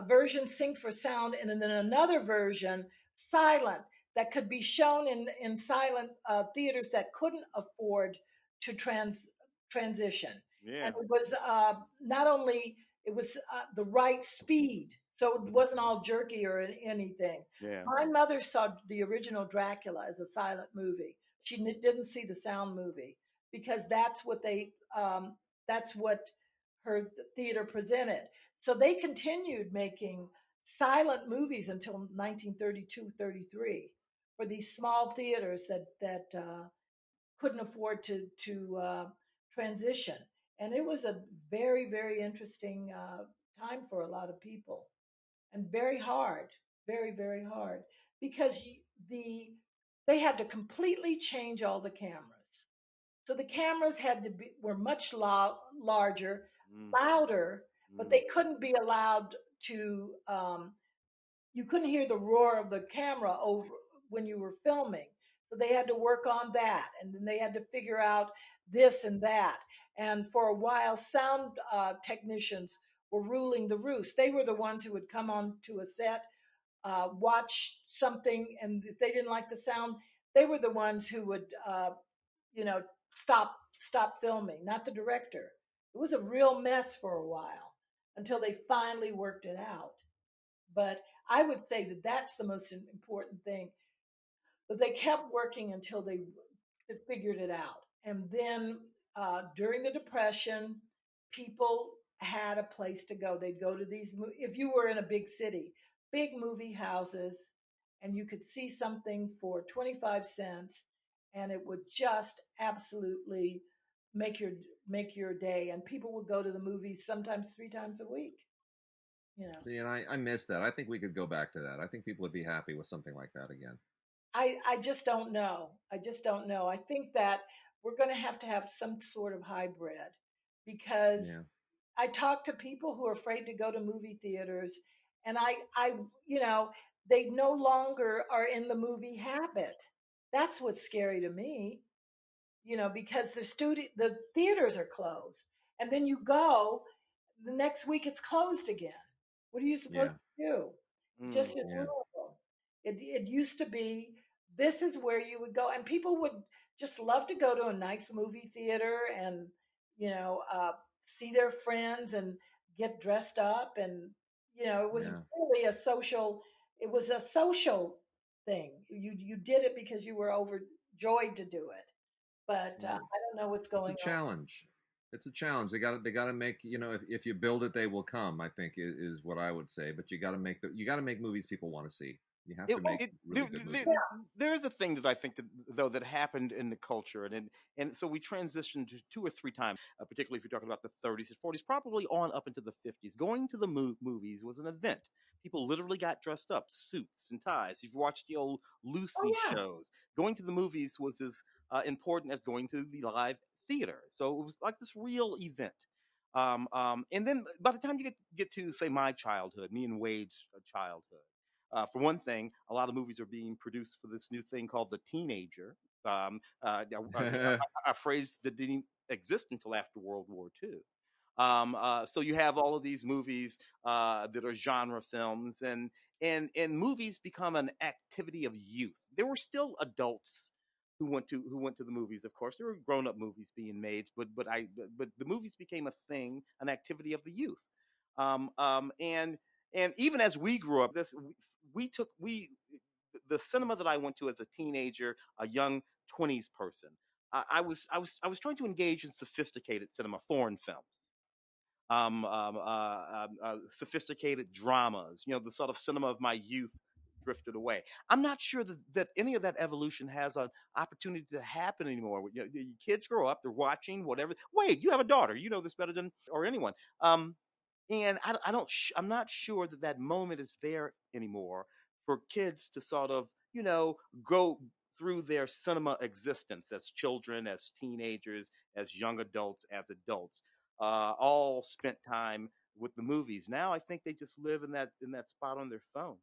version synced for sound, and then another version silent that could be shown in silent theaters that couldn't afford to transition. yeah, And it was not only it was the right speed, so it wasn't all jerky or anything. yeah. My mother saw the original Dracula as a silent movie. She didn't see the sound movie because that's what her theater presented. So they continued making silent movies until 1932, 33 for these small theaters that couldn't afford to transition. And it was a very, very interesting time for a lot of people, and very hard, very, very hard, because they had to completely change all the cameras. So the cameras were much larger, Mm, louder, but mm, they couldn't be allowed to. You couldn't hear the roar of the camera over when you were filming. So they had to work on that, and then they had to figure out this and that. And for a while, sound technicians were ruling the roost. They were the ones who would come on to a set, watch something, and if they didn't like the sound, they were the ones who would you know, stop filming, not the director. It was a real mess for a while until they finally worked it out. But I would say that that's the most important thing. But they kept working until they figured it out. And then during the Depression, people had a place to go. They'd go to if you were in a big city, big movie houses, and you could see something for 25 cents, and it would just absolutely make your make your day. And people would go to the movies sometimes 3 times a week. You know, See, and I miss that. I think we could go back to that. I think people would be happy with something like that again. I just don't know. I just don't know. I think that we're going to have some sort of hybrid, because Yeah, I talk to people who are afraid to go to movie theaters, and you know, they no longer are in the movie habit. That's what's scary to me, because the theaters are closed, and then you go the next week it's closed again. What are you supposed yeah, to do? mm. Just it's yeah, horrible. It used to be this is where you would go, and people would just love to go to a nice movie theater and you know uh, see their friends and get dressed up, and it was yeah. really a social. It was a social thing. You did it because you were overjoyed to do it, but I Yeah. don't know what's It's a going on. challenge. It's a challenge. They got to make, if you build it, they will come, I think is what I would say. But you got to make movies people want to see. You have It, to make it really good there, movies. there is a thing that I think that happened in the culture, and so we transitioned to 2 or 3 times, particularly if you're talking about the 30s and 40s, probably on up into the 50s. Going to the movies was an event. People literally got dressed up, suits and ties. If you watched the old Oh Lucy yeah. shows, going to the movies was as important as going to the live theater. So it was like this real event. And then by the time you get to say my childhood, me and Wade's childhood. For one thing, a lot of movies are being produced for this new thing called the teenager, a phrase that didn't exist until after World War II. So you have all of these movies that are genre films, and movies become an activity of youth. There were still adults who went to the movies. Of course, there were grown up movies being made, but the movies became a thing, an activity of the youth. And even as we grew up, we took we the cinema that I went to as a teenager, a young 20s person. I was trying to engage in sophisticated cinema, foreign films, sophisticated dramas. The sort of cinema of my youth drifted away. I'm not sure that any of that evolution has an opportunity to happen anymore. Your kids grow up, they're watching whatever. Wait, you have a daughter. You know this better than or anyone. And I don't. I'm not sure that moment is there anymore for kids to sort of go through their cinema existence as children, as teenagers, as young adults, as adults, all spent time with the movies. Now I think they just live in that spot on their phone.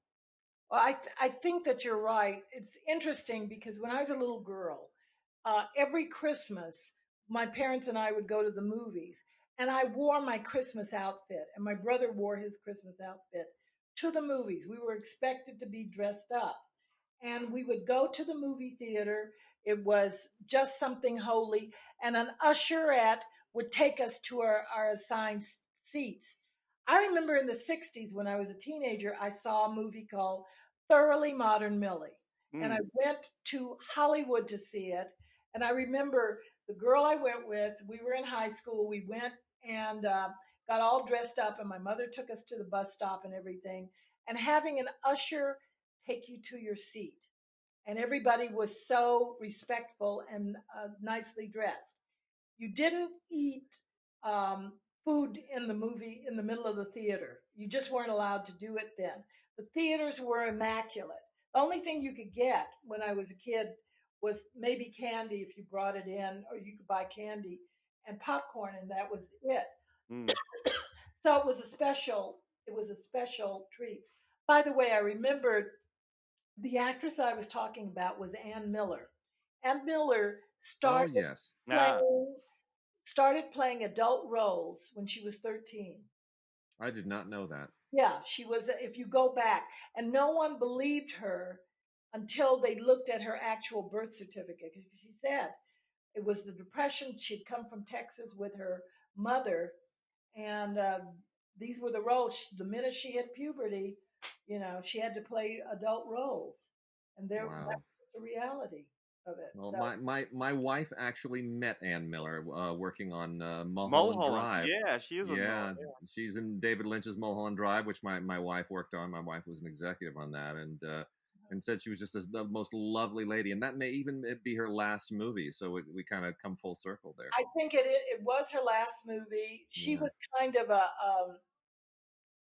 Well, I think that you're right. It's interesting because when I was a little girl, every Christmas, my parents and I would go to the movies, and I wore my Christmas outfit, and my brother wore his Christmas outfit to the movies. We were expected to be dressed up, and we would go to the movie theater. It was just something holy, and an usherette would take us to our assigned seats. I remember in the 60s when I was a teenager, I saw a movie called Thoroughly Modern Millie. And I Mm. went to Hollywood to see it. And I remember the girl I went with, we were in high school. We went and got all dressed up, and my mother took us to the bus stop and everything. And having an usher take you to your seat. And everybody was so respectful and nicely dressed. You didn't eat food in the movie in the middle of the theater. You just weren't allowed to do it then. The theaters were immaculate. The only thing you could get when I was a kid was maybe candy if you brought it in, or you could buy candy and popcorn, and that was it. Mm. So it was a special treat. By the way, I remembered the actress I was talking about was Ann Miller. Ann Miller Oh yes. Ah. started playing adult roles when she was 13. I did not know that. Yeah, she was, if you go back, and no one believed her until they looked at her actual birth certificate. She said it was the Depression. She'd come from Texas with her mother, and these were the roles. The minute she hit puberty, she had to play adult roles, and that Wow. was the reality of it. Well, So my wife actually met Ann Miller working on Mulholland Mulholland. Drive. Yeah, she is a Yeah, yeah. she's in David Lynch's Mulholland Drive, which my wife worked on. My wife was an executive on that, and said she was just the most lovely lady. And that may even be her last movie. So we kind of come full circle there. I think it was her last movie. She Yeah. was kind of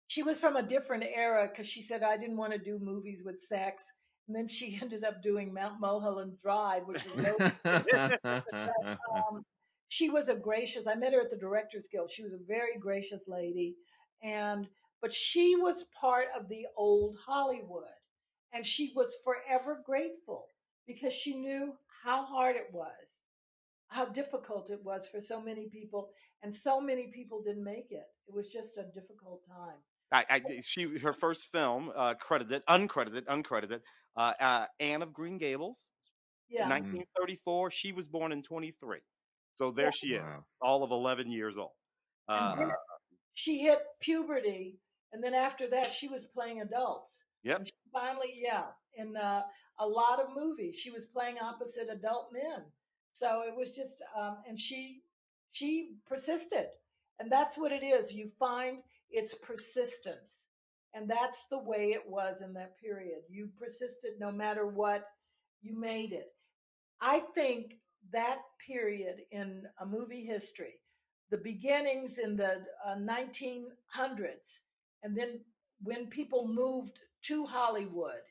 she was from a different era because she said I didn't want to do movies with sex, and then she ended up doing Mount Mulholland Drive, which was no. She was a gracious. I met her at the Directors Guild. She was a very gracious lady, and but she was part of the old Hollywood, and she was forever grateful because she knew how hard it was, how difficult it was for so many people, and so many people didn't make it. It was just a difficult time. Her first film, uncredited, Anne of Green Gables, in Yeah, Mm, 1934. She was born in 23, so yeah. there she is, wow. all of 11 years old. And then Uh, she hit puberty, and then after that, she was playing adults. yep. And she finally, yeah, in a lot of movies, she was playing opposite adult men. So it was just, and she persisted, and that's what it is. You find it's persistence, and that's the way it was in that period. You persisted no matter what, you made it. I think that period in a movie history, the beginnings in the 1900s, and then when people moved to Hollywood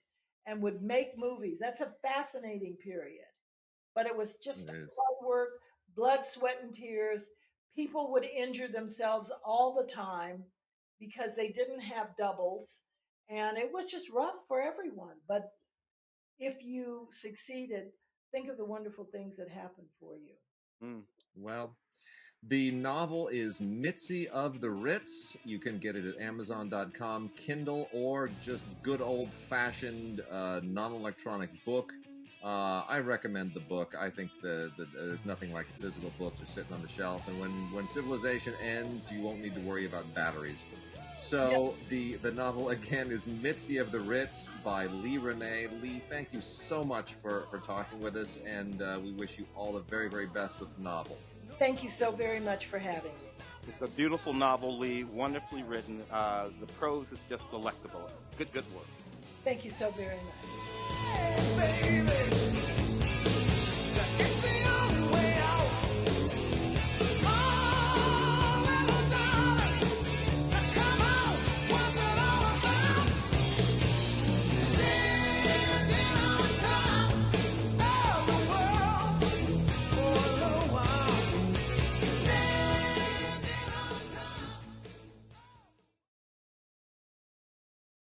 and would make movies, that's a fascinating period. But it was It just is. hard work, blood, sweat, and tears. People would injure themselves all the time because they didn't have doubles. And it was just rough for everyone. But if you succeeded, think of the wonderful things that happened for you. Mm. Well, the novel is Mitzi of the Ritz. You can get it at Amazon.com, Kindle, or just good old fashioned non electronic book. I recommend the book. I think there's nothing like a physical book just sitting on the shelf. And when civilization ends, you won't need to worry about batteries. So the novel again is Mitzi of the Ritz by Lee René. Lee, thank you so much for talking with us, and we wish you all the very, very best with the novel. Thank you so very much for having me. It's a beautiful novel, Lee, wonderfully written. The prose is just delectable. Good work. Thank you so very much.